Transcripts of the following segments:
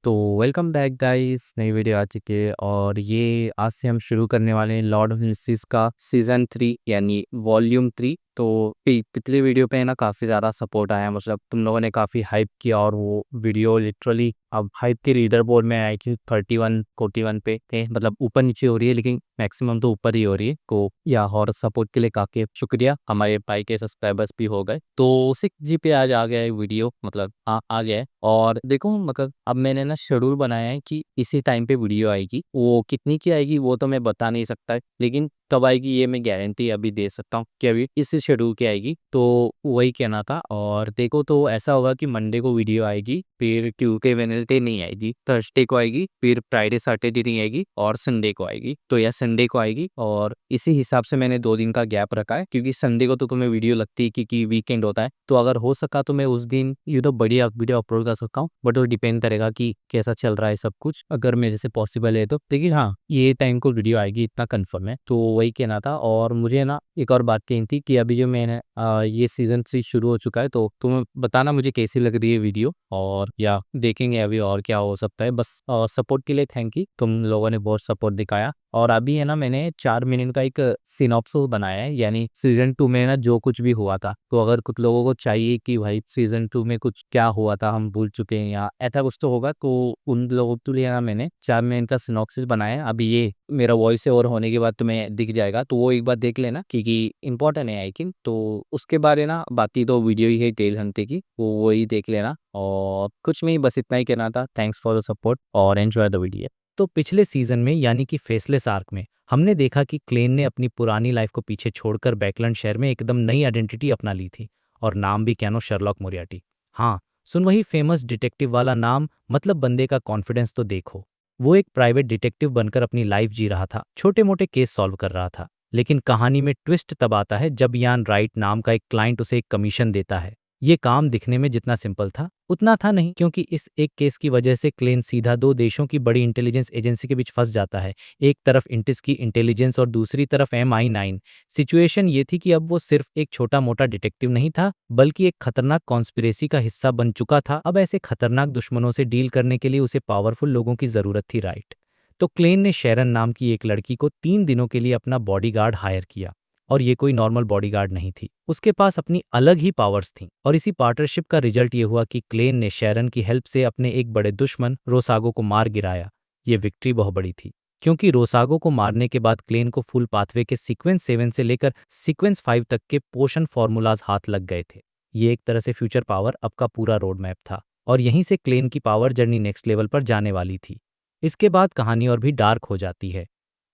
तो welcome back guys, नई video आ चुकी है और ये आज से हम शुरू करने वाले हैं लॉर्ड ऑफ मिस्ट्रीज का सीजन 3 यानी वॉल्यूम 3। तो पिछली वीडियो पे ना काफ़ी ज़्यादा सपोर्ट आया, मतलब तुम लोगों ने काफ़ी हाइप किया और वो वीडियो लिटरली अब हाइप के रीडर बोर्ड में आई थी 31 41 पे थे, मतलब ऊपर नीचे हो रही है लेकिन मैक्सिमम तो ऊपर ही हो रही है। को या और सपोर्ट के लिए काफ़ी शुक्रिया, हमारे भाई के सब्सक्राइबर्स भी हो गए तो 6 जी पे आज आ गया है वीडियो, मतलब आ गया है। और देखो मतलब अब मैंने ना शेड्यूल बनाया है कि इसी टाइम पे वीडियो आएगी, वो कितनी की आएगी वो तो मैं बता नहीं सकता, लेकिन कब आएगी ये मैं गारंटी अभी दे सकता हूँ कि अभी इस शेड्यूल की आएगी। तो वही कहना था। और देखो तो ऐसा होगा कि मंडे को वीडियो आएगी, फिर ट्यूसडे वेडनेसडे नहीं आएगी, थर्सडे को आएगी, फिर फ्राइडे सैटरडे नहीं आएगी और संडे को आएगी। तो या संडे को आएगी और इसी हिसाब से मैंने 2 दिन का गैप रखा है, क्योंकि संडे को तो तुम्हें वीडियो लगती है क्योंकि वीकेंड होता है। तो अगर हो सका तो मैं उस दिन बढ़िया वीडियो अपलोड कर सकता हूँ, बट वो डिपेंड करेगा कि कैसा चल रहा है सब कुछ। अगर मेरे से पॉसिबल है तो, लेकिन हाँ ये टाइम को वीडियो आएगी इतना कंफर्म है। तो वही कहना था। और मुझे ना एक और बात कहनी थी कि अभी जो मैंने ये सीजन 3 शुरू हो चुका है, तो तुम बताना मुझे कैसी लग रही है वीडियो, और या देखेंगे अभी और क्या हो सकता है। बस सपोर्ट के लिए थैंक यू, तुम लोगों ने बहुत सपोर्ट दिखाया। और अभी है ना मैंने 4 मिनट का एक सिनॉप्सिस बनाया है, यानी सीजन 2 में ना जो कुछ भी हुआ था। तो अगर कुछ लोगों को चाहिए कि भाई सीजन 2 में कुछ क्या हुआ था हम भूल चुके हैं या ऐसा कुछ तो होगा, तो उन लोगों के लिए ना मैंने 4 मिनट का सिनॉप्सिस बनाया है। अभी ये मेरा वॉइस ओवर होने के बाद तुम्हें दिख जाएगा, तो वो एक बार देख लेना क्योंकि इंपॉर्टेंट है आई थिंक। तो उसके बारे ना बाकी तो वीडियो ही है टेल हंटे की, वो वही देख लेना। और कुछ नहीं, बस इतना ही कहना था। थैंक्स फॉर द सपोर्ट और एंजॉय द वीडियो। तो पिछले सीजन में यानी कि फेसलेस आर्क में हमने देखा कि क्लेन ने अपनी पुरानी लाइफ को पीछे छोड़कर बैकलैंड शहर में एकदम नई आइडेंटिटी अपना ली थी, और नाम भी कैनो शर्लॉक मोरियार्टी। हाँ, सुन वही फेमस डिटेक्टिव वाला नाम, मतलब बंदे का कॉन्फिडेंस तो देखो। वो एक प्राइवेट डिटेक्टिव बनकर अपनी लाइफ जी रहा था, छोटे मोटे केस सॉल्व कर रहा था। लेकिन कहानी में ट्विस्ट तब आता है जब यान राइट नाम का एक क्लाइंट उसे एक कमीशन देता है। ये काम दिखने में जितना सिंपल था उतना था नहीं, क्योंकि इस एक केस की वजह से क्लेन सीधा 2 देशों की बड़ी इंटेलिजेंस एजेंसी के बीच फंस जाता है। एक तरफ इंटिस की इंटेलिजेंस और दूसरी तरफ MI9। सिचुएशन ये थी कि अब वो सिर्फ एक छोटा मोटा डिटेक्टिव नहीं था, बल्कि एक खतरनाक कॉन्स्पिरेसी का हिस्सा बन चुका था। अब ऐसे खतरनाक दुश्मनों से डील करने के लिए उसे पावरफुल लोगों की जरूरत थी, राइट? तो क्लेन ने शेरन नाम की एक लड़की को 3 दिनों के लिए अपना बॉडीगार्ड हायर किया। और ये कोई नॉर्मल बॉडीगार्ड नहीं थी, उसके पास अपनी अलग ही पावर्स थीं। और इसी पार्टनरशिप का रिजल्ट ये हुआ कि क्लेन ने शेरन की हेल्प से अपने एक बड़े दुश्मन रोसागो को मार गिराया। ये विक्ट्री बहुत बड़ी थी, क्योंकि रोसागो को मारने के बाद क्लेन को फुल पाथवे के सीक्वेंस 7 से लेकर सीक्वेंस 5 तक के पोषण फॉर्मूलाज हाथ लग गए थे। ये एक तरह से फ्यूचर पावर अप का पूरा रोड मैप था, और यहीं से क्लेन की पावर जर्नी नेक्स्ट लेवल पर जाने वाली थी। इसके बाद कहानी और भी डार्क हो जाती है।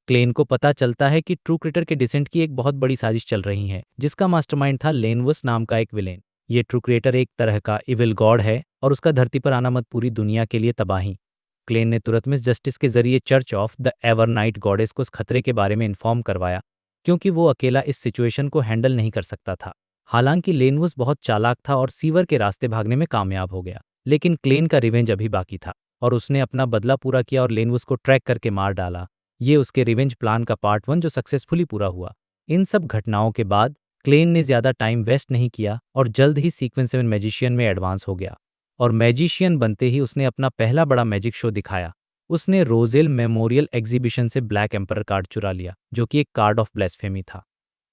क्लेन को पता चलता है कि ट्रू क्रिटर के डिसेंट की एक बहुत बड़ी साजिश चल रही है, जिसका मास्टरमाइंड था लेनवस नाम का एक विलेन। ये ट्रू क्रिएटर एक तरह का इविल गॉड है, और उसका धरती पर आना मत पूरी दुनिया के लिए तबाही। क्लेन ने तुरंत मिस जस्टिस के जरिए church of the Evernight goddess को इस खतरे के बारे में इन्फॉर्म करवाया, क्योंकि वो अकेला इस सिचुएशन को हैंडल नहीं कर सकता था। हालांकि लेनवस बहुत चालाक था और सीवर के रास्ते भागने में कामयाब हो गया, लेकिन क्लेन का रिवेंज अभी बाकी था, और उसने अपना बदला पूरा किया और लेनवस को ट्रैक करके मार डाला। ये उसके रिवेंज प्लान का पार्ट 1 जो सक्सेसफुली पूरा हुआ। इन सब घटनाओं के बाद क्लेन ने ज़्यादा टाइम वेस्ट नहीं किया और जल्द ही सीक्वेंस 7 मैजिशियन में एडवांस हो गया। और मैजिशियन बनते ही उसने अपना पहला बड़ा मैजिक शो दिखाया। उसने रोजेल मेमोरियल एग्जीबिशन से ब्लैक एम्पर कार्ड चुरा लिया, जो कि एक कार्ड ऑफ ब्लेस्फेमी था।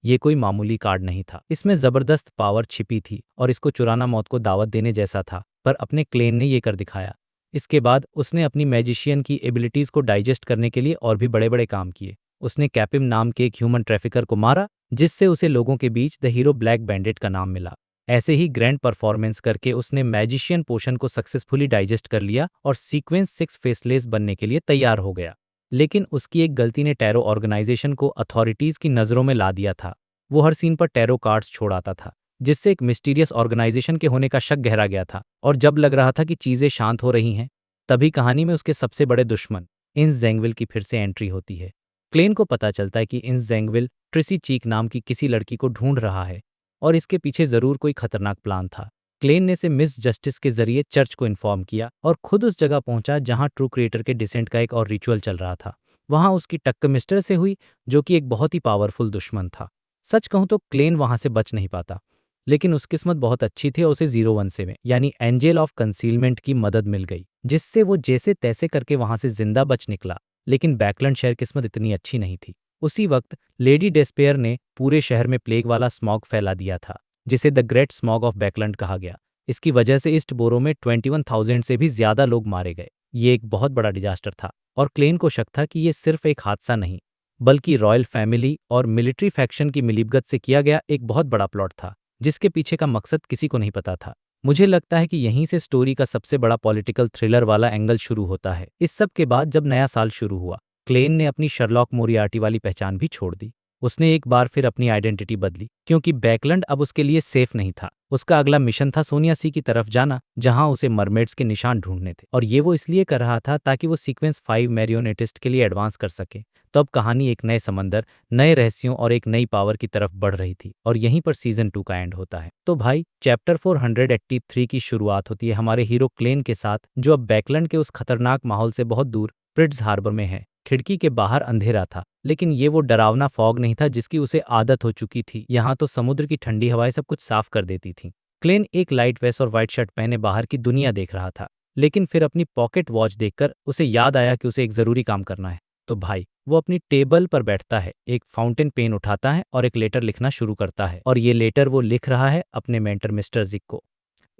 ये कोई मामूली कार्ड नहीं था, इसमें ज़बरदस्त पावर छिपी थी, और इसको चुराना मौत को दावत देने जैसा था। पर अपने क्लेन ने ये कर दिखाया। इसके बाद उसने अपनी मैजिशियन की एबिलिटीज़ को डाइजेस्ट करने के लिए और भी बड़े बड़े काम किए। उसने कैपिम नाम के एक ह्यूमन ट्रैफिकर को मारा, जिससे उसे लोगों के बीच द हीरो ब्लैक बैंडेट का नाम मिला। ऐसे ही ग्रैंड परफॉर्मेंस करके उसने मैजिशियन पोशन को सक्सेसफुली डाइजेस्ट कर लिया और सीक्वेंस 6 फेसलेस बनने के लिए तैयार हो गया। लेकिन उसकी एक गलती ने टैरो ऑर्गेनाइजेशन को अथॉरिटीज़ की नज़रों में ला दिया था। वो हर सीन पर टैरो कार्ड्स छोड़ आता था, जिससे एक मिस्टीरियस ऑर्गेनाइजेशन के होने का शक गहरा गया था। और जब लग रहा था कि चीज़ें शांत हो रही हैं, तभी कहानी में उसके सबसे बड़े दुश्मन इंस ज़ेंगविल की फिर से एंट्री होती है। क्लेन को पता चलता है कि इंस ज़ेंगविल ट्रिसी चीक नाम की किसी लड़की को ढूंढ रहा है, और इसके पीछे ज़रूर कोई खतरनाक प्लान था। क्लेन ने से मिस जस्टिस के जरिए चर्च को इन्फॉर्म किया और खुद उस जगह पहुंचा जहां ट्रू क्रिएटर के डिसेंट का एक और रिचुअल चल रहा था। वहां उसकी टक्कर मिस्टर से हुई, जो कि एक बहुत ही पावरफुल दुश्मन था। सच कहूं तो क्लेन वहां से बच नहीं पाता। लेकिन उसकी किस्मत बहुत अच्छी थी और उसे 01 से में यानी एंजल ऑफ कंसीलमेंट की मदद मिल गई, जिससे वो जैसे तैसे करके वहां से जिंदा बच निकला। लेकिन बैकलैंड शहर किस्मत इतनी अच्छी नहीं थी। उसी वक्त लेडी डेस्पेयर ने पूरे शहर में प्लेग वाला स्मॉग फैला दिया था, जिसे द ग्रेट स्मॉग ऑफ बैकलैंड कहा गया। इसकी वजह से ईस्ट बोरो में 21,000 से भी ज्यादा लोग मारे गए। ये एक बहुत बड़ा डिजास्टर था और क्लेन को शक था कि ये सिर्फ एक हादसा नहीं, बल्कि रॉयल फैमिली और मिलिट्री फैक्शन की मिलीभगत से किया गया एक बहुत बड़ा प्लॉट था, जिसके पीछे का मकसद किसी को नहीं पता था। मुझे लगता है कि यहीं से स्टोरी का सबसे बड़ा पॉलिटिकल थ्रिलर वाला एंगल शुरू होता है। इस सब के बाद जब नया साल शुरू हुआ, क्लेन ने अपनी शर्लॉक मोरियार्टी वाली पहचान भी छोड़ दी। उसने एक बार फिर अपनी आइडेंटिटी बदली, क्योंकि बैकलैंड अब उसके लिए सेफ नहीं था। उसका अगला मिशन था सोनिया सी की तरफ जाना, जहां उसे मरमेड्स के निशान ढूंढने थे, और ये वो इसलिए कर रहा था ताकि वो सीक्वेंस 5 मैरियोनेटिस्ट के लिए एडवांस कर सके। तो अब कहानी एक नए समंदर, नए रहस्यों और एक नई पावर की तरफ बढ़ रही थी, और यहीं पर सीजन 2 का एंड होता है। तो भाई, चैप्टर 483 की शुरुआत होती है हमारे हीरो क्लेन के साथ, जो अब बैकलैंड के उस खतरनाक माहौल से बहुत दूर प्रिट्स हार्बर में है। खिड़की के बाहर अंधेरा था, लेकिन ये वो डरावना फॉग नहीं था जिसकी उसे आदत हो चुकी थी। यहाँ तो समुद्र की ठंडी हवाएं सब कुछ साफ कर देती थीं। क्लेन एक लाइट वेस्ट और व्हाइट शर्ट पहने बाहर की दुनिया देख रहा था, लेकिन फिर अपनी पॉकेट वॉच देखकर उसे याद आया कि उसे एक जरूरी काम करना है। तो भाई, वो अपनी टेबल पर बैठता है, एक फाउंटेन पेन उठाता है और एक लेटर लिखना शुरू करता है। और ये लेटर वो लिख रहा है अपने मेंटर मिस्टर जिक को।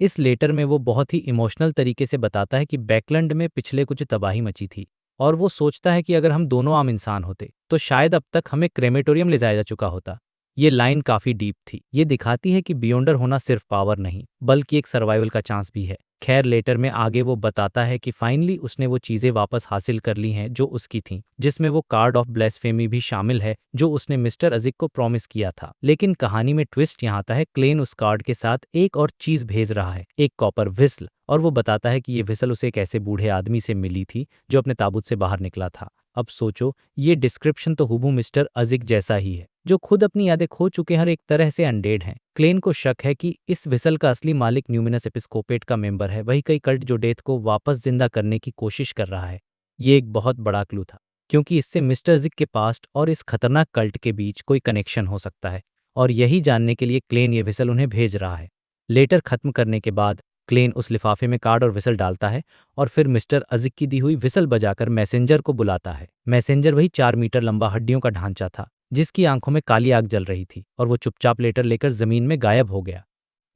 इस लेटर में वो बहुत ही इमोशनल तरीके से बताता है कि बैकलैंड में पिछले कुछ तबाही मची थी, और वो सोचता है कि अगर हम दोनों आम इंसान होते तो शायद अब तक हमें क्रेमेटोरियम ले जाया जा चुका होता। ये लाइन काफी डीप थी। ये दिखाती है कि बियॉन्डर होना सिर्फ पावर नहीं, बल्कि एक सर्वाइवल का चांस भी है। खैर, लेटर में आगे वो बताता है कि फाइनली उसने वो चीजें वापस हासिल कर ली हैं जो उसकी थीं, जिसमें वो कार्ड ऑफ ब्लेस्फेमी भी शामिल है जो उसने मिस्टर अजिक को प्रॉमिस किया था। लेकिन कहानी में ट्विस्ट यहाँ आता है, क्लेन उस कार्ड के साथ एक और चीज भेज रहा है, एक कॉपर विस्ल। और वो बताता है कि ये विसल उसे एक ऐसे बूढ़े आदमी से मिली थी जो अपने ताबूत से बाहर निकला था। अब सोचो, ये डिस्क्रिप्शन तो हुबहू मिस्टर अजिक जैसा ही है, जो खुद अपनी यादें खो चुके हर एक तरह से अनडेड हैं। क्लेन को शक है कि इस विसल का असली मालिक न्यूमिनस एपिस्कोपेट का मेंबर है, वही कई कल्ट जो डेथ को वापस जिंदा करने की कोशिश कर रहा है। ये एक बहुत बड़ा क्लू था, क्योंकि इससे मिस्टर अजिक के पास्ट और इस खतरनाक कल्ट के बीच कोई कनेक्शन हो सकता है, और यही जानने के लिए क्लेन ये विसल उन्हें भेज रहा है। लेटर खत्म करने के बाद क्लेन उस लिफाफे में कार्ड और विसल डालता है, और फिर मिस्टर अजिक की दी हुई विसल बजाकर मैसेंजर को बुलाता है। मैसेंजर वही 4 मीटर लंबा हड्डियों का ढांचा था, जिसकी आंखों में काली आग जल रही थी, और वो चुपचाप लेटर लेकर जमीन में गायब हो गया।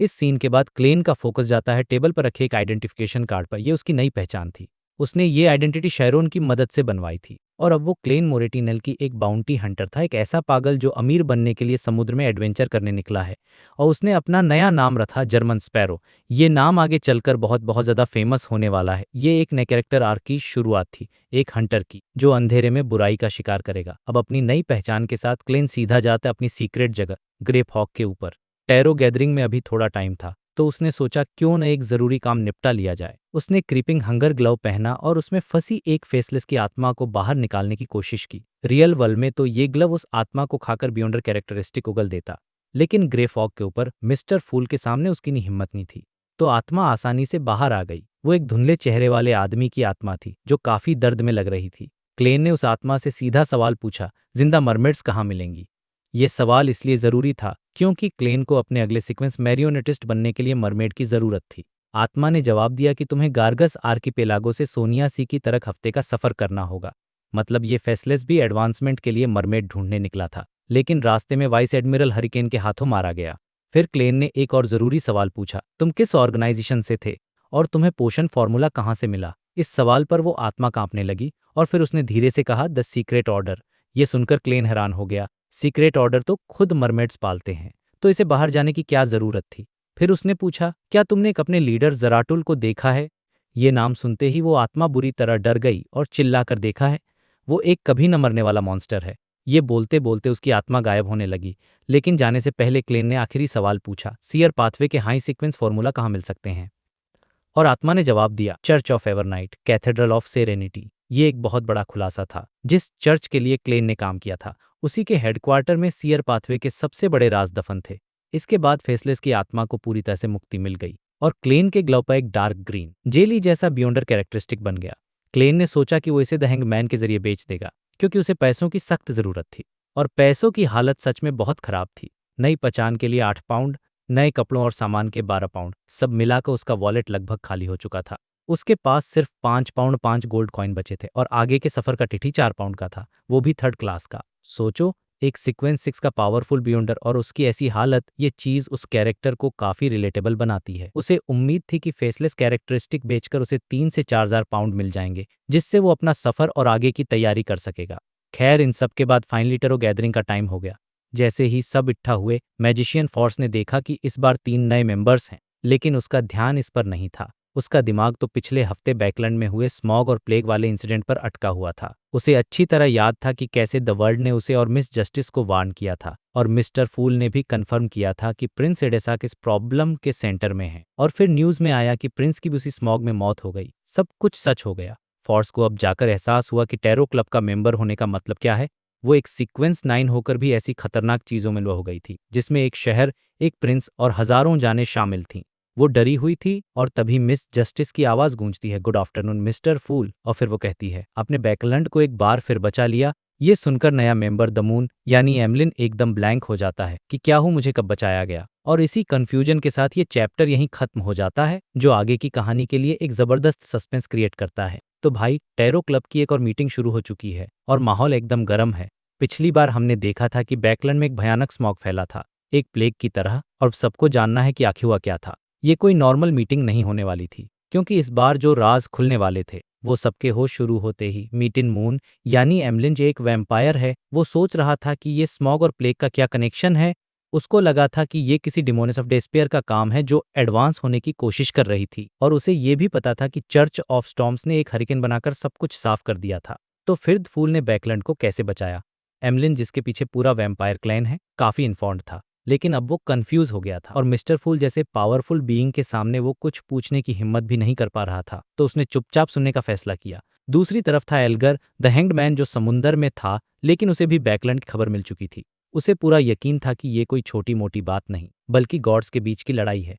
इस सीन के बाद क्लेन का फोकस जाता है टेबल पर रखे एक आइडेंटिफिकेशन कार्ड पर। यह उसकी नई पहचान थी। उसने ये आइडेंटिटी शैरोन की मदद से बनवाई थी, और अब वो क्लेन मोरेटिनेल की एक बाउंटी हंटर था, एक ऐसा पागल जो अमीर बनने के लिए समुद्र में एडवेंचर करने निकला है। और उसने अपना नया नाम रखा जर्मन स्पैरो। ये नाम आगे चलकर बहुत बहुत ज़्यादा फेमस होने वाला है। ये एक नए कैरेक्टर आर्क की शुरुआत थी, एक हंटर की जो अंधेरे में बुराई का शिकार करेगा। अब अपनी नई पहचान के साथ क्लेन सीधा जाता है अपनी सीक्रेट जगह ग्रेप हॉक के ऊपर। टैरो गैदरिंग में अभी थोड़ा टाइम था, तो उसने सोचा क्यों न एक जरूरी काम निपटा लिया जाए। उसने क्रीपिंग हंगर ग्लव पहना और उसमें फंसी एक फेसलेस की आत्मा को बाहर निकालने की कोशिश की। रियल वर्ल्ड में तो ये ग्लव उस आत्मा को खाकर बियॉन्डर कैरेक्टरिस्टिक उगल देता, लेकिन ग्रे फॉग के ऊपर मिस्टर फूल के सामने उसकी नहीं हिम्मत नहीं थी, तो आत्मा आसानी से बाहर आ गई। वो एक धुंधले चेहरे वाले आदमी की आत्मा थी जो काफी दर्द में लग रही थी। क्लेन ने उस आत्मा से सीधा सवाल पूछा, जिंदा मरमेड्स कहाँ मिलेंगी? ये सवाल इसलिए जरूरी था क्योंकि क्लेन को अपने अगले सीक्वेंस मैरियोनेटिस्ट बनने के लिए मरमेड की जरूरत थी। आत्मा ने जवाब दिया कि तुम्हें गार्गस आर्किपेलागो से सोनिया सी की तरफ हफ्ते का सफर करना होगा। मतलब ये फेसलेस भी एडवांसमेंट के लिए मरमेड ढूंढने निकला था, लेकिन रास्ते में वाइस एडमिरल हरिकेन के हाथों मारा गया। फिर क्लेन ने एक और जरूरी सवाल पूछा, तुम किस ऑर्गेनाइजेशन से थे और तुम्हें पोषण फॉर्मूला कहाँ से मिला? इस सवाल पर वो आत्मा कांपने लगी, और फिर उसने धीरे से कहा, द सीक्रेट ऑर्डर। ये सुनकर क्लेन हैरान हो गया। सीक्रेट ऑर्डर तो खुद मरमेड्स पालते हैं, तो इसे बाहर जाने की क्या जरूरत थी? फिर उसने पूछा, क्या तुमने एक अपने लीडर जराटुल को देखा है? ये नाम सुनते ही वो आत्मा बुरी तरह डर गई और चिल्लाकर देखा है, वो एक कभी न मरने वाला मॉन्स्टर है। ये बोलते बोलते उसकी आत्मा गायब होने लगी, लेकिन जाने से पहले क्लेन ने आखिरी सवाल पूछा, सीयर पाथवे के हाई सीक्वेंस फॉर्मूला कहाँ मिल सकते हैं? और आत्मा ने जवाब दिया, church of Evernight, cathedral of serenity. ये एक बहुत बड़ा खुलासा था। जिस चर्च के लिए क्लेन ने काम किया था, उसी के हेडक्वार्टर में सीयर पाथवे के सबसे बड़े राज दफन थे। इसके बाद फेसलेस की आत्मा को पूरी तरह से मुक्ति मिल गई, और क्लेन के ग्लव पर एक डार्क ग्रीन जेली जैसा बियॉन्डर कैरेक्टरिस्टिक बन गया। क्लेन ने सोचा कि वो इसे द हैंगमैन के जरिए बेच देगा, क्योंकि उसे पैसों की सख्त जरूरत थी, और पैसों की हालत सच में बहुत खराब थी। नई पहचान के लिए 8 पाउंड, नए कपड़ों और सामान के 12 पाउंड, सब मिलाकर उसका वॉलेट लगभग खाली हो चुका था। उसके पास सिर्फ 5 पाउंड 5 गोल्ड कॉइन बचे थे और आगे के सफर का टिकट 4 पाउंड का था, वो भी थर्ड क्लास का। सोचो, एक सीक्वेंस 6 का पावरफुल बियॉन्डर और उसकी ऐसी हालत, ये चीज उस कैरेक्टर को काफी रिलेटेबल बनाती है। उसे उम्मीद थी कि फेसलेस कैरेक्टरिस्टिक बेचकर उसे 3 से 4 हजार पाउंड मिल जाएंगे, जिससे वो अपना सफर और आगे की तैयारी कर सकेगा। खैर, इन सब के बाद फाइनली टरो गैदरिंग का टाइम हो गया। जैसे ही सब इकट्ठा हुए, मैजिशियन फोर्स ने देखा कि इस बार 3 नए मेंबर्स हैं, लेकिन उसका ध्यान इस पर नहीं था। उसका दिमाग तो पिछले हफ्ते बैकलैंड में हुए स्मॉग और प्लेग वाले इंसिडेंट पर अटका हुआ था। उसे अच्छी तरह याद था कि कैसे द वर्ल्ड ने उसे और मिस जस्टिस को वार्न किया था, और मिस्टर फूल ने भी कंफर्म किया था कि प्रिंस एडेसा किस प्रॉब्लम के सेंटर में है। और फिर न्यूज में आया कि प्रिंस की भी उसी स्मॉग में मौत हो गई। सब कुछ सच हो गया। फोर्स को अब जाकर एहसास हुआ कि टैरो क्लब का मेंबर होने का मतलब क्या है। वो एक सीक्वेंस 9 होकर भी ऐसी खतरनाक चीजों में हो गई थी, जिसमें एक शहर, एक प्रिंस और हजारों जानें शामिल थीं। वो डरी हुई थी और तभी मिस जस्टिस की आवाज गूंजती है, गुड आफ्टरनून मिस्टर फूल। और फिर वो कहती है, आपने बैकलैंड को एक बार फिर बचा लिया। ये सुनकर नया मेंबर द मून यानी एमलिन एकदम ब्लैंक हो जाता है कि क्या हूँ, मुझे कब बचाया गया। और इसी कंफ्यूजन के साथ ये चैप्टर यहीं खत्म हो जाता है, जो आगे की कहानी के लिए एक जबरदस्त सस्पेंस क्रिएट करता है। तो भाई, टैरो क्लब की एक और मीटिंग शुरू हो चुकी है और माहौल एकदम गर्म है। पिछली बार हमने देखा था कि बैकलैंड में एक भयानक स्मॉग फैला था, एक प्लेग की तरह, और सबको जानना है कि आखिर हुआ क्या था। ये कोई नॉर्मल मीटिंग नहीं होने वाली थी, क्योंकि इस बार जो राज खुलने वाले थे वो सबके होश शुरू होते ही मीटिन मून यानी एमलिन जो एक वैम्पायर है, वो सोच रहा था कि ये स्मॉग और प्लेग का क्या कनेक्शन है। उसको लगा था कि ये किसी डिमोनिस ऑफ डेस्पेयर का काम है जो एडवांस होने की कोशिश कर रही थी, और उसे ये भी पता था कि चर्च ऑफ स्टॉर्म्स ने एक हरिकेन बनाकर सब कुछ साफ कर दिया था। तो फिर फूल ने बैकलैंड को कैसे बचाया? एमलिन, जिसके पीछे पूरा वैम्पायर क्लैन है, काफी इन्फॉर्म्ड था, लेकिन अब वो कंफ्यूज हो गया था, और मिस्टर फूल जैसे पावरफुल बीइंग के सामने वो कुछ पूछने की हिम्मत भी नहीं कर पा रहा था। तो उसने चुपचाप सुनने का फैसला किया। दूसरी तरफ था एल्गर द हैंग्ड मैन, जो समुंदर में था, लेकिन उसे भी बैकलैंड की खबर मिल चुकी थी। उसे पूरा यकीन था कि ये कोई छोटी मोटी बात नहीं, बल्कि गॉड्स के बीच की लड़ाई है,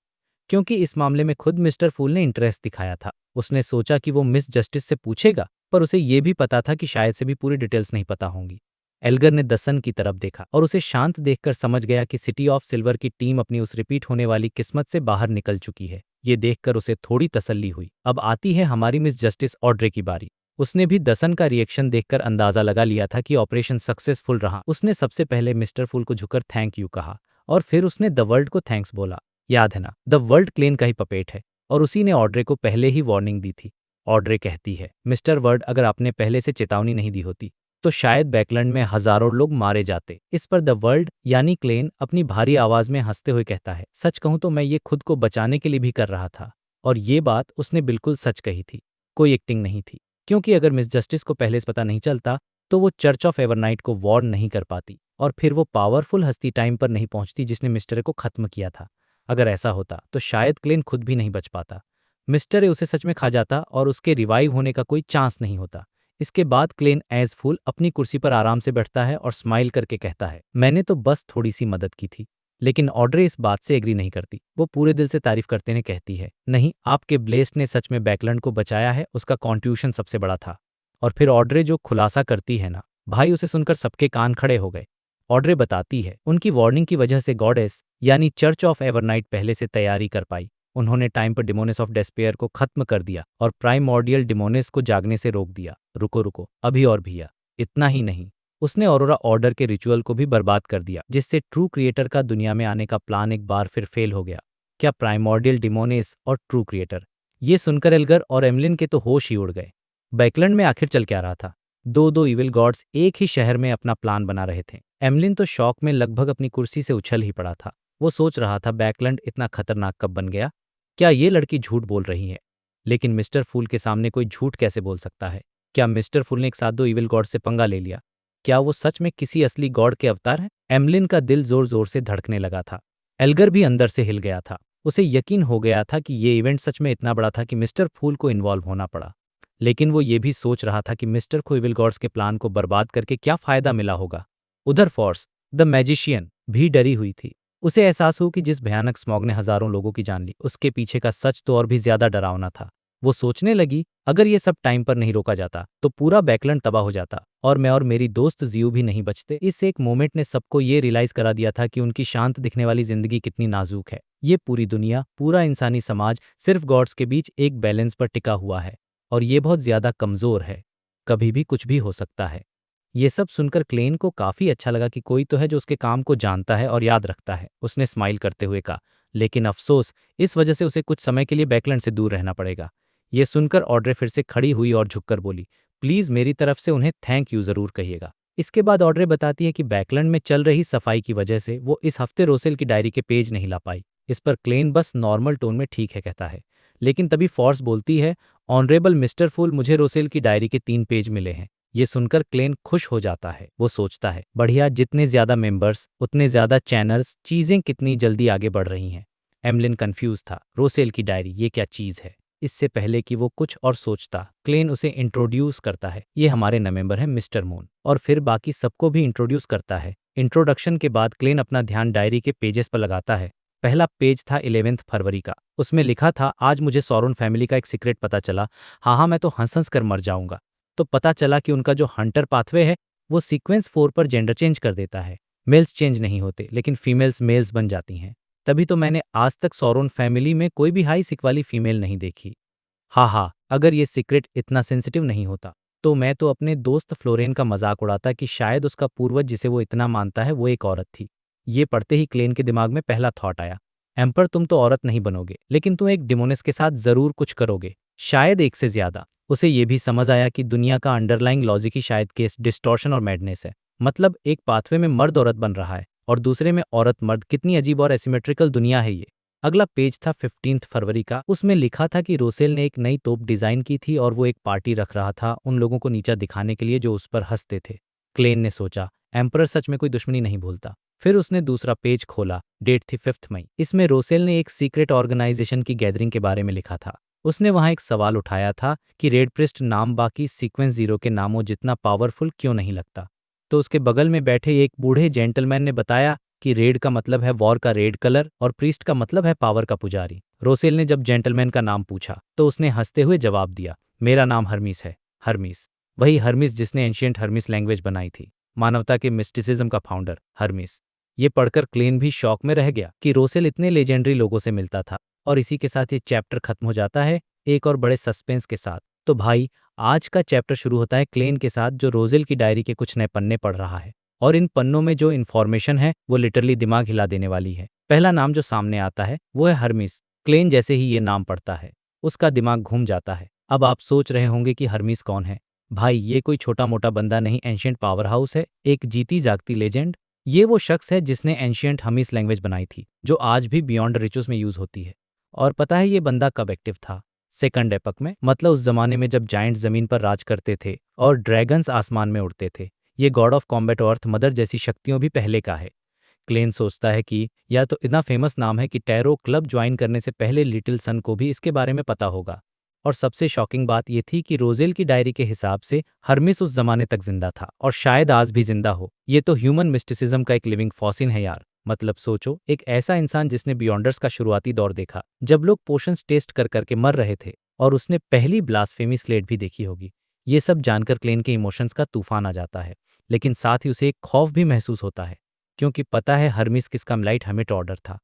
क्योंकि इस मामले में खुद मिस्टर फूल ने इंटरेस्ट दिखाया था। उसने सोचा कि वो मिस जस्टिस से पूछेगा, पर उसे ये भी पता था कि शायद से भी पूरी डिटेल्स नहीं पता होंगी। एल्गर ने द सन की तरफ देखा और उसे शांत देखकर समझ गया कि सिटी ऑफ सिल्वर की टीम अपनी उस रिपीट होने वाली किस्मत से बाहर निकल चुकी है। ये देखकर उसे थोड़ी तसल्ली हुई। अब आती है हमारी मिस जस्टिस ऑड्रे की बारी। उसने भी द सन का रिएक्शन देखकर अंदाजा लगा लिया था कि ऑपरेशन सक्सेसफुल रहा। उसने सबसे पहले मिस्टर फूल को झुककर थैंक यू कहा, और फिर उसने द वर्ल्ड को थैंक्स बोला। याद है ना, द वर्ल्ड क्लेन का ही पपेट है, और उसी ने ऑड्रे को पहले ही वार्निंग दी थी। ऑड्रे कहती है, मिस्टर वर्ल्ड, अगर आपने पहले से चेतावनी नहीं दी होती तो शायद बैकलैंड में हजारों लोग मारे जाते। इस पर द वर्ल्ड यानी क्लेन अपनी भारी आवाज में हंसते हुए कहता है, सच कहूं तो मैं ये खुद को बचाने के लिए भी कर रहा था। और ये बात उसने बिल्कुल सच कही थी, कोई एक्टिंग नहीं थी, क्योंकि अगर मिस जस्टिस को पहले से पता नहीं चलता तो वो चर्च ऑफ एवरनाइट को वॉर्न नहीं कर पाती, और फिर वो पावरफुल हस्ती टाइम पर नहीं पहुंचती जिसने मिस्टर को खत्म किया था। अगर ऐसा होता तो शायद क्लेन खुद भी नहीं बच पाता। मिस्टर उसे सच में खा जाता और उसके रिवाइव होने का कोई चांस नहीं होता। इसके बाद क्लेन एज फूल अपनी कुर्सी पर आराम से बैठता है और स्माइल करके कहता है, मैंने तो बस थोड़ी सी मदद की थी। लेकिन ऑड्रे इस बात से एग्री नहीं करती। वो पूरे दिल से तारीफ करते हुए कहती है, नहीं, आपके ब्लेस ने सच में बैकलैंड को बचाया है, उसका कॉन्ट्रीब्यूशन सबसे बड़ा था। और फिर ऑड्रे जो खुलासा करती है ना भाई, उसे सुनकर सबके कान खड़े हो गए। ऑड्रे बताती है, उनकी वार्निंग की वजह से गॉडेस यानी चर्च ऑफ एवरनाइट पहले से तैयारी कर पाई। उन्होंने टाइम पर डिमोनिस ऑफ डेस्पेयर को खत्म कर दिया और प्राइमॉर्डियल डिमोनिस को जागने से रोक दिया। रुको रुको, अभी और भैया, इतना ही नहीं, उसने ऑरोरा ऑर्डर के रिचुअल को भी बर्बाद कर दिया, जिससे ट्रू क्रिएटर का दुनिया में आने का प्लान एक बार फिर फेल हो गया। क्या प्राइमॉर्डियल डिमोनिस और ट्रू क्रिएटर? ये सुनकर एल्गर और एमलिन के तो होश ही उड़ गए। बैकलैंड में आखिर चल क्या रहा था? दो दो इविल गॉड्स एक ही शहर में अपना प्लान बना रहे थे। एमलिन तो शॉक में लगभग अपनी कुर्सी से उछल ही पड़ा था। वो सोच रहा था, बैकलैंड इतना खतरनाक कब बन गया? क्या ये लड़की झूठ बोल रही है? लेकिन मिस्टर फूल के सामने कोई झूठ कैसे बोल सकता है? क्या मिस्टर फूल ने एक साथ दो इविल गॉड से पंगा ले लिया? क्या वो सच में किसी असली गॉड के अवतार हैं? एमलिन का दिल जोर जोर से धड़कने लगा था। एल्गर भी अंदर से हिल गया था। उसे यकीन हो गया था कि ये इवेंट सच में इतना बड़ा था कि मिस्टर फूल को इन्वॉल्व होना पड़ा। लेकिन वो ये भी सोच रहा था कि मिस्टर को इविल गॉड्स के प्लान को बर्बाद करके क्या फायदा मिला होगा। उधर फोर्स द मैजिशियन भी डरी हुई थी। उसे एहसास हो कि जिस भयानक स्मॉग ने हजारों लोगों की जान ली, उसके पीछे का सच तो और भी ज्यादा डरावना था। वो सोचने लगी, अगर ये सब टाइम पर नहीं रोका जाता तो पूरा बैकलैंड तबाह हो जाता और मैं और मेरी दोस्त जियो भी नहीं बचते। इस एक मोमेंट ने सबको ये रियलाइज करा दिया था कि उनकी शांत दिखने वाली जिंदगी कितनी नाजुक है। ये पूरी दुनिया, पूरा इंसानी समाज सिर्फ गॉड्स के बीच एक बैलेंस पर टिका हुआ है और ये बहुत ज्यादा कमजोर है। कभी भी कुछ भी हो सकता है। ये सब सुनकर क्लेन को काफी अच्छा लगा कि कोई तो है जो उसके काम को जानता है और याद रखता है। उसने स्माइल करते हुए कहा, लेकिन अफसोस, इस वजह से उसे कुछ समय के लिए बैकलैंड से दूर रहना पड़ेगा। ये सुनकर ऑड्रे फिर से खड़ी हुई और झुककर बोली, प्लीज मेरी तरफ से उन्हें थैंक यू जरूर कहिएगा। इसके बाद ऑड्रे बताती है कि बैकलैंड में चल रही सफाई की वजह से वो इस हफ्ते रोसेल की डायरी के पेज नहीं ला पाई। इस पर क्लेन बस नॉर्मल टोन में ठीक है कहता है। लेकिन तभी फॉर्स बोलती है, ऑनरेबल मिस्टर फूल, मुझे रोसेल की डायरी के 3 पेज मिले हैं। ये सुनकर क्लेन खुश हो जाता है। वो सोचता है, बढ़िया, जितने ज्यादा मेंबर्स उतने ज्यादा चैनल्स, चीजें कितनी जल्दी आगे बढ़ रही हैं। एमलिन कंफ्यूज था, रोसेल की डायरी, ये क्या चीज है। इससे पहले कि वो कुछ और सोचता, क्लेन उसे इंट्रोड्यूस करता है, ये हमारे नए मेंबर हैं मिस्टर मून, और फिर बाकी सबको भी इंट्रोड्यूस करता है। इंट्रोडक्शन के बाद क्लेन अपना ध्यान डायरी के पेजेस पर लगाता है। पहला पेज था 11 फरवरी का। उसमें लिखा था, आज मुझे सॉरोन फैमिली का एक सीक्रेट पता चला। हाँ, मैं तो हंस हंस कर मर जाऊंगा। तो पता चला कि उनका जो हंटर पाथवे है वो सीक्वेंस 4 पर जेंडर चेंज कर देता है। मेल्स चेंज नहीं होते, लेकिन फीमेल्स मेल्स बन जाती हैं। तभी तो मैंने आज तक सॉरोन फैमिली में कोई भी हाई सिक वाली फीमेल नहीं देखी। हाँ, अगर ये सीक्रेट इतना सेंसिटिव नहीं होता तो मैं तो अपने दोस्त फ्लोरेन का मजाक उड़ाता कि शायद उसका पूर्वज जिसे वो इतना मानता है वो एक औरत थी। ये पढ़ते ही क्लेन के दिमाग में पहला थॉट आया, एम्पर, तुम तो औरत नहीं बनोगे, लेकिन तुम एक डिमोनिस के साथ जरूर कुछ करोगे, शायद एक से ज्यादा। उसे ये भी समझ आया कि दुनिया का अंडरलाइंग लॉजिक ही शायद केस डिस्टॉर्शन और मैडनेस है। मतलब एक पाथवे में मर्द औरत बन रहा है और दूसरे में औरत मर्द, कितनी अजीब और एसिमेट्रिकल दुनिया है ये। अगला पेज था 15 फरवरी का। उसमें लिखा था कि रोसेल ने एक नई तोप डिजाइन की थी और वो एक पार्टी रख रहा था उन लोगों को नीचा दिखाने के लिए जो उस पर हंसते थे। क्लेन ने सोचा, एम्परर सच में कोई दुश्मनी नहीं भूलता। फिर उसने दूसरा पेज खोला। डेट थी 5 मई। इसमें रोसेल ने एक सीक्रेट ऑर्गेनाइजेशन की गैदरिंग के बारे में लिखा था। उसने वहां एक सवाल उठाया था कि रेड प्रिस्ट नाम बाकी सीक्वेंस 0 के नामों जितना पावरफुल क्यों नहीं लगता। तो उसके बगल में बैठे एक बूढ़े जेंटलमैन ने बताया कि रेड का मतलब है वॉर का रेड कलर और प्रीस्ट का मतलब है पावर का पुजारी। रोसेल ने जब जेंटलमैन का नाम पूछा तो उसने हंसते हुए जवाब दिया, मेरा नाम हर्मीस है। हर्मीस, वही हर्मीस जिसने एंशियंट हर्मीस लैंग्वेज बनाई थी, मानवता के मिस्टिसिज्म का फाउंडर हर्मीस। ये पढ़कर क्लेन भी शौक में रह गया कि रोसेल इतने लेजेंडरी लोगों से मिलता था। और इसी के साथ ये चैप्टर खत्म हो जाता है, एक और बड़े सस्पेंस के साथ। तो भाई, आज का चैप्टर शुरू होता है क्लेन के साथ, जो रोसेल की डायरी के कुछ नए पन्ने पढ़ रहा है। और इन पन्नों में जो इन्फॉर्मेशन है वो लिटरली दिमाग हिला देने वाली है। पहला नाम जो सामने आता है वो है हर्मीस। क्लेन जैसे ही ये नाम पढ़ता है उसका दिमाग घूम जाता है। अब आप सोच रहे होंगे कि हर्मीस कौन है। भाई, ये कोई छोटा मोटा बंदा नहीं, एंशियंट पावर हाउस है, एक जीती जागती लेजेंड। ये वो शख्स है जिसने एंशियंट हर्मीस लैंग्वेज बनाई थी, जो आज भी बियॉन्ड रिचुअल्स में यूज होती है। और पता है ये बंदा कब एक्टिव था? सेकंड एपक में, मतलब उस जमाने में जब जायंट्स जमीन पर राज करते थे और ड्रैगन्स आसमान में उड़ते थे। ये गॉड ऑफ कॉम्बैट और अर्थ मदर जैसी शक्तियों भी पहले का है। क्लेन सोचता है कि या तो इतना फेमस नाम है कि टैरो क्लब ज्वाइन करने से पहले लिटिल सन को भी इसके बारे में पता होगा। और सबसे शॉकिंग बात यह थी कि रोजेल की डायरी के हिसाब से हर्मिस उस जमाने तक जिंदा था और शायद आज भी जिंदा हो। ये तो ह्यूमन मिस्टिसिज्म का एक लिविंग फॉसिन है यार। मतलब सोचो, एक ऐसा इंसान जिसने बियॉन्डर्स का शुरुआती दौर देखा जब लोग पोशंस टेस्ट कर करके मर रहे थे, और उसने पहली ब्लास्फेमी स्लेट भी देखी होगी। ये सब जानकर क्लेन के इमोशंस का तूफान आ जाता है, लेकिन साथ ही उसे एक खौफ भी महसूस होता है, क्योंकि पता है हर्मिस किसका लाइट हमिट ऑर्डर था।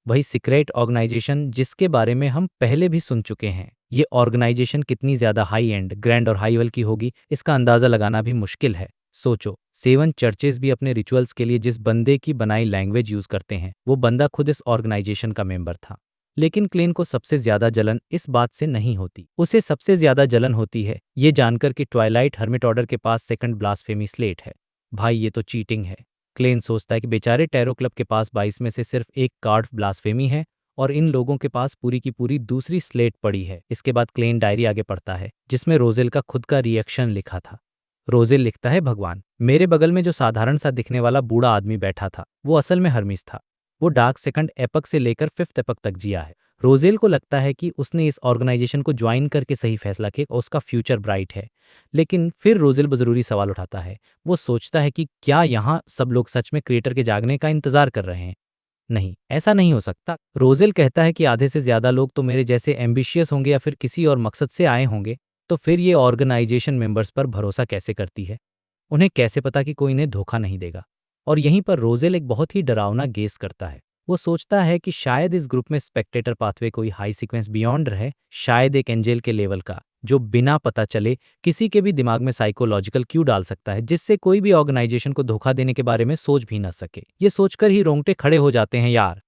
वही सीक्रेट ऑर्गेनाइजेशन जिसके बारे में हम पहले भी सुन चुके हैं। ये ऑर्गेनाइजेशन कितनी ज्यादा हाई एंड, ग्रैंड और हाई लेवल की होगी इसका अंदाजा लगाना भी मुश्किल है। सोचो, 7 चर्चेस भी अपने रिचुअल्स के लिए जिस बंदे की बनाई लैंग्वेज यूज करते हैं, वो बंदा खुद इस ऑर्गेनाइजेशन का मेंबर था। लेकिन क्लेन को सबसे ज्यादा जलन इस बात से नहीं होती। उसे सबसे ज्यादा जलन होती है ये जानकर कि ट्वाइलाइट हर्मिट ऑर्डर के पास सेकंड ब्लास्फेमी स्लेट है। भाई, ये तो चीटिंग है। क्लेन सोचता है कि बेचारे टैरो क्लब के पास 22 में से सिर्फ एक कार्ड ब्लास्फेमी है और इन लोगों के पास पूरी की पूरी दूसरी स्लेट पड़ी है। इसके बाद क्लेन डायरी आगे पढ़ता है जिसमें रोजेल का खुद का रिएक्शन लिखा था। रोजेल लिखता है, भगवान, मेरे बगल में जो साधारण सा दिखने वाला बूढ़ा आदमी बैठा था वो असल में हर्मिस था। वो डार्क सेकंड एपक से लेकर 5th एपक तक जिया है। रोजेल को लगता है कि उसने इस ऑर्गेनाइजेशन को ज्वाइन करके सही फैसला किया और उसका फ्यूचर ब्राइट है। लेकिन फिर रोजेल जरूरी सवाल उठाता है। वो सोचता है कि क्या यहाँ सब लोग सच में क्रिएटर के जागने का इंतजार कर रहे हैं? नहीं, ऐसा नहीं हो सकता। रोजेल कहता है कि आधे से ज़्यादा लोग तो मेरे जैसे एम्बिशियस होंगे या फिर किसी और मकसद से आए होंगे, तो फिर ये ऑर्गेनाइजेशन मेंबर्स पर भरोसा कैसे करती है? उन्हें कैसे पता कि कोई इन्हें धोखा नहीं देगा? और यहीं पर रोजेल एक बहुत ही डरावना गेस करता है। वो सोचता है कि शायद इस ग्रुप में स्पेक्टेटर पाथवे कोई हाई सीक्वेंस बियॉन्ड रहे, शायद एक एंजेल के लेवल का, जो बिना पता चले किसी के भी दिमाग में साइकोलॉजिकल क्यू डाल सकता है, जिससे कोई भी ऑर्गेनाइजेशन को धोखा देने के बारे में सोच भी ना सके। ये सोचकर ही रोंगटे खड़े हो जाते हैं यार।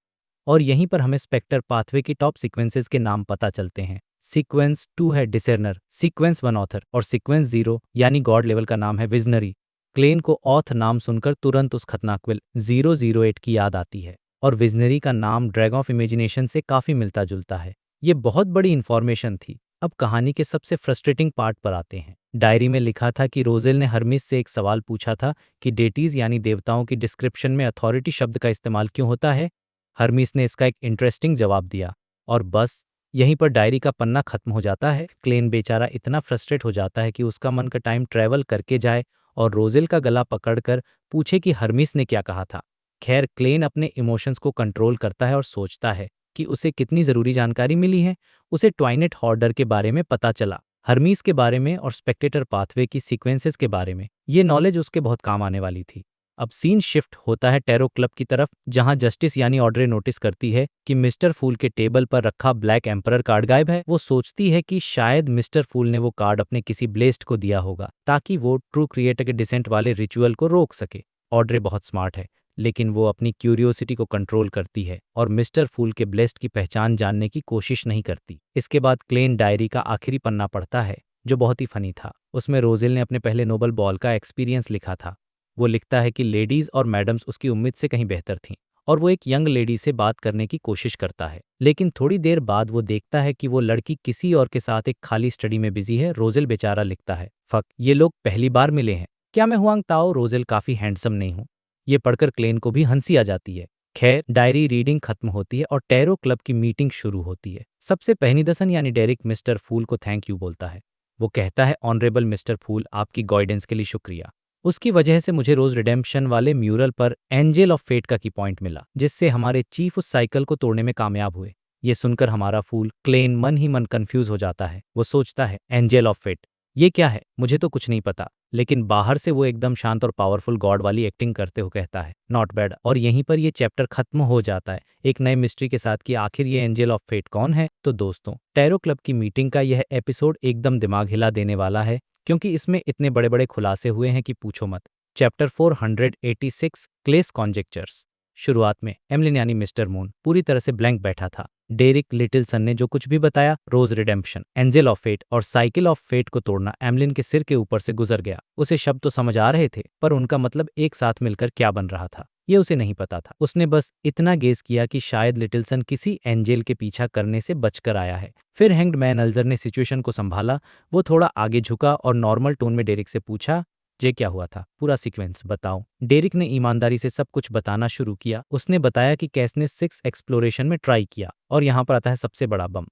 और यहीं पर हमें स्पेक्टर पाथवे की टॉप सीक्वेंसेस के नाम पता चलते हैं। सीक्वेंस 2 है डिसर्नर, सीक्वेंस 1 ऑथर और सीक्वेंस 0 यानी गॉड लेवल का नाम है विजनरी। क्लेन को ऑथ नाम सुनकर तुरंत उस खतरनाक विल 008 की याद आती है और विजनरी का नाम ड्रैगन ऑफ इमेजिनेशन से काफी मिलता जुलता है। ये बहुत बड़ी इंफॉर्मेशन थी। अब कहानी के सबसे फ्रस्ट्रेटिंग पार्ट पर आते हैं। डायरी में लिखा था कि रोजेल ने हर्मिस से एक सवाल पूछा था कि डेटीज यानी देवताओं की डिस्क्रिप्शन में अथॉरिटी शब्द का इस्तेमाल क्यों होता है। हर्मिस ने इसका एक इंटरेस्टिंग जवाब दिया और बस यहीं पर डायरी का पन्ना खत्म हो जाता है। क्लेन बेचारा इतना फ्रस्ट्रेट हो जाता है कि उसका मन का टाइम ट्रैवल करके जाए और रोजेल का गला पकड़कर पूछे कि हर्मिस ने क्या कहा था। खैर, क्लेन अपने इमोशंस को कंट्रोल करता है और सोचता है कि उसे कितनी ज़रूरी जानकारी मिली है। उसे ट्वाइनेट हॉर्डर के बारे में पता चला, हर्मीस के बारे में और स्पेक्टेटर पाथवे की सीक्वेंसेस के बारे में। ये नॉलेज उसके बहुत काम आने वाली थी। अब सीन शिफ्ट होता है टैरो क्लब की तरफ, जहां जस्टिस यानी ऑड्रे नोटिस करती है कि मिस्टर फूल के टेबल पर रखा ब्लैक एम्परर कार्ड गायब है। वो सोचती है कि शायद मिस्टर फूल ने वो कार्ड अपने किसी ब्लेस्ड को दिया होगा ताकि वो ट्रू क्रिएटर के डिसेंट वाले रिचुअल को रोक सके। ऑड्रे बहुत स्मार्ट है, लेकिन वो अपनी क्यूरियोसिटी को कंट्रोल करती है और मिस्टर फूल के ब्लेस्ड की पहचान जानने की कोशिश नहीं करती। इसके बाद क्लेन डायरी का आखिरी पन्ना पढ़ता है, जो बहुत ही फनी था। उसमें रोजेल ने अपने पहले नोबल बॉल का एक्सपीरियंस लिखा था। वो लिखता है कि लेडीज और मैडम्स उसकी उम्मीद से कहीं बेहतर थीं और वो एक यंग लेडी से बात करने की कोशिश करता है, लेकिन थोड़ी देर बाद वो देखता है कि वो लड़की किसी और के साथ एक खाली स्टडी में बिजी है। रोजेल बेचारा लिखता है, फक, ये लोग पहली बार मिले हैं क्या? मैं हुआंग ताओ रोजेल काफी हैंडसम नहीं हूँ? ये पढ़कर क्लेन को भी हंसी आ जाती है। खैर, डायरी रीडिंग खत्म होती है और टैरो क्लब की मीटिंग शुरू होती है। सबसे पहली दसन यानी डेरिक मिस्टर फूल को थैंक यू बोलता है। वो कहता है, ऑनरेबल मिस्टर फूल, आपकी गाइडेंस के लिए शुक्रिया। उसकी वजह से मुझे रोज रिडेम्पशन वाले म्यूरल पर एंजल ऑफ फेट का की पॉइंट मिला, जिससे हमारे चीफ उस साइकिल को तोड़ने में कामयाब हुए। ये सुनकर हमारा फूल क्लेन मन ही मन कंफ्यूज हो जाता है। वो सोचता है, एंजल ऑफ फेट ये क्या है? मुझे तो कुछ नहीं पता। लेकिन बाहर से वो एकदम शांत और पावरफुल गॉड वाली एक्टिंग करते हुए कहता है, नॉट बैड। और यहीं पर ये चैप्टर खत्म हो जाता है एक नए मिस्ट्री के साथ कि आखिर ये एंजल ऑफ फेट कौन है। तो दोस्तों, टैरो क्लब की मीटिंग का यह एपिसोड एकदम दिमाग हिला देने वाला है, क्योंकि इसमें इतने बड़े बड़े खुलासे हुए हैं कि पूछो मत। चैप्टर 486 क्लेस कॉन्जेक्चर्स। शुरुआत में एमलिन यानी मिस्टर मून पूरी तरह से ब्लैंक बैठा था। डेरिक लिटिलसन ने जो कुछ भी बताया, रोज रिडेम्पशन, एंजल ऑफ फेट और साइकिल ऑफ फेट को तोड़ना एमलिन के सिर के ऊपर से गुजर गया। उसे शब्द तो समझ आ रहे थे, पर उनका मतलब एक साथ मिलकर क्या बन रहा था ये उसे नहीं पता था। उसने बस इतना गेस किया कि शायद लिटिलसन किसी एंजल के पीछा करने से बचकर आया है। फिर हैंग्ड मैन अल्जर ने सिचुएशन को संभाला। वो थोड़ा आगे झुका और नॉर्मल टोन में डेरिक से पूछा, जे क्या हुआ था? पूरा सीक्वेंस बताओ। डेरिक ने ईमानदारी से सब कुछ बताना शुरू किया। उसने बताया कि कैस ने 6 एक्सप्लोरेशन में ट्राई किया और यहाँ पर आता है सबसे बड़ा बम।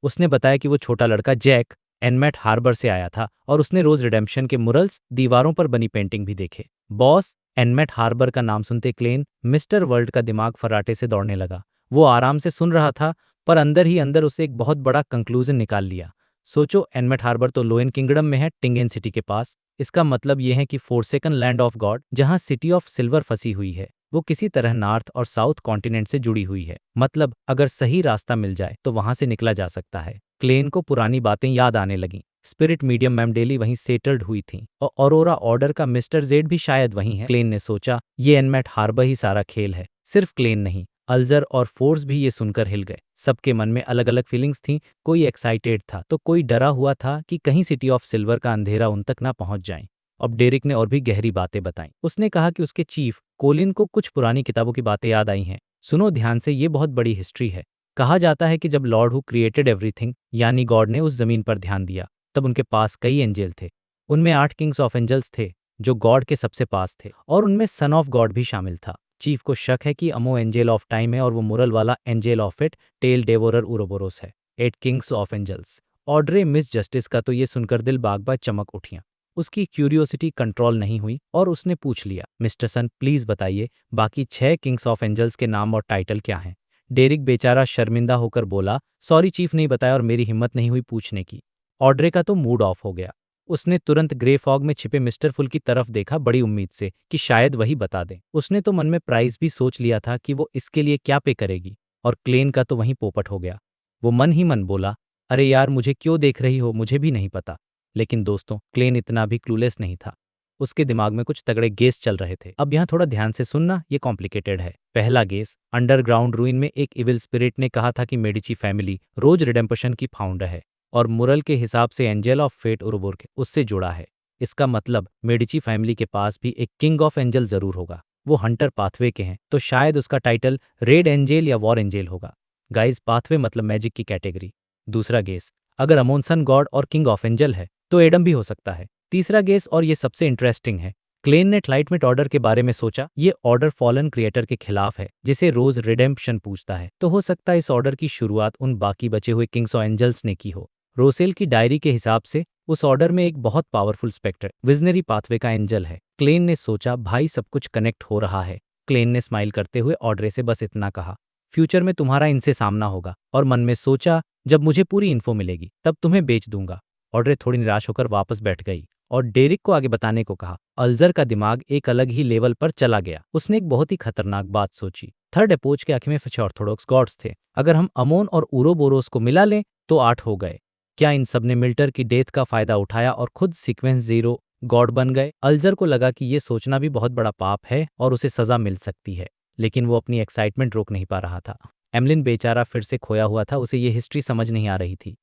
उसने बताया कि वो छोटा लड़का जैक एनमेट हार्बर से आया था और उसने रोज रिडेम्पशन के मुरल्स, दीवारों पर बनी पेंटिंग भी देखे। बॉस, एनमेट हार्बर का नाम सुनते क्लेन मिस्टर वर्ल्ड का दिमाग फराटे से दौड़ने लगा। वो आराम से सुन रहा था, पर अंदर ही अंदर उसे एक बहुत बड़ा कंक्लूजन निकाल लिया। सोचो, एनमेट हार्बर तो लोएन किंगडम में है, टिंगेन सिटी के पास। इसका मतलब यह है कि फोर्सेकन लैंड ऑफ गॉड, जहां सिटी ऑफ सिल्वर फंसी हुई है, वो किसी तरह नॉर्थ और साउथ कॉन्टिनेंट से जुड़ी हुई है। मतलब अगर सही रास्ता मिल जाए तो वहां से निकला जा सकता है। क्लेन को पुरानी बातें याद आने लगीं। स्पिरिट मीडियम मैम डेली वहीं सेटल्ड हुई थी और ऑरोरा ऑर्डर का मिस्टर जेड भी शायद वहीं है। क्लेन ने सोचा, ये एनमेट हार्बर ही सारा खेल है। सिर्फ क्लेन नहीं, अल्जर और फोर्स भी ये सुनकर हिल गए। सबके मन में अलग अलग फीलिंग्स थीं। कोई एक्साइटेड था तो कोई डरा हुआ था कि कहीं सिटी ऑफ सिल्वर का अंधेरा उन तक ना पहुंच जाए। अब डेरिक ने और भी गहरी बातें बताईं। उसने कहा कि उसके चीफ कोलिन को कुछ पुरानी किताबों की बातें याद आई हैं। सुनो ध्यान से, ये बहुत बड़ी हिस्ट्री है। कहा जाता है कि जब लॉर्ड हु क्रिएटेड एवरीथिंग यानी गॉड ने उस जमीन पर ध्यान दिया, तब उनके पास कई एंजल थे। उनमें 8 किंग्स ऑफ एंजल्स थे जो गॉड के सबसे पास थे, और उनमें सन ऑफ गॉड भी शामिल था। चीफ को शक है कि अमो एंजल ऑफ टाइम है और वो मुरल वाला angel of it tail devourer Ouroboros है। 8 kings of angels. Audrey Miss Justice का तो ये सुनकर दिल बाग बाग चमक उठियां। उसकी क्यूरियोसिटी कंट्रोल नहीं हुई और उसने पूछ लिया, मिस्टर सन प्लीज बताइए बाकी 6 किंग्स ऑफ एंजल्स के नाम और टाइटल क्या हैं। डेरिक बेचारा शर्मिंदा होकर बोला, सॉरी चीफ नहीं बताया और मेरी हिम्मत नहीं हुई पूछने की। ऑड्रे का तो मूड ऑफ हो गया। उसने तुरंत ग्रे फॉग में छिपे मिस्टर फुल की तरफ देखा बड़ी उम्मीद से कि शायद वही बता दें। उसने तो मन में प्राइस भी सोच लिया था कि वो इसके लिए क्या पे करेगी, और क्लेन का तो वहीं पोपट हो गया। वो मन ही मन बोला, अरे यार मुझे क्यों देख रही हो, मुझे भी नहीं पता। लेकिन दोस्तों क्लेन इतना भी क्लूलेस नहीं था। उसके दिमाग में कुछ तगड़े गेस चल रहे थे। अब यहाँ थोड़ा ध्यान से सुनना, ये कॉम्प्लिकेटेड है। पहला गेस, अंडरग्राउंड रूइन में एक इविल स्पिरिट ने कहा था कि मेडिची फैमिली रोज रिडेम्पशन की फाउंडर है और मुरल के हिसाब से एंजल ऑफ फेट उर्बुर्ग उससे जुड़ा है। इसका मतलब मेडिची फैमिली के पास भी एक किंग ऑफ एंजल जरूर होगा। वो हंटर पाथवे के हैं तो शायद उसका टाइटल रेड एंजेल या वॉर एंजेल होगा। गाइस पाथवे मतलब मैजिक की कैटेगरी। दूसरा गेस, अगर अमोनसन गॉड और किंग ऑफ एंजल है तो एडम भी हो सकता है। तीसरा गेस, और ये सबसे इंटरेस्टिंग है, क्लेन ने ट्लाइटमेट ऑर्डर के बारे में सोचा। ये ऑर्डर फॉलन क्रिएटर के खिलाफ है जिसे रोज रिडेम्पशन पूछता है, तो हो सकता है इस ऑर्डर की शुरुआत उन बाकी बचे हुए किंग्स ऑफ एंजल्स ने की हो। रोसेल की डायरी के हिसाब से उस ऑर्डर में एक बहुत पावरफुल स्पेक्टर विजनरी पाथवे का एंजल है। क्लेन ने सोचा भाई सब कुछ कनेक्ट हो रहा है। क्लेन ने स्माइल करते हुए ऑड्रे से बस इतना कहा, फ्यूचर में तुम्हारा इनसे सामना होगा, और मन में सोचा जब मुझे पूरी इन्फो मिलेगी तब तुम्हें बेच दूंगा। ऑड्रे थोड़ी निराश होकर वापस बैठ गई और डेरिक को आगे बताने को कहा। अल्जर का दिमाग एक अलग ही लेवल पर चला गया। उसने एक बहुत ही खतरनाक बात सोची। थर्ड अपोच के आंखें में कुछ ऑर्थोडॉक्स गॉड्स थे। अगर हम अमोन और उरोबोरोस को मिला लें तो 8 हो गए। क्या इन सब ने मिल्टर की डेथ का फायदा उठाया और खुद सीक्वेंस 0 गॉड बन गए? अल्जर को लगा कि ये सोचना भी बहुत बड़ा पाप है और उसे सजा मिल सकती है, लेकिन वो अपनी एक्साइटमेंट रोक नहीं पा रहा था। एमलिन बेचारा फिर से खोया हुआ था, उसे ये हिस्ट्री समझ नहीं आ रही थी।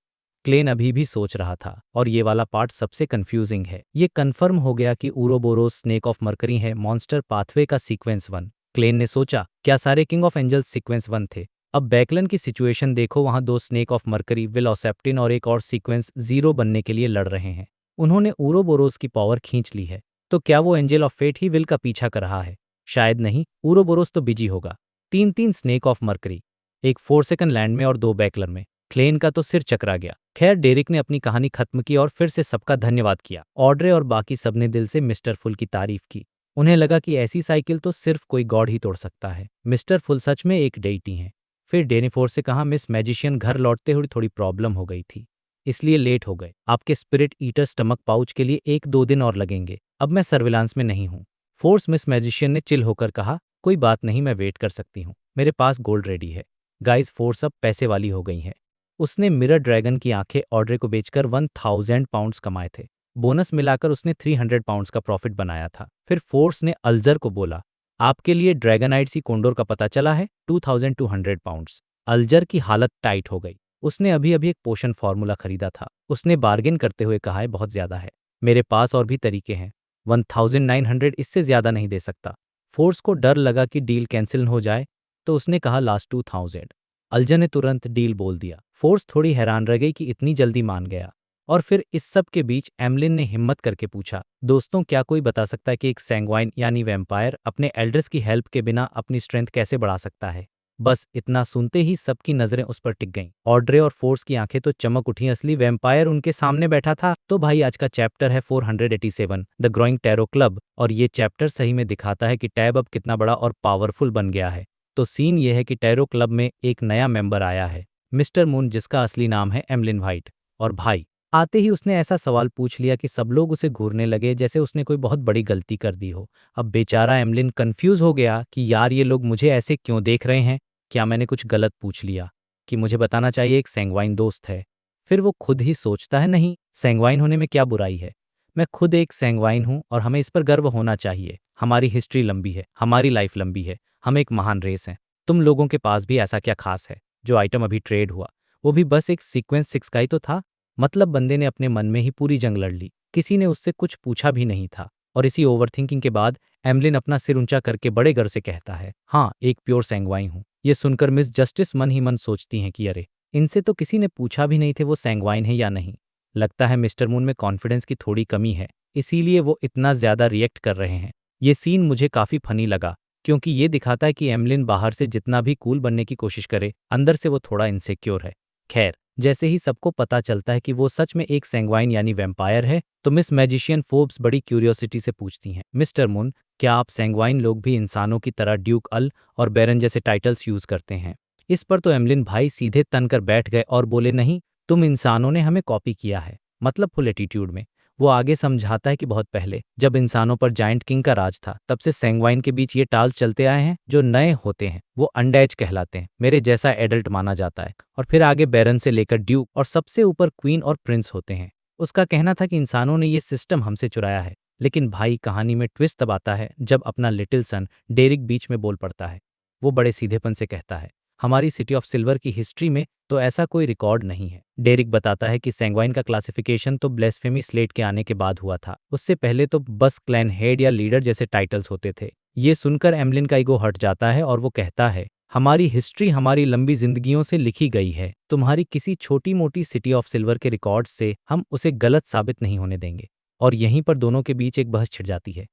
क्लेन अभी भी सोच रहा था, और ये वाला पार्ट सबसे कंफ्यूजिंग है। ये कंफर्म हो गया कि उरोबोरोस स्नेक ऑफ मरकरी है मॉन्स्टर पाथवे का सीक्वेंस 1। क्लेन ने सोचा, क्या सारे किंग ऑफ एंजल्स सीक्वेंस 1 थे? अब बैकलन की सिचुएशन देखो, वहां 2 स्नेक ऑफ मरकरी विलोसेप्टिन और एक और सीक्वेंस 0 बनने के लिए लड़ रहे हैं। उन्होंने उरोबोरोस की पावर खींच ली है, तो क्या वो एंजल ऑफ फेट ही विल का पीछा कर रहा है? शायद नहीं, उरोबोरोस तो बिजी होगा। 3 स्नेक ऑफ मरकरी, एक 4 सेकंड लैंड में और 2 बैकलर में। क्लेन का तो सिर चकरा गया। खैर डेरिक ने अपनी कहानी खत्म की और फिर से सबका धन्यवाद किया। ऑड्रे और बाकी सबने दिल से मिस्टर फुल की तारीफ की। उन्हें लगा कि ऐसी साइकिल तो सिर्फ कोई गॉड ही तोड़ सकता है। मिस्टर फुल सच में एक डेइटी हैं। फिर डेनिफोर से कहा, मिस मैजिशियन घर लौटते हुए थोड़ी प्रॉब्लम हो गई थी, इसलिए लेट हो गए। आपके स्पिरिट ईटर स्टमक पाउच के लिए 1-2 दिन और लगेंगे। अब मैं सर्विलांस में नहीं हूँ। फोर्स मिस मैजिशियन ने चिल होकर कहा, कोई बात नहीं, मैं वेट कर सकती हूँ, मेरे पास गोल्ड रेडी है। गाइस फोर्स अब पैसे वाली हो गई है। उसने मिरर ड्रैगन की आंखें ऑड्रे को बेचकर 1000 पाउंड्स कमाए थे। बोनस मिलाकर उसने 300 पाउंड्स का प्रॉफिट बनाया था। फिर फोर्स ने अल्जर को बोला, आपके लिए ड्रैगनाइट सी कोंडोर का पता चला है, 2200 पाउंड्स। अल्जर की हालत टाइट हो गई। उसने अभी अभी एक पोशन फार्मूला खरीदा था। उसने बार्गेन करते हुए कहा, है बहुत ज्यादा है, मेरे पास और भी तरीके हैं, 1900, इससे ज्यादा नहीं दे सकता। फोर्स को डर लगा कि डील कैंसिल हो जाए, तो उसने कहा लास्ट 2000। अल्जर ने तुरंत डील बोल दिया। फोर्स थोड़ी हैरान रह गई कि इतनी जल्दी मान गया। और फिर इस सब के बीच एमलिन ने हिम्मत करके पूछा, दोस्तों क्या कोई बता सकता है कि एक सैंग्वाइन यानी वैम्पायर अपने एल्डर्स की हेल्प के बिना अपनी स्ट्रेंथ कैसे बढ़ा सकता है? बस इतना सुनते ही सबकी नजरें उस पर टिक गईं। ऑड्रे और फोर्स की आंखें तो चमक उठी। असली वैम्पायर उनके सामने बैठा था। तो भाई आज का चैप्टर है 487 द ग्रोइंग टैरो क्लब, और ये चैप्टर सही में दिखाता है कि टैब अब कितना बड़ा और पावरफुल बन गया है। तो सीन ये है कि टैरो क्लब में एक नया मेंबर आया है, मिस्टर मून, जिसका असली नाम है एमलिन व्हाइट। और भाई आते ही उसने ऐसा सवाल पूछ लिया कि सब लोग उसे घूरने लगे जैसे उसने कोई बहुत बड़ी गलती कर दी हो। अब बेचारा एमलिन कंफ्यूज हो गया कि यार ये लोग मुझे ऐसे क्यों देख रहे हैं? क्या मैंने कुछ गलत पूछ लिया कि मुझे बताना चाहिए एक सैंग्वाइन दोस्त है? फिर वो खुद ही सोचता है, नहीं, सैंग्वाइन होने में क्या बुराई है? मैं खुद एक सैंग्वाइन हूँ और हमें इस पर गर्व होना चाहिए। हमारी हिस्ट्री लंबी है, हमारी लाइफ लंबी है, हम एक महान रेस हैं। तुम लोगों के पास भी ऐसा क्या खास है? जो आइटम अभी ट्रेड हुआ वो भी बस एक सीक्वेंस 6 का ही तो था। मतलब बंदे ने अपने मन में ही पूरी जंग लड़ ली, किसी ने उससे कुछ पूछा भी नहीं था। और इसी ओवरथिंकिंग के बाद एमलिन अपना सिर ऊंचा करके बड़े गर्व से कहता है, हाँ एक प्योर सैंग्वाइन हूँ। ये सुनकर मिस जस्टिस मन ही मन सोचती हैं कि अरे, इनसे तो किसी ने पूछा भी नहीं थे वो सैंग्वाइन है या नहीं। लगता है मिस्टर मून में कॉन्फिडेंस की थोड़ी कमी है, इसीलिए वो इतना ज्यादा रिएक्ट कर रहे हैं। ये सीन मुझे काफी फनी लगा, क्योंकि ये दिखाता है कि एमलिन बाहर से जितना भी कूल बनने की कोशिश करे, अंदर से वो थोड़ा इनसिक्योर है। खैर जैसे ही सबको पता चलता है कि वो सच में एक सैंग्वाइन यानी वैम्पायर है, तो मिस मैजिशियन फोर्ब्स बड़ी क्यूरियोसिटी से पूछती हैं, मिस्टर मून, क्या आप सैंग्वाइन लोग भी इंसानों की तरह ड्यूक अल और बैरन जैसे टाइटल्स यूज करते हैं? इस पर तो एमलिन भाई सीधे तनकर बैठ गए और बोले, नहीं, तुम इंसानों ने हमें कॉपी किया है, मतलब फुल एटीट्यूड में। वो आगे समझाता है कि बहुत पहले जब इंसानों पर जायंट किंग का राज था, तब से सैंग्वाइन के बीच ये टाल्स चलते आए हैं, जो नए होते हैं वो अनडैच कहलाते हैं, मेरे जैसा एडल्ट माना जाता है, और फिर आगे बैरन से लेकर ड्यूक और सबसे ऊपर क्वीन और प्रिंस होते हैं। उसका कहना था कि इंसानों ने ये सिस्टम हमसे चुराया है। लेकिन भाई कहानी में ट्विस्ट तब आता है जब अपना लिटिल सन डेरिक बीच में बोल पड़ता है। वो बड़े सीधेपन से कहता है, हमारी सिटी ऑफ सिल्वर की हिस्ट्री में तो ऐसा कोई रिकॉर्ड नहीं है। डेरिक बताता है कि सैंग्वाइन का क्लासिफिकेशन तो ब्लेस्फेमी स्लेट के आने के बाद हुआ था, उससे पहले तो बस क्लैन हेड या लीडर जैसे टाइटल्स होते थे। ये सुनकर एमलिन का ईगो हट जाता है और वो कहता है, हमारी हिस्ट्री हमारी लंबी जिंदगियों से लिखी गई है, तुम्हारी किसी छोटी मोटी सिटी ऑफ सिल्वर के रिकॉर्ड से हम उसे गलत साबित नहीं होने देंगे। और यहीं पर दोनों के बीच एक बहस छिड़ जाती है।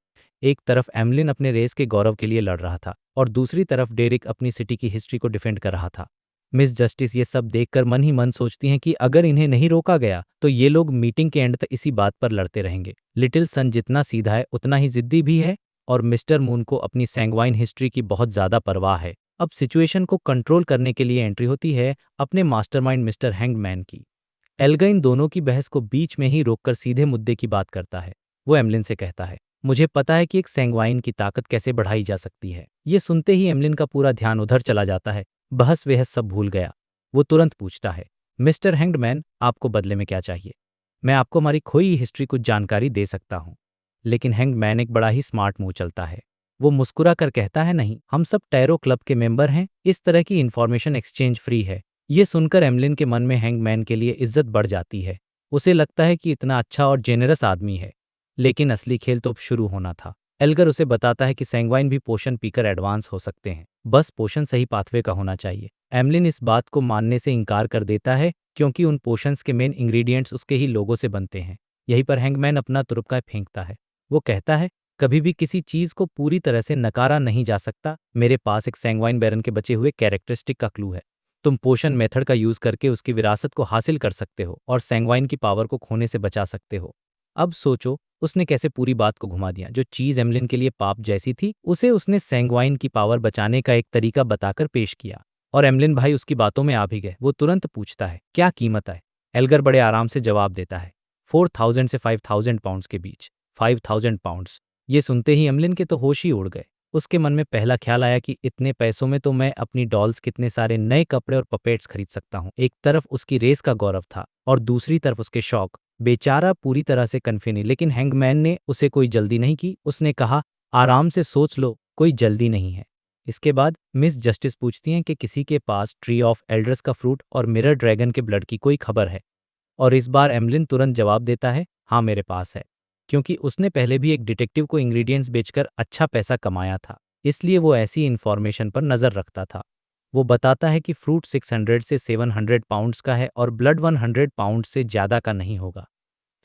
एक तरफ एमलिन अपने रेस के गौरव के लिए लड़ रहा था और दूसरी तरफ डेरिक अपनी सिटी की हिस्ट्री को डिफेंड कर रहा था। मिस जस्टिस ये सब देखकर मन ही मन सोचती हैं कि अगर इन्हें नहीं रोका गया तो ये लोग मीटिंग के एंड तक इसी बात पर लड़ते रहेंगे। लिटिल सन जितना सीधा है उतना ही जिद्दी भी है, और मिस्टर मून को अपनी सैंग्वाइन हिस्ट्री की बहुत ज्यादा परवाह है। अब सिचुएशन को कंट्रोल करने के लिए एंट्री होती है अपने मास्टरमाइंड मिस्टर हैंगमैन की। एल्गा इन दोनों की बहस को बीच में ही रोककर सीधे मुद्दे की बात करता है। वो एमलिन से कहता है, मुझे पता है कि एक सैंग्वाइन की ताकत कैसे बढ़ाई जा सकती है। ये सुनते ही एमलिन का पूरा ध्यान उधर चला जाता है, बहस वहस सब भूल गया। वो तुरंत पूछता है, मिस्टर हैंगमैन, आपको बदले में क्या चाहिए? मैं आपको हमारी खोई हिस्ट्री कुछ जानकारी दे सकता हूँ। लेकिन हैंगमैन एक बड़ा ही स्मार्ट मूव चलता है। वो मुस्कुरा कर कहता है, नहीं, हम सब टैरो क्लब के मेंबर हैं, इस तरह की इन्फॉर्मेशन एक्सचेंज फ्री है। ये सुनकर एमलिन के मन में हैंगमैन के लिए इज्जत बढ़ जाती है। उसे लगता है कि इतना अच्छा और जेनरस आदमी है। लेकिन असली खेल तो अब शुरू होना था। एल्गर उसे बताता है कि सैंग्वाइन भी पोशन पीकर एडवांस हो सकते हैं, बस पोशन सही पाथवे का होना चाहिए। एमलिन इस बात को मानने से इनकार कर देता है, क्योंकि उन पोशंस के मेन इंग्रेडिएंट्स उसके ही लोगों से बनते हैं। यहीं पर हैंगमैन अपना तुरुप्का फेंकता है। वो कहता है, कभी भी किसी चीज को पूरी तरह से नकारा नहीं जा सकता। मेरे पास एक सैंग्वाइन बैरन के बचे हुए कैरेक्टरिस्टिक का क्लू है। तुम पोशन मेथड का यूज करके उसकी विरासत को हासिल कर सकते हो और सैंग्वाइन की पावर को खोने से बचा सकते हो। अब सोचो, उसने कैसे पूरी बात को घुमा दिया। जो चीज एमलिन के लिए पाप जैसी थी, उसे उसने सैंग्वाइन की पावर बचाने का एक तरीका बताकर पेश किया। और एमलिन भाई उसकी बातों में आ भी गए। वो तुरंत पूछता है, क्या कीमत है? एल्गर बड़े आराम से जवाब देता है, 4000 से 5000 पाउंड्स के बीच। 5000 पाउंड्स। ये सुनते ही एमलिन के तो होश ही उड़ गए। उसके मन में पहला ख्याल आया कि इतने पैसों में तो मैं अपनी डॉल्स कितने सारे नए कपड़े और पपेट्स खरीद सकता हूँ। एक तरफ उसकी रेस का गौरव था और दूसरी तरफ उसके शौक। बेचारा पूरी तरह से कन्फे नहीं, लेकिन हैंगमैन ने उसे कोई जल्दी नहीं की। उसने कहा, आराम से सोच लो, कोई जल्दी नहीं है। इसके बाद मिस जस्टिस पूछती हैं कि किसी के पास ट्री ऑफ एल्डर्स का फ्रूट और मिरर ड्रैगन के ब्लड की कोई खबर है? और इस बार एमलिन तुरंत जवाब देता है, हाँ मेरे पास है, क्योंकि उसने पहले भी एक डिटेक्टिव को इंग्रेडिएंट्स बेचकर अच्छा पैसा कमाया था, इसलिए वो ऐसी इन्फॉर्मेशन पर नज़र रखता था। वो बताता है कि फ्रूट 600 से 700 पाउंड्स का है और ब्लड 100 पाउंड से ज़्यादा का नहीं होगा।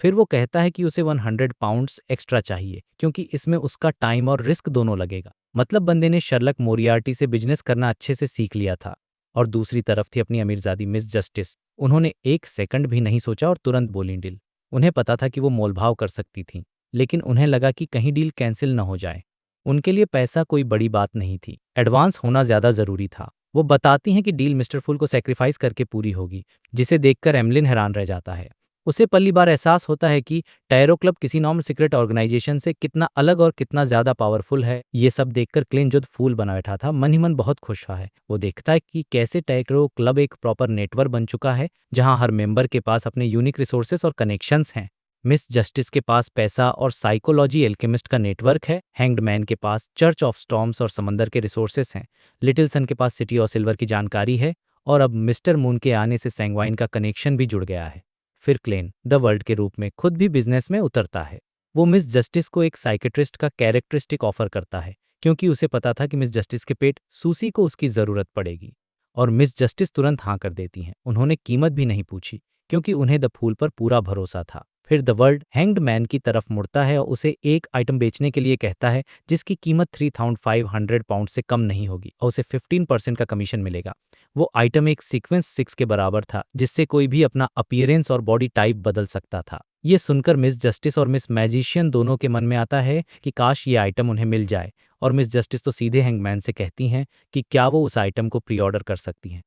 फिर वो कहता है कि उसे 100 पाउंड्स एक्स्ट्रा चाहिए, क्योंकि इसमें उसका टाइम और रिस्क दोनों लगेगा। मतलब बंदे ने शर्लक मोरियार्टी से बिजनेस करना अच्छे से सीख लिया था। और दूसरी तरफ थी अपनी अमीरजादी मिस जस्टिस। उन्होंने एक सेकंड भी नहीं सोचा और तुरंत बोली डील। उन्हें पता था कि वो मोलभाव कर सकती थीं, लेकिन उन्हें लगा कि कहीं डील कैंसिल न हो जाए। उनके लिए पैसा कोई बड़ी बात नहीं थी, एडवांस होना ज़्यादा ज़रूरी था। वो बताती हैं कि डील मिस्टर फुल को सेक्रीफाइस करके पूरी होगी, जिसे देखकर एमलिन हैरान रह जाता है। उसे पहली बार एहसास होता है कि टैरो क्लब किसी नॉर्मल सीक्रेट ऑर्गेनाइजेशन से कितना अलग और कितना ज्यादा पावरफुल है। ये सब देखकर क्लेन जो फूल बना बैठा था, मन ही मन बहुत खुश हुआ है। वो देखता है कि कैसे टैरो क्लब एक प्रॉपर नेटवर्क बन चुका है, जहां हर मेंबर के पास अपने यूनिक रिसोर्सेस और कनेक्शंस हैं। मिस जस्टिस के पास पैसा और साइकोलॉजी एल्केमिस्ट का नेटवर्क है। हैंग्ड मैन के पास चर्च ऑफ स्टॉर्म्स और समंदर के रिसोर्सेस हैं। लिटिल सन के पास सिटी ऑफ सिल्वर की जानकारी है, और अब मिस्टर मून के आने से सैंग्वाइन का कनेक्शन भी जुड़ गया है। फिर क्लेन द वर्ल्ड के रूप में खुद भी बिजनेस में उतरता है। वो मिस जस्टिस को एक साइकेट्रिस्ट का कैरेक्टरिस्टिक ऑफर करता है, क्योंकि उसे पता था कि मिस जस्टिस के पेट सूसी को उसकी ज़रूरत पड़ेगी। और मिस जस्टिस तुरंत हाँ कर देती हैं। उन्होंने कीमत भी नहीं पूछी, क्योंकि उन्हें द फूल पर पूरा भरोसा था। फिर द वर्ल्ड हैंग्ड मैन की तरफ मुड़ता है और उसे एक आइटम बेचने के लिए कहता है जिसकी कीमत 3,500 पाउंड से कम नहीं होगी और उसे 15% का कमीशन मिलेगा। वो आइटम एक सीक्वेंस 6 के बराबर था जिससे कोई भी अपना अपीयरेंस और बॉडी टाइप बदल सकता था। ये सुनकर मिस जस्टिस और मिस मैजिशियन दोनों के मन में आता है कि काश ये आइटम उन्हें मिल जाए, और मिस जस्टिस तो सीधे हैंगमैन से कहती हैं कि क्या वो उस आइटम को प्री ऑर्डर कर सकती हैं।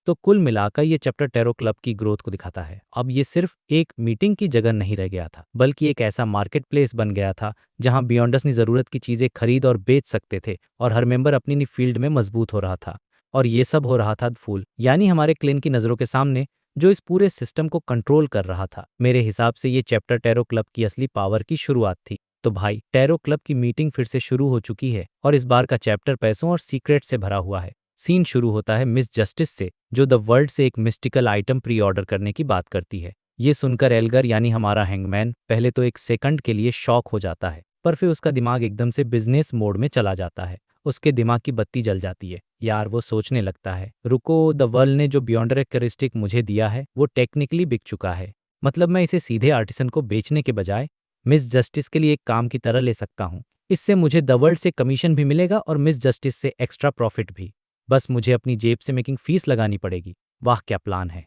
तो कुल मिलाकर ये चैप्टर टैरो क्लब की ग्रोथ को दिखाता है। अब ये सिर्फ एक मीटिंग की जगह नहीं रह गया था, बल्कि एक ऐसा मार्केट प्लेस बन गया था जहां बियॉन्डर्स ने ज़रूरत की चीज़ें खरीद और बेच सकते थे और हर मेंबर अपनी अपनी फील्ड में मजबूत हो रहा था। और ये सब हो रहा था फूल यानी हमारे क्लेन की नज़रों के सामने, जो इस पूरे सिस्टम को कंट्रोल कर रहा था। मेरे हिसाब से ये चैप्टर टैरो क्लब की असली पावर की शुरुआत थी। तो भाई, टैरो क्लब की मीटिंग फिर से शुरू हो चुकी है और इस बार का चैप्टर पैसों और सीक्रेट से भरा हुआ है। सीन शुरू होता है मिस जस्टिस से, जो द वर्ल्ड से एक मिस्टिकल आइटम प्री ऑर्डर करने की बात करती है। ये सुनकर एल्गर यानी हमारा हैंगमैन पहले तो एक सेकंड के लिए शॉक हो जाता है, पर फिर उसका दिमाग एकदम से बिजनेस मोड में चला जाता है। उसके दिमाग की बत्ती जल जाती है। यार, वो सोचने लगता है, रुको, द वर्ल्ड ने जो बियॉन्डर कैरेक्टरिस्टिक मुझे दिया है वो टेक्निकली बिक चुका है। मतलब मैं इसे सीधे आर्टिसन को बेचने के बजाय मिस जस्टिस के लिए एक काम की तरह ले सकता हूँ। इससे मुझे द वर्ल्ड से कमीशन भी मिलेगा और मिस जस्टिस से एक्स्ट्रा प्रॉफिट भी। बस मुझे अपनी जेब से मेकिंग फीस लगानी पड़ेगी। वाह, क्या प्लान है!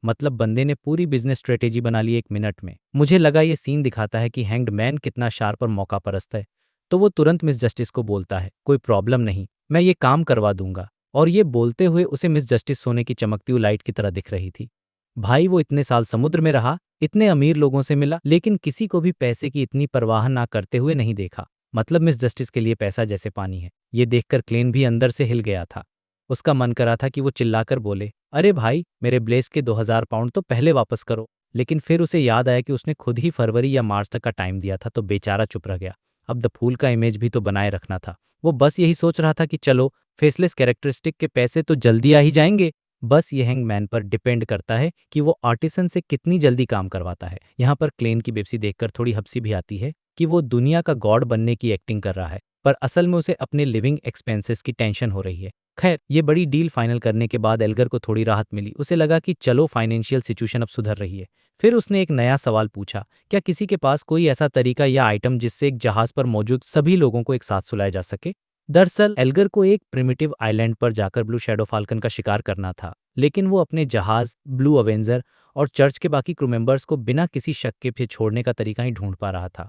मतलब बंदे ने पूरी बिजनेस स्ट्रेटेजी बना ली 1 मिनट में। मुझे लगा ये सीन दिखाता है कि हैंग्ड मैन कितना शार्प और मौका परस्त है। तो वो तुरंत मिस जस्टिस को बोलता है, कोई प्रॉब्लम नहीं, मैं ये काम करवा दूंगा। और ये बोलते हुए उसे मिस जस्टिस सोने की चमकती हुई लाइट की तरह दिख रही थी। भाई, वो इतने साल समुद्र में रहा, इतने अमीर लोगों से मिला, लेकिन किसी को भी पैसे की इतनी परवाह ना करते हुए नहीं देखा। मतलब मिस जस्टिस के लिए पैसा जैसे पानी है। ये देखकर क्लेन भी अंदर से हिल गया था। उसका मन करा था कि वो चिल्लाकर बोले, अरे भाई, मेरे ब्लेस के 2,000 पाउंड तो पहले वापस करो। लेकिन फिर उसे याद आया कि उसने खुद ही फरवरी या मार्च तक का टाइम दिया था, तो बेचारा चुप रह गया। अब द फूल का इमेज भी तो बनाए रखना था। वो बस यही सोच रहा था कि चलो, फेसलेस कैरेक्टरिस्टिक के पैसे तो जल्दी आ ही जाएंगे। बस ये हैंगमैन पर डिपेंड करता है कि वो आर्टिसन से कितनी जल्दी काम करवाता है। यहाँ पर क्लेन की बेब्सी देखकर थोड़ी हंसी भी आती है कि वो दुनिया का गॉड बनने की एक्टिंग कर रहा है, पर असल में उसे अपने लिविंग एक्सपेंसेस की टेंशन हो रही है। खैर, ये बड़ी डील फाइनल करने के बाद एल्गर को थोड़ी राहत मिली। उसे लगा कि चलो, फाइनेंशियल सिचुएशन अब सुधर रही है। फिर उसने एक नया सवाल पूछा, क्या किसी के पास कोई ऐसा तरीका या आइटम जिससे एक जहाज पर मौजूद सभी लोगों को एक साथ सुलाया जा सके? दरअसल एल्गर को एक प्रिमिटिव आइलैंड पर जाकर ब्लू शैडो फाल्कन का शिकार करना था, लेकिन वो अपने जहाज, ब्लू अवेंजर और चर्च के बाकी क्रू मेंबर्स को बिना किसी शक के पीछे छोड़ने का तरीका ही ढूंढ पा रहा था।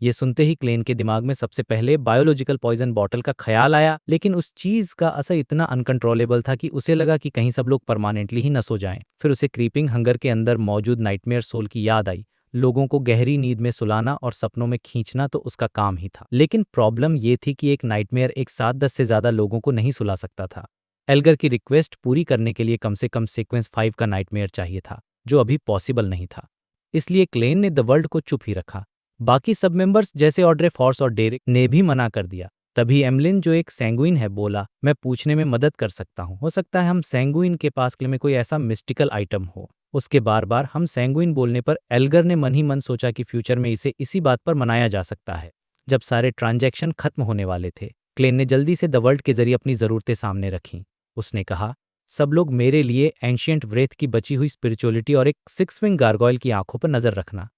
ये सुनते ही क्लेन के दिमाग में सबसे पहले बायोलॉजिकल पॉइजन बॉटल का ख्याल आया, लेकिन उस चीज का असर इतना अनकंट्रोलेबल था कि उसे लगा कि कहीं सब लोग परमानेंटली ही न सो जाएं। फिर उसे क्रीपिंग हंगर के अंदर मौजूद नाइटमेयर सोल की याद आई। लोगों को गहरी नींद में सुलाना और सपनों में खींचना तो उसका काम ही था। लेकिन प्रॉब्लम ये थी कि एक नाइटमेयर एक साथ 10 से ज्यादा लोगों को नहीं सुला सकता था। एल्गर की रिक्वेस्ट पूरी करने के लिए कम से कम सीक्वेंस 5 का नाइटमेयर चाहिए था, जो अभी पॉसिबल नहीं था। इसलिए क्लेन ने द वर्ल्ड को चुप ही रखा। बाकी सब मेंबर्स जैसे ऑड्रे फॉर्स और डेरिक ने भी मना कर दिया। तभी एमलिन, जो एक सैंगुइन है, बोला, मैं पूछने में मदद कर सकता हूँ। हो सकता है हम सैंगुइन के पास में कोई ऐसा मिस्टिकल आइटम हो। उसके बार बार हम सैंगुइन बोलने पर एल्गर ने मन ही मन सोचा कि फ्यूचर में इसे इसी बात पर मनाया जा सकता है। जब सारे ट्रांजैक्शन खत्म होने वाले थे, क्लेन ने जल्दी से द वर्ल्ड के जरिए अपनी ज़रूरतें सामने रखीं। उसने कहा, सब लोग मेरे लिए एंशियंट व्रेथ की बची हुई स्पिरिचुअलिटी और एक 6 विंग गार्गोयल की आंखों पर नजर रखना।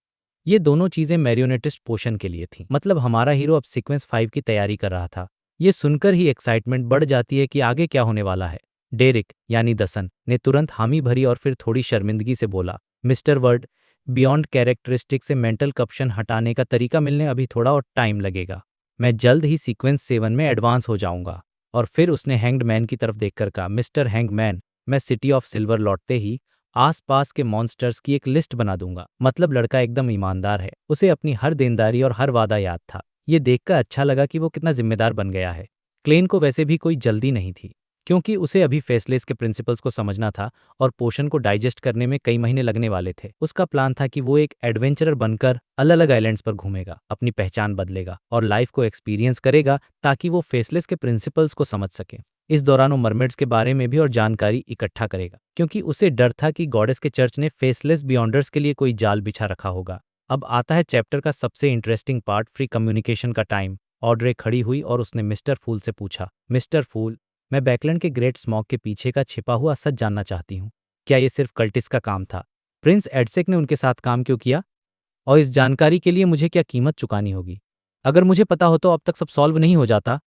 ये दोनों चीजें मैरियोनेटिस्ट पोशन के लिए थीं। मतलब हमारा हीरो अब सीक्वेंस 5 की तैयारी कर रहा था। ये सुनकर ही एक्साइटमेंट बढ़ जाती है कि आगे क्या होने वाला है। डेरिक यानी दसन ने तुरंत हामी भरी और फिर थोड़ी शर्मिंदगी से बोला, मिस्टर वर्ड, बियॉन्ड कैरेक्टरिस्टिक से मेंटल करप्शन हटाने का तरीका मिलने अभी थोड़ा और टाइम लगेगा। मैं जल्द ही सीक्वेंस 7 में एडवांस हो जाऊंगा। और फिर उसने हैंग्ड मैन की तरफ देखकर कहा, मिस्टर हैंगमैन, मैं सिटी ऑफ सिल्वर लौटते ही आसपास के मॉन्स्टर्स की एक लिस्ट बना दूंगा। मतलब लड़का एकदम ईमानदार है, उसे अपनी हर देनदारी और हर वादा याद था। ये देखकर अच्छा लगा कि वो कितना जिम्मेदार बन गया है। क्लेन को वैसे भी कोई जल्दी नहीं थी, क्योंकि उसे अभी फेसलेस के प्रिंसिपल्स को समझना था और पोशन को डाइजेस्ट करने में कई महीने लगने वाले थे। उसका प्लान था कि वो एक एडवेंचरर बनकर अलग अलग आइलैंड्स पर घूमेगा, अपनी पहचान बदलेगा और लाइफ को एक्सपीरियंस करेगा ताकि वो फेसलेस के प्रिंसिपल्स को समझ सके। इस दौरान वो मरमेड्स के बारे में भी और जानकारी इकट्ठा करेगा, क्योंकि उसे डर था कि गॉडेस के चर्च ने फेसलेस बियॉन्डर्स के लिए कोई जाल बिछा रखा होगा। अब आता है चैप्टर का सबसे इंटरेस्टिंग पार्ट, फ्री कम्युनिकेशन का टाइम। ऑड्रे खड़ी हुई और उसने मिस्टर फूल से पूछा, मिस्टर फूल, मैं बैकलैंड के ग्रेट स्मॉग के पीछे का छिपा हुआ सच जानना चाहती हूँ। क्या ये सिर्फ कल्टिस्ट का काम था? प्रिंस एडसेक ने उनके साथ काम क्यों किया? और इस जानकारी के लिए मुझे क्या कीमत चुकानी होगी? अगर मुझे पता हो तो अब तक सब सॉल्व नहीं हो जाता।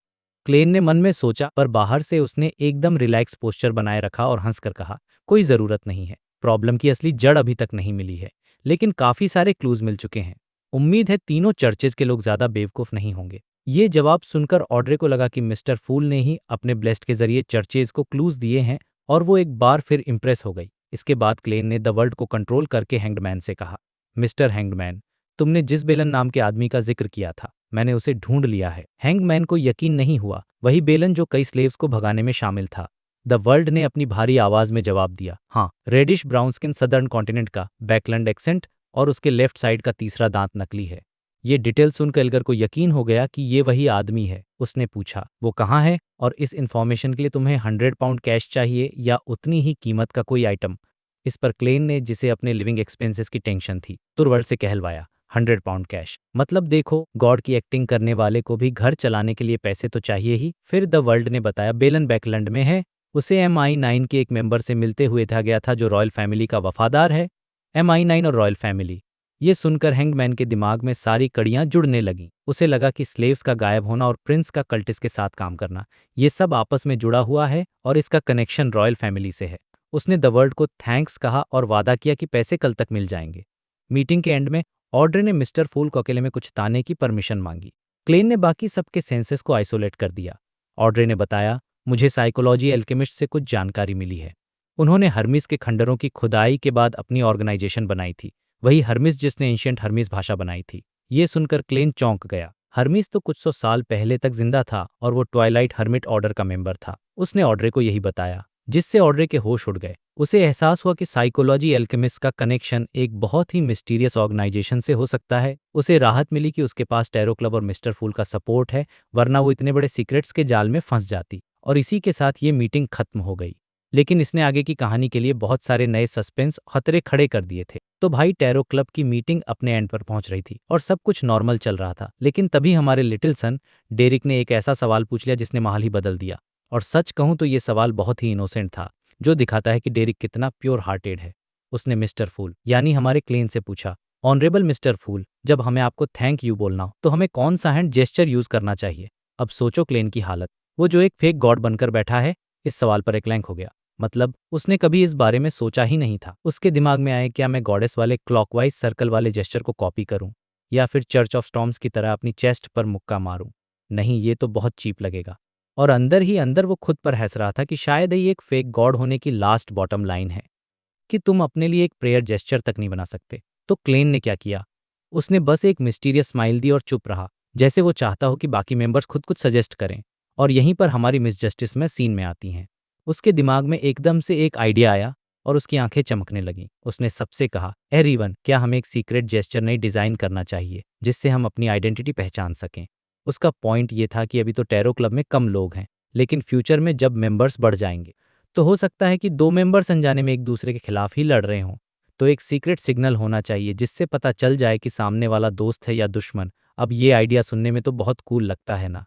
क्लेन ने मन में सोचा, पर बाहर से उसने एकदम रिलैक्स पोस्चर बनाए रखा और हंसकर कहा, कोई ज़रूरत नहीं है। प्रॉब्लम की असली जड़ अभी तक नहीं मिली है, लेकिन काफ़ी सारे क्लूज मिल चुके हैं। उम्मीद है तीनों चर्चेज के लोग ज़्यादा बेवकूफ़ नहीं होंगे। ये जवाब सुनकर ऑड्रे को लगा कि मिस्टर फूल ने ही अपने ब्लेस्ड के जरिए चर्चेज को क्लूज दिए हैं, और वो एक बार फिर इम्प्रेस हो गई। इसके बाद क्लेन ने द वर्ल्ड को कंट्रोल करके हैंग्डमैन से कहा, मिस्टर हैंग्डमैन, तुमने जिस बेलन नाम के आदमी का जिक्र किया था, मैंने उसे ढूंढ लिया है। हैंगमैन को यकीन नहीं हुआ, वही बेलन जो कई स्लेव्स को भगाने में शामिल था। द वर्ल्ड ने अपनी भारी आवाज में जवाब दिया, हाँ, reddish brown skin southern continent का, बैकलैंड एक्सेंट, और उसके लेफ्ट साइड का तीसरा दांत नकली है। ये डिटेल सुनकर एल्गर को यकीन हो गया कि ये वही आदमी है। उसने पूछा, वो कहाँ है, और इस इन्फॉर्मेशन के लिए तुम्हें 100 पाउंड कैश चाहिए या उतनी ही कीमत का कोई आइटम? इस पर क्लेन ने, जिसे अपने लिविंग एक्सपेंसेस की टेंशन थी, तुरवर्ड से कहलवाया, 100 पाउंड कैश। मतलब देखो, गॉड की एक्टिंग करने वाले को भी घर चलाने के लिए पैसे तो चाहिए ही। फिर द वर्ल्ड ने बताया, बेलन बैकलैंड में है। उसे MI9 के एक मेंबर से मिलते हुए था गया था जो रॉयल फैमिली का वफादार है। MI9 और रॉयल फैमिली, ये सुनकर हैंगमैन के दिमाग में सारी कड़ियां जुड़ने लगीं। उसे लगा कि स्लेव्स का गायब होना और प्रिंस का कल्टिस के साथ काम करना, ये सब आपस में जुड़ा हुआ है और इसका कनेक्शन रॉयल फैमिली से है। उसने द वर्ल्ड को थैंक्स कहा और वादा किया कि पैसे कल तक मिल जाएंगे। मीटिंग के एंड में ऑड्रे ने मिस्टर फूल को अकेले में कुछ ताने की परमिशन मांगी। क्लेन ने बाकी सबके सेंसेस को आइसोलेट कर दिया। ऑड्रे ने बताया, मुझे साइकोलॉजी एल्केमिस्ट से कुछ जानकारी मिली है। उन्होंने हर्मिस के खंडरों की खुदाई के बाद अपनी ऑर्गेनाइजेशन बनाई थी, वही हर्मिस जिसने एंशिएंट हर्मिस भाषा बनाई थी। ये सुनकर क्लेन चौंक गया। हर्मिस तो कुछ 100 साल पहले तक जिंदा था और वो ट्वाइलाइट हर्मिट ऑर्डर का मेंबर था। उसने ऑड्रे को यही बताया, जिससे ऑड्रे के होश उड़ गए। उसे एहसास हुआ कि साइकोलॉजी एल्केमिस्ट का कनेक्शन एक बहुत ही मिस्टीरियस ऑर्गेनाइजेशन से हो सकता है। उसे राहत मिली कि उसके पास टैरो क्लब और मिस्टर फूल का सपोर्ट है, वरना वो इतने बड़े सीक्रेट्स के जाल में फंस जाती। और इसी के साथ ये मीटिंग खत्म हो गई। लेकिन इसने आगे की कहानी के लिए बहुत सारे नए सस्पेंस खतरे खड़े कर दिए थे। तो भाई, टैरो क्लब की मीटिंग अपने एंड पर पहुंच रही थी और सब कुछ नॉर्मल चल रहा था। लेकिन तभी हमारे लिटिल सन डेरिक ने एक ऐसा सवाल पूछ लिया जिसने माहौल ही बदल दिया। और सच कहूं तो ये सवाल बहुत ही इनोसेंट था, जो दिखाता है कि डेरिक कितना प्योर हार्टेड है। उसने मिस्टर फूल यानी हमारे क्लेन से पूछा, ऑनरेबल मिस्टर फूल, जब हमें आपको थैंक यू बोलना हो तो हमें कौन सा हैंड जेस्चर यूज करना चाहिए? अब सोचो क्लेन की हालत, वो जो एक फेक गॉड बनकर बैठा है। इस सवाल पर एक हो गया। मतलब उसने कभी इस बारे में सोचा ही नहीं था। उसके दिमाग में आए, क्या मैं गॉडेस वाले क्लॉकवाइज सर्कल वाले जेस्चर को कॉपी करूं, या फिर चर्च ऑफ स्टॉर्म्स की तरह अपनी चेस्ट पर मुक्का मारूं? नहीं, ये तो बहुत चीप लगेगा। और अंदर ही अंदर वो खुद पर हंस रहा था कि शायद ही एक फेक गॉड होने की लास्ट बॉटम लाइन है कि तुम अपने लिए एक प्रेयर जेस्चर तक नहीं बना सकते। तो क्लेन ने क्या किया? उसने बस एक मिस्टीरियस स्माइल दी और चुप रहा, जैसे वो चाहता हो कि बाकी मेंबर्स खुद कुछ सजेस्ट करें। और यहीं पर हमारी मिस जस्टिस में सीन में आती हैं। उसके दिमाग में एकदम से एक आइडिया आया और उसकी आंखें चमकने लगीं। उसने सबसे कहा, एवरीवन, क्या हमें एक सीक्रेट जेस्चर नहीं डिजाइन करना चाहिए जिससे हम अपनी आइडेंटिटी पहचान सकें? उसका पॉइंट ये था कि अभी तो टैरो क्लब में कम लोग हैं, लेकिन फ्यूचर में जब मेंबर्स बढ़ जाएंगे तो हो सकता है कि दो मेंबर्स अनजाने में एक दूसरे के खिलाफ ही लड़ रहे हों। तो एक सीक्रेट सिग्नल होना चाहिए जिससे पता चल जाए कि सामने वाला दोस्त है या दुश्मन। अब ये आइडिया सुनने में तो बहुत कूल लगता है ना?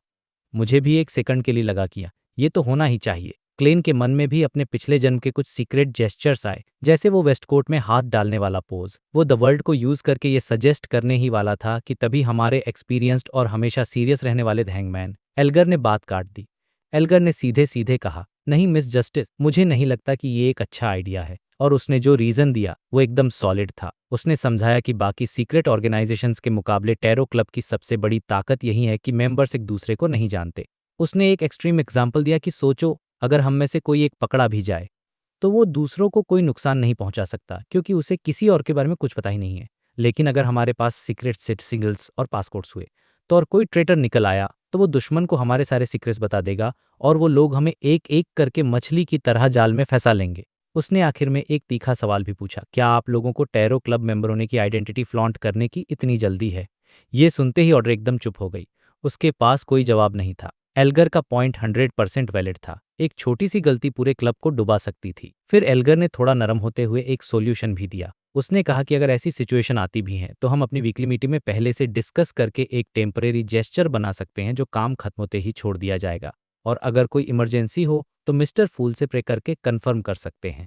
मुझे भी एक सेकंड के लिए लगा किया ये तो होना ही चाहिए। क्लेन के मन में भी अपने पिछले जन्म के कुछ सीक्रेट जेस्चर्स आए, जैसे वो वेस्टकोट में हाथ डालने वाला पोज। वो द वर्ल्ड को यूज करके ये सजेस्ट करने ही वाला था कि तभी हमारे एक्सपीरियंस्ड और हमेशा सीरियस रहने वाले हैंगमैन एल्गर ने बात काट दी। एल्गर ने सीधे सीधे कहा, नहीं मिस जस्टिस, मुझे नहीं लगता कि ये एक अच्छा आइडिया है। और उसने जो रीजन दिया वो एकदम सॉलिड था। उसने समझाया कि बाकी सीक्रेट ऑर्गेनाइजेशंस के मुकाबले टैरो क्लब की सबसे बड़ी ताकत यही है कि मेंबर्स एक दूसरे को नहीं जानते। उसने एक एक्सट्रीम एग्जाम्पल दिया कि सोचो, अगर हम में से कोई एक पकड़ा भी जाए तो वो दूसरों को कोई नुकसान नहीं पहुंचा सकता क्योंकि उसे किसी और के बारे में कुछ पता ही नहीं है। लेकिन अगर हमारे पास सीक्रेट सेट सिग्नल्स और पासकोड्स हुए तो और कोई ट्रेटर निकल आया तो वो दुश्मन को हमारे सारे सीक्रेट्स बता देगा और वो लोग हमें एक एक करके मछली की तरह जाल में फंसा लेंगे। उसने आखिर में एक तीखा सवाल भी पूछा, क्या आप लोगों को टैरो क्लब मेंबर होने की आइडेंटिटी फ्लॉन्ट करने की इतनी जल्दी है? ये सुनते ही ऑड्रे एकदम चुप हो गई। उसके पास कोई जवाब नहीं था। एल्गर का पॉइंट 100% वैलिड था। एक छोटी सी गलती पूरे क्लब को डुबा सकती थी। फिर एल्गर ने थोड़ा नरम होते हुए एक सॉल्यूशन भी दिया। उसने कहा कि अगर ऐसी सिचुएशन आती भी है तो हम अपनी वीकली मीटिंग में पहले से डिस्कस करके एक टेम्परेरी जेस्चर बना सकते हैं जो काम खत्म होते ही छोड़ दिया जाएगा। और अगर कोई इमरजेंसी हो तो मिस्टर फूल से प्रे करके कंफर्म कर सकते हैं।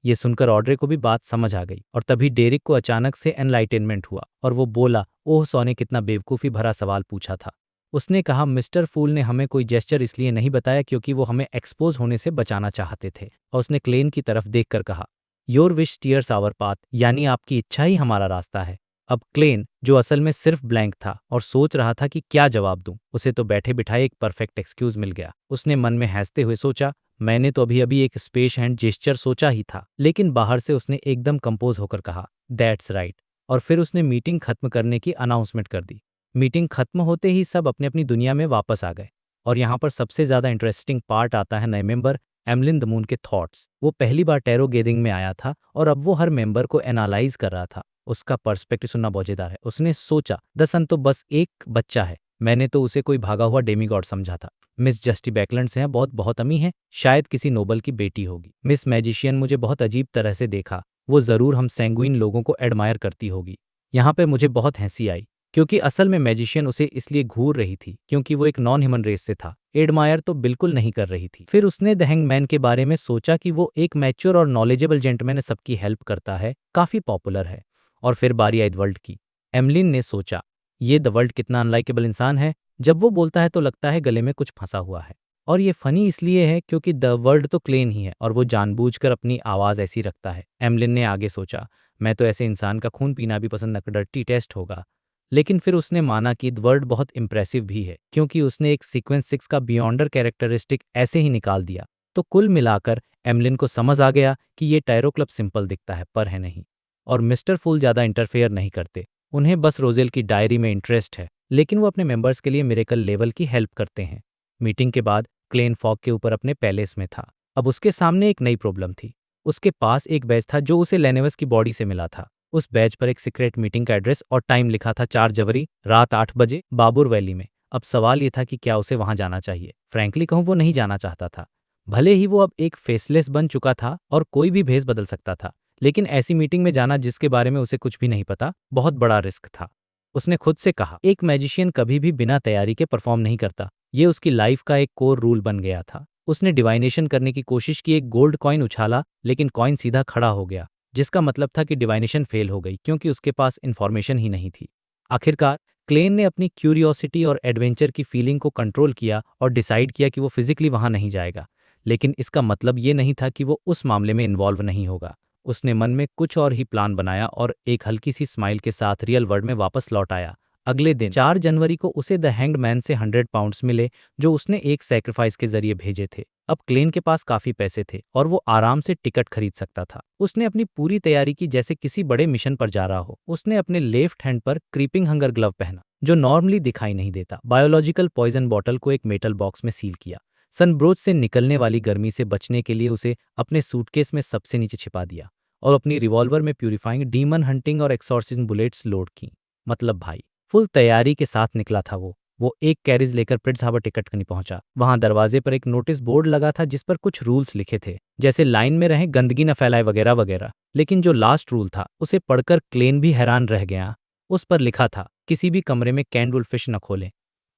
ये सुनकर ऑड्रे को भी बात समझ आ गई और तभी डेरिक को अचानक से एनलाइटनमेंट हुआ और वो बोला, ओह सॉ ने कितना बेवकूफ़ी भरा सवाल पूछा था। उसने कहा, मिस्टर फूल ने हमें कोई जेस्चर इसलिए नहीं बताया क्योंकि वो हमें एक्सपोज होने से बचाना चाहते थे। और उसने क्लेन की तरफ देखकर कहा, your wish steers our path, यानी आपकी इच्छा ही हमारा रास्ता है। अब क्लेन, जो असल में सिर्फ ब्लैंक था और सोच रहा था कि क्या जवाब दूं, उसे तो बैठे बिठाए एक परफेक्ट एक्सक्यूज मिल गया। उसने मन में हंसते हुए सोचा, मैंने तो अभी अभी एक स्पेस हैंड जेस्चर सोचा ही था। लेकिन बाहर से उसने एकदम कंपोज होकर कहा, दैट्स राइट। और फिर उसने मीटिंग खत्म करने की अनाउंसमेंट कर दी। मीटिंग खत्म होते ही सब अपनी अपनी दुनिया में वापस आ गए। और यहाँ पर सबसे ज़्यादा इंटरेस्टिंग पार्ट आता है नए मेंबर एमलिन द मून के थॉट्स। वो पहली बार टैरो गैदरिंग में आया था और अब वो हर मेंबर को एनालाइज कर रहा था। उसका पर्सपेक्टिव सुनना मजेदार है। उसने सोचा, द सन तो बस एक बच्चा है, मैंने तो उसे कोई भागा हुआ डेमीगॉड समझा था। मिस जस्टी बैकलैंड हैं, बहुत बहुत अमी है, शायद किसी नोबल की बेटी होगी। मिस मैजिशियन मुझे बहुत अजीब तरह से देखा, वो ज़रूर हम सैंगुइन लोगों को एडमायर करती होगी। यहाँ पे मुझे बहुत हंसी आई क्योंकि असल में मैजिशियन उसे इसलिए घूर रही थी क्योंकि वो एक नॉन ह्यूमन रेस से था। एडमायर तो बिल्कुल नहीं कर रही थी। फिर उसने द हैंगमैन के बारे में सोचा कि वो एक मैच्योर और नॉलेजेबल जेंटलमैन है, सबकी हेल्प करता है, काफ़ी पॉपुलर है। और फिर बारी आई द वर्ल्ड की। एमलिन ने सोचा, ये द वर्ल्ड कितना अनलाइकेबल इंसान है, जब वो बोलता है तो लगता है गले में कुछ फंसा हुआ है। और ये फनी इसलिए है क्योंकि द वर्ल्ड तो क्लेन ही है और वो जानबूझकर अपनी आवाज़ ऐसी रखता है। एमलिन ने आगे सोचा, मैं तो ऐसे इंसान का खून पीना भी पसंद न, डर्टी टेस्ट होगा। लेकिन फिर उसने माना कि द वर्ल्ड बहुत इंप्रेसिव भी है क्योंकि उसने एक सीक्वेंस 6 का बियॉन्डर कैरेक्टरिस्टिक ऐसे ही निकाल दिया। तो कुल मिलाकर एमलिन को समझ आ गया कि ये टायरो क्लब सिंपल दिखता है पर है नहीं। और मिस्टर फूल ज़्यादा इंटरफेयर नहीं करते, उन्हें बस रोजेल की डायरी में इंटरेस्ट है, लेकिन वो अपने मेंबर्स के लिए मिरेकल लेवल की हेल्प करते हैं। मीटिंग के बाद क्लेन फॉग के ऊपर अपने पैलेस में था। अब उसके सामने एक नई प्रॉब्लम थी। उसके पास एक बैज था जो उसे लेनेवस की बॉडी से मिला था। उस बैज पर एक सीक्रेट मीटिंग का एड्रेस और टाइम लिखा था, 4 जनवरी रात 8 बजे बाबुर वैली में। अब सवाल ये था कि क्या उसे वहां जाना चाहिए। फ्रैंकली कहूँ, वो नहीं जाना चाहता था। भले ही वो अब एक फेसलेस बन चुका था और कोई भी भेस बदल सकता था, लेकिन ऐसी मीटिंग में जाना जिसके बारे में उसे कुछ भी नहीं पता, बहुत बड़ा रिस्क था। उसने खुद से कहा, एक मैजिशियन कभी भी बिना तैयारी के परफॉर्म नहीं करता। ये उसकी लाइफ का एक कोर रूल बन गया था। उसने डिवाइनेशन करने की कोशिश की, एक गोल्ड कॉइन उछाला, लेकिन कॉइन सीधा खड़ा हो गया, जिसका मतलब था कि डिवाइनेशन फेल हो गई क्योंकि उसके पास इन्फॉर्मेशन ही नहीं थी। आखिरकार क्लेन ने अपनी क्यूरियोसिटी और एडवेंचर की फीलिंग को कंट्रोल किया और डिसाइड किया कि वो फिजिकली वहां नहीं जाएगा। लेकिन इसका मतलब ये नहीं था कि वो उस मामले में इन्वॉल्व नहीं होगा। उसने मन में कुछ और ही प्लान बनाया और एक हल्की सी स्माइल के साथ रियल वर्ल्ड में वापस लौट आया। अगले दिन 4 जनवरी को उसे द हैंग्ड मैन से 100 पाउंड्स मिले जो उसने एक सैक्रिफाइस के जरिए भेजे थे। अब क्लेन के पास काफी पैसे थे और वो आराम से टिकट खरीद सकता था। उसने अपनी पूरी तैयारी की जैसे किसी बड़े मिशन पर जा रहा हो। उसने अपने लेफ्ट हैंड पर क्रीपिंग हंगर ग्लव पहना जो नॉर्मली दिखाई नहीं देता। बायोलॉजिकल पॉइजन बॉटल को एक मेटल बॉक्स में सील किया। सनब्रोच से निकलने वाली गर्मी से बचने के लिए उसे अपने सूटकेस में सबसे नीचे छिपा दिया और अपनी रिवॉल्वर में प्यूरिफाइंग डीमन हंटिंग और एक्सॉर्सिज्म बुलेट्स लोड की। मतलब भाई, फुल तैयारी के साथ निकला था वो एक कैरिज लेकर प्रिट्स हार्बर टिकट करनी पहुंचा। वहां दरवाजे पर एक नोटिस बोर्ड लगा था जिस पर कुछ रूल्स लिखे थे, जैसे लाइन में रहें, गंदगी न फैलाए वगैरह वगैरह। लेकिन जो लास्ट रूल था उसे पढ़कर क्लेन भी हैरान रह गया। उस पर लिखा था, किसी भी कमरे में कैंड वुल्फ फिश न खोलें।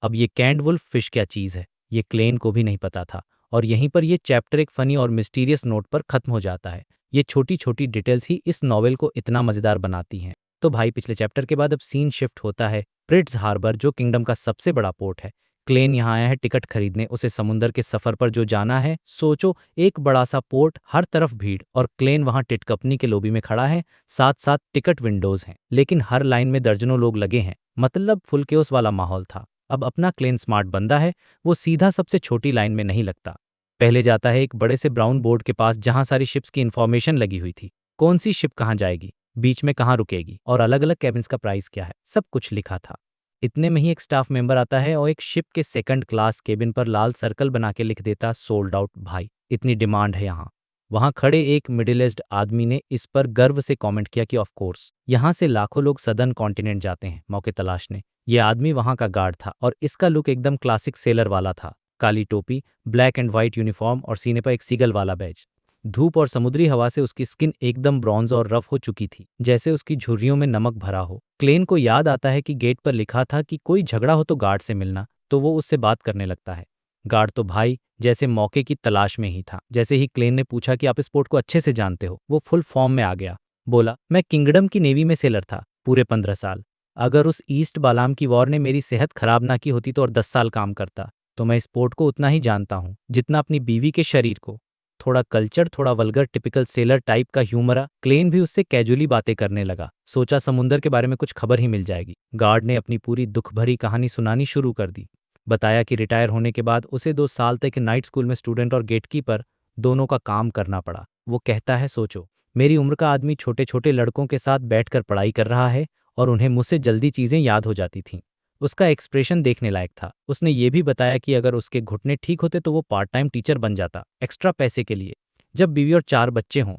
अब ये कैंड वुल्फ फिश क्या चीज़ है, ये क्लेन को भी नहीं पता था। और यहीं पर ये चैप्टर एक फनी और मिस्टीरियस नोट पर खत्म हो जाता है। ये छोटी छोटी डिटेल्स ही इस नॉवेल को इतना मजेदार बनाती हैं। तो भाई, पिछले चैप्टर के बाद अब सीन शिफ्ट होता है प्रिट्स हार्बर, जो किंगडम का सबसे बड़ा पोर्ट है। क्लेन यहाँ आया है टिकट खरीदने, उसे समुंदर के सफर पर जो जाना है। सोचो, एक बड़ा सा पोर्ट, हर तरफ भीड़, और क्लेन वहां टिट कंपनी के लॉबी में खड़ा है। साथ साथ टिकट विंडोज हैं, लेकिन हर लाइन में दर्जनों लोग लगे हैं। मतलब फुल केओस वाला माहौल था। अब अपना क्लेन स्मार्ट बंदा है, वो सीधा सबसे छोटी लाइन में नहीं लगता, पहले जाता है एक बड़े से ब्राउन बोर्ड के पास जहां सारी शिप्स की इन्फॉर्मेशन लगी हुई थी। कौन सी शिप कहाँ जाएगी, बीच में कहाँ रुकेगी और अलग अलग कैबिन्स का प्राइस क्या है, सब कुछ लिखा था। इतने में ही एक स्टाफ मेंबर आता है और एक शिप के सेकंड क्लास केबिन पर लाल सर्कल बना के लिख देता, सोल्ड आउट। भाई, इतनी डिमांड है यहाँ। वहां खड़े एक मिडिल एज्ड आदमी ने इस पर गर्व से कमेंट किया कि ऑफ कोर्स, यहाँ से लाखों लोग सदर्न कॉन्टिनेंट जाते हैं मौके तलाशने। ये आदमी वहां का गार्ड था और इसका लुक एकदम क्लासिक सेलर वाला था। काली टोपी, ब्लैक एंड व्हाइट यूनिफॉर्म और सीने पर एक सीगल वाला बैज। धूप और समुद्री हवा से उसकी स्किन एकदम ब्रॉन्ज और रफ हो चुकी थी, जैसे उसकी झुर्रियों में नमक भरा हो। क्लेन को याद आता है कि गेट पर लिखा था कि कोई झगड़ा हो तो गार्ड से मिलना, तो वो उससे बात करने लगता है। गार्ड तो भाई जैसे मौके की तलाश में ही था। जैसे ही क्लेन ने पूछा कि आप इस पोर्ट को अच्छे से जानते हो, वो फुल फॉर्म में आ गया। बोला, मैं किंगडम की नेवी में सेलर था पूरे 15 साल। अगर उस ईस्ट बालाम की वॉर ने मेरी सेहत खराब ना की होती तो और 10 साल काम करता। तो मैं इस पोर्ट को उतना ही जानता हूँ जितना अपनी बीवी के शरीर को। थोड़ा कल्चर, थोड़ा वल्गर, टिपिकल सेलर टाइप का ह्यूमर। क्लेन भी उससे कैजुअली बातें करने लगा। सोचा समुंदर के बारे में कुछ खबर ही मिल जाएगी। गार्ड ने अपनी पूरी दुख भरी कहानी सुनानी शुरू कर दी। बताया कि रिटायर होने के बाद उसे 2 साल तक नाइट स्कूल में स्टूडेंट और गेटकीपर दोनों का काम करना पड़ा। वो कहता है, सोचो, मेरी उम्र का आदमी छोटे छोटे लड़कों के साथ बैठकर पढ़ाई कर रहा है और उन्हें मुझसे जल्दी चीज़ें याद हो जाती थीं। उसका एक्सप्रेशन देखने लायक था। उसने ये भी बताया कि अगर उसके घुटने ठीक होते तो वो पार्ट टाइम टीचर बन जाता, एक्स्ट्रा पैसे के लिए। जब बीवी और 4 बच्चे हों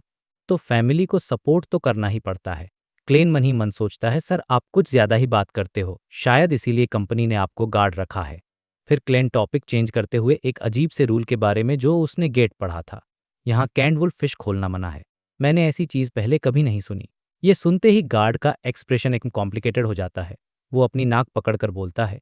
तो फैमिली को सपोर्ट तो करना ही पड़ता है। क्लेन मन ही मन सोचता है, सर आप कुछ ज्यादा ही बात करते हो, शायद इसीलिए कंपनी ने आपको गार्ड रखा है। फिर क्लेन टॉपिक चेंज करते हुए एक अजीब से रूल के बारे में जो उसने गेट पढ़ा था। यहाँ कैंडवुल फिश खोलना मना है। मैंने ऐसी चीज पहले कभी नहीं सुनी। ये सुनते ही गार्ड का एक्सप्रेशन एक कॉम्प्लिकेटेड हो जाता है। वो अपनी नाक पकड़कर बोलता है,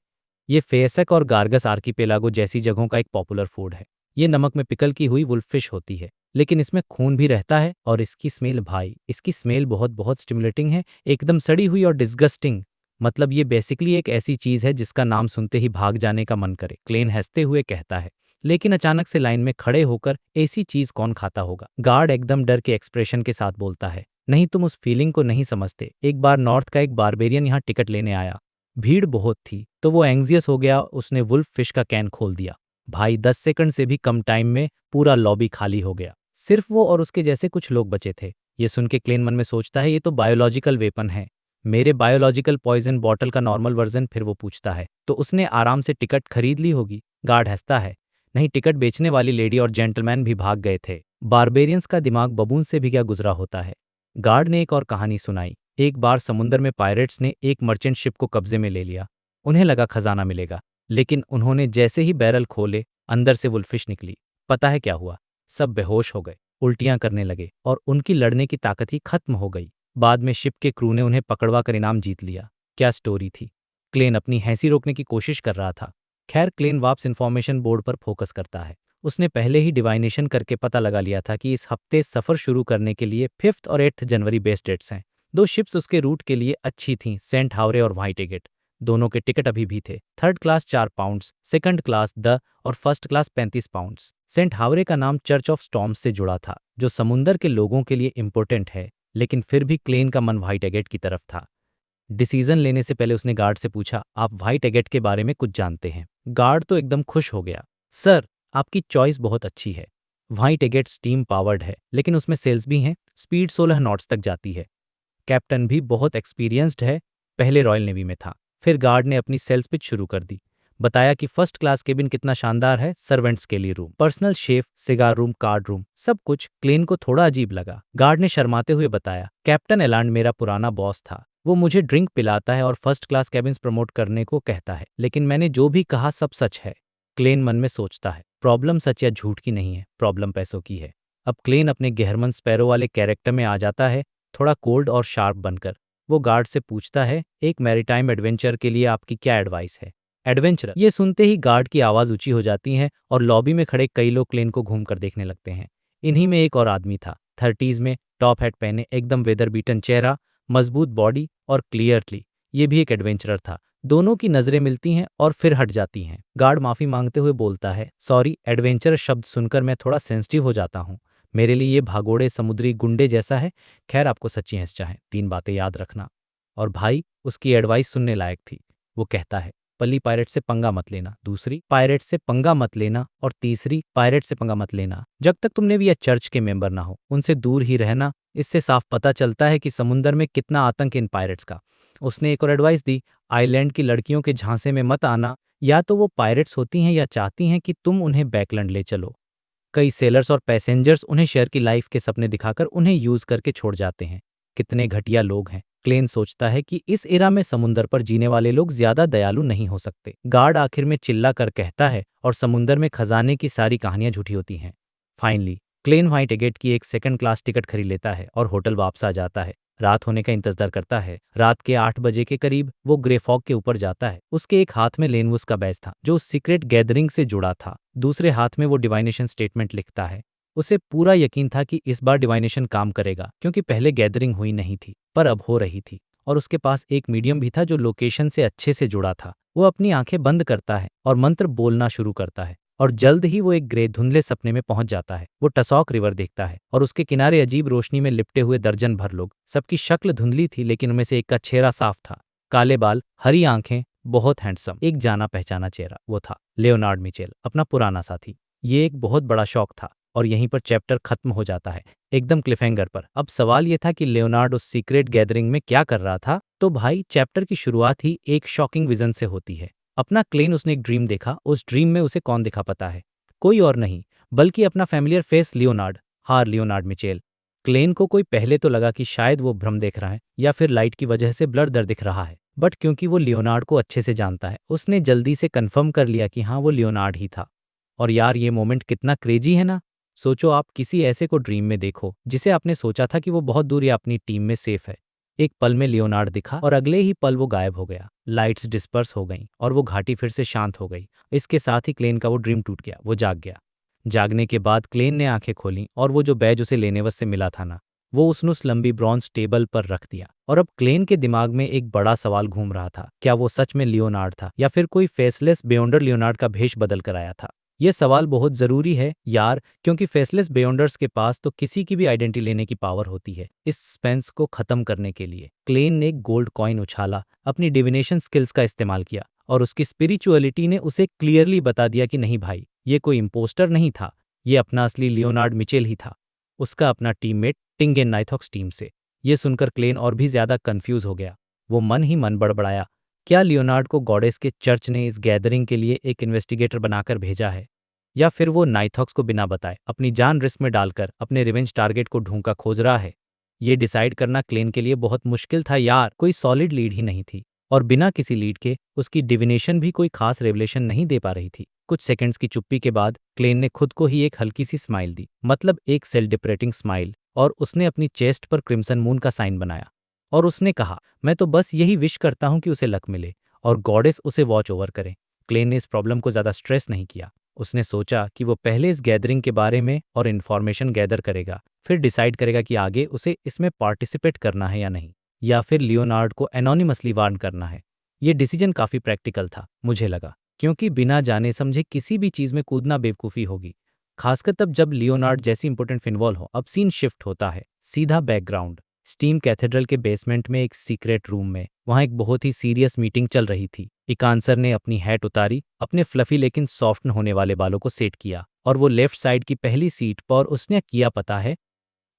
ये फेसक और गार्गस आर्कीपेलागो जैसी जगहों का एक पॉपुलर फूड है। ये नमक में पिकल की हुई वुल्फिश होती है, लेकिन इसमें खून भी रहता है। और इसकी स्मेल, भाई इसकी स्मेल बहुत बहुत स्टिमुलेटिंग है, एकदम सड़ी हुई और डिस्गस्टिंग। मतलब ये बेसिकली एक ऐसी चीज है जिसका नाम सुनते ही भाग जाने का मन करे। क्लेन हंसते हुए कहता है, लेकिन अचानक से लाइन में खड़े होकर ऐसी चीज कौन खाता होगा। गार्ड एकदम डर के एक्सप्रेशन के साथ बोलता है, नहीं तुम उस फीलिंग को नहीं समझते। एक बार नॉर्थ का एक बारबेरियन यहाँ टिकट लेने आया। भीड़ बहुत थी तो वो एंग्जियस हो गया, उसने वुल्फ फिश का कैन खोल दिया। भाई 10 सेकंड से भी कम टाइम में पूरा लॉबी खाली हो गया। सिर्फ वो और उसके जैसे कुछ लोग बचे थे। ये सुन के क्लेन मन में सोचता है, ये तो बायोलॉजिकल वेपन है, मेरे बायोलॉजिकल पॉइजन बॉटल का नॉर्मल वर्जन। फिर वो पूछता है, तो उसने आराम से टिकट खरीद ली होगी। गार्ड हंसता है, नहीं, टिकट बेचने वाली लेडी और जेंटलमैन भी भाग गए थे। बारबेरियंस का दिमाग बबून से भी क्या गुजरा होता है। गार्ड ने एक और कहानी सुनाई। एक बार समुंदर में पायरेट्स ने एक मर्चेंट शिप को कब्जे में ले लिया। उन्हें लगा खजाना मिलेगा, लेकिन उन्होंने जैसे ही बैरल खोले अंदर से वुल्फिश निकली। पता है क्या हुआ? सब बेहोश हो गए, उल्टियां करने लगे और उनकी लड़ने की ताकत ही खत्म हो गई। बाद में शिप के क्रू ने उन्हें पकड़वा कर इनाम जीत लिया। क्या स्टोरी थी। क्लेन अपनी हंसी रोकने की कोशिश कर रहा था। खैर, क्लेन वापस इंफॉर्मेशन बोर्ड पर फोकस करता है। उसने पहले ही डिवाइनेशन करके पता लगा लिया था कि इस हफ्ते सफर शुरू करने के लिए 5 और 8 जनवरी बेस्ट डेट्स हैं। 2 शिप्स उसके रूट के लिए अच्छी थीं, सेंट हावरे और व्हाइट एगेट। दोनों के टिकट अभी भी थे। Third class 4 pounds, second class द और first class 35 pounds. Saint Havre का नाम चर्च ऑफ स्टॉर्म्स से जुड़ा था, जो समुंदर के लोगों के लिए इंपॉर्टेंट है। लेकिन फिर भी क्लेन का मन व्हाइट एगेट की तरफ था। डिसीजन लेने से पहले उसने गार्ड से पूछा, आप व्हाइट एगेट के बारे में कुछ जानते हैं? गार्ड तो एकदम खुश हो गया, सर आपकी चॉइस बहुत अच्छी है। व्हाइट एगेट स्टीम पावर्ड है, लेकिन उसमें सेल्स भी हैं। स्पीड 16 नॉट्स तक जाती है। कैप्टन भी बहुत एक्सपीरियंस्ड है, पहले रॉयल नेवी में था। फिर गार्ड ने अपनी सेल्स पिच शुरू कर दी। बताया कि फर्स्ट क्लास केबिन कितना शानदार है, सर्वेंट्स के लिए room, personal chef, cigar room, card room, सब कुछ। क्लेन को थोड़ा अजीब लगा। गार्ड ने शर्माते हुए बताया, कैप्टन एलांड मेरा पुराना बॉस था। वो मुझे ड्रिंक पिलाता है और फर्स्ट क्लास कैबिन्स प्रमोट करने को कहता है, लेकिन मैंने जो भी कहा सब सच है। क्लेन मन में सोचता है, प्रॉब्लम सच या झूठ की नहीं है, प्रॉब्लम पैसों की है। अब क्लेन अपने गहरमन स्पैरो वाले कैरेक्टर में आ जाता है, थोड़ा कोल्ड और शार्प बनकर। वो गार्ड से पूछता है, एक मैरीटाइम एडवेंचर के लिए आपकी क्या एडवाइस है? एडवेंचर, ये सुनते ही गार्ड की आवाज़ ऊंची हो जाती है और लॉबी में खड़े कई लोग क्लेन को घूमकर देखने लगते हैं। इन्हीं में एक और आदमी था, 30s में, टॉप हैट पहने, एकदम वेदर बीटन चेहरा, मजबूत बॉडी और क्लियरली ये भी एक एडवेंचरर था। दोनों की नजरें मिलती हैं और फिर हट जाती हैं। गार्ड माफी मांगते हुए बोलता है, सॉरी, एडवेंचर शब्द सुनकर मैं थोड़ा सेंसिटिव हो जाता हूँ। मेरे लिए ये भागोड़े समुद्री गुंडे जैसा है। खैर, आपको सच्ची हंस चाहे, 3 बातें याद रखना। और भाई, उसकी एडवाइस सुनने लायक थी। वो कहता है, पहली, पायरेट से पंगा मत लेना। दूसरी, पायरेट से पंगा मत लेना। और तीसरी, पायरेट से पंगा मत लेना जब तक तुम नेवी या चर्च के मेंबर ना हो। उनसे दूर ही रहना। इससे साफ पता चलता है कि समुंदर में कितना आतंक इन पायरेट्स का। उसने एक और एडवाइस दी, आइलैंड की लड़कियों के झांसे में मत आना। या तो वो पायरेट्स होती हैं या चाहती हैं कि तुम उन्हें बैकलैंड ले चलो। कई सेलर्स और पैसेंजर्स उन्हें शेयर की लाइफ के सपने दिखाकर उन्हें यूज करके छोड़ जाते हैं। कितने घटिया लोग हैं। क्लेन सोचता है कि इस एरा में समुंदर पर जीने वाले लोग ज्यादा दयालु नहीं हो सकते। गार्ड आखिर में चिल्ला कर कहता है, और समुंदर में खजाने की सारी कहानियां झूठी होती हैं। फाइनली क्लेन व्हाइट एगेट की एक सेकंड क्लास टिकट खरीद लेता है और होटल वापस आ जाता है। रात होने का इंतजार करता है। रात के 8 बजे के करीब वो ग्रे फॉग के ऊपर जाता है। उसके एक हाथ में लेनवुस का बैज था जो उस सीक्रेट गैदरिंग से जुड़ा था, दूसरे हाथ में वो डिवाइनेशन स्टेटमेंट लिखता है। उसे पूरा यकीन था कि इस बार डिवाइनेशन काम करेगा, क्योंकि पहले गैदरिंग हुई नहीं थी पर अब हो रही थी। और उसके पास एक मीडियम भी था जो लोकेशन से अच्छे से जुड़ा था। वो अपनी आंखें बंद करता है और मंत्र बोलना शुरू करता है, और जल्द ही वो एक ग्रे धुंधले सपने में पहुंच जाता है। वो टसॉक रिवर देखता है और उसके किनारे अजीब रोशनी में लिपटे हुए दर्जन भर लोग। सबकी शक्ल धुंधली थी, लेकिन उनमें से एक का चेहरा साफ था। काले बाल, हरी आंखें, बहुत हैंडसम, एक जाना पहचाना चेहरा। वो था लियोनार्ड मिचेल, अपना पुराना साथी। ये एक बहुत बड़ा शौक था, और यहीं पर चैप्टर खत्म हो जाता है, एकदम क्लिफहैंगर पर। अब सवाल ये था कि लियोनार्ड उस सीक्रेट गैदरिंग में क्या कर रहा था। तो भाई, चैप्टर की शुरुआत ही एक शॉकिंग विजन से होती है। अपना क्लेन उसने एक ड्रीम देखा। उस ड्रीम में उसे कौन दिखा पता है? कोई और नहीं बल्कि अपना फैमिलियर फेस लियोनार्ड, हार लियोनार्ड मिचेल। क्लेन को कोई पहले तो लगा कि शायद वो भ्रम देख रहा है या फिर लाइट की वजह से ब्लर दर दिख रहा है, बट क्योंकि वो लियोनार्ड को अच्छे से जानता है, उसने जल्दी से कंफर्म कर लिया कि हाँ, वो लियोनार्ड ही था। और यार, ये मोमेंट कितना क्रेजी है ना। सोचो, आप किसी ऐसे को ड्रीम में देखो जिसे आपने सोचा था कि वो बहुत दूर या अपनी टीम में सेफ है। एक पल में लियोनार्ड दिखा और अगले ही पल वो गायब हो गया। लाइट्स डिस्पर्स हो गईं और वो घाटी फिर से शांत हो गई। इसके साथ ही क्लेन का वो ड्रीम टूट गया। वो जाग गया। जागने के बाद क्लेन ने आंखें खोलीं और वो जो बैज उसे लेनेवस से मिला था ना, वो उसने उस लंबी ब्रॉन्ज टेबल पर रख दिया। और अब क्लेन के दिमाग में एक बड़ा सवाल घूम रहा था, क्या वो सच में लियोनार्ड था या फिर कोई फेसलेस बेयोंडर लियोनार्ड का भेष बदल कर आया था? ये सवाल बहुत ज़रूरी है यार, क्योंकि फेसलेस बेयोंडर्स के पास तो किसी की भी आइडेंटिटी लेने की पावर होती है। इस सस्पेंस को खत्म करने के लिए क्लेन ने एक गोल्ड कॉइन उछाला, अपनी डिविनेशन स्किल्स का इस्तेमाल किया, और उसकी स्पिरिचुअलिटी ने उसे क्लियरली बता दिया कि नहीं भाई, ये कोई इम्पोस्टर नहीं था, ये अपना असली लियोनार्ड मिचेल ही था, उसका अपना टीममेट टिंगेन नाइथॉक्स टीम से। ये सुनकर क्लेन और भी ज्यादा कंफ्यूज हो गया। वो मन ही मन बड़बड़ाया, क्या लियोनार्ड को गॉडेस के चर्च ने इस गैदरिंग के लिए एक इन्वेस्टिगेटर बनाकर भेजा है, या फिर वो नाइथॉक्स को बिना बताए अपनी जान रिस्क में डालकर अपने रिवेंज टारगेट को ढूंढकर खोज रहा है? ये डिसाइड करना क्लेन के लिए बहुत मुश्किल था यार। कोई सॉलिड लीड ही नहीं थी, और बिना किसी लीड के उसकी डिविनेशन भी कोई खास रेवलेशन नहीं दे पा रही थी। कुछ सेकंड्स की चुप्पी के बाद क्लेन ने खुद को ही एक हल्की सी स्माइल दी, मतलब एक सेल्फ डिप्रेटिंग स्माइल, और उसने अपनी चेस्ट पर क्रिम्सन मून का साइन बनाया। और उसने कहा, मैं तो बस यही विश करता हूं कि उसे लक मिले और गॉडेस उसे वॉच ओवर करे। क्लेन ने इस प्रॉब्लम को ज़्यादा स्ट्रेस नहीं किया। उसने सोचा कि वो पहले इस गैदरिंग के बारे में और इन्फॉर्मेशन गैदर करेगा, फिर डिसाइड करेगा कि आगे उसे इसमें पार्टिसिपेट करना है या नहीं, या फिर लियोनार्ड को एनोनिमसली वार्न करना है। ये डिसीजन काफ़ी प्रैक्टिकल था, मुझे लगा, क्योंकि बिना जाने समझे किसी भी चीज़ में कूदना बेवकूफ़ी होगी, खासकर तब जब लियोनार्ड जैसी इंपॉर्टेंट इन्वॉल्व हो। अब सीन शिफ्ट होता है, सीधा बैकग्राउंड स्टीम कैथेड्रल के बेसमेंट में एक सीक्रेट रूम में। वहाँ एक बहुत ही सीरियस मीटिंग चल रही थी। इकांसर ने अपनी हैट उतारी, अपने फ्लफी लेकिन सॉफ्ट होने वाले बालों को सेट किया, और वो लेफ्ट साइड की पहली सीट पर उसने किया पता है,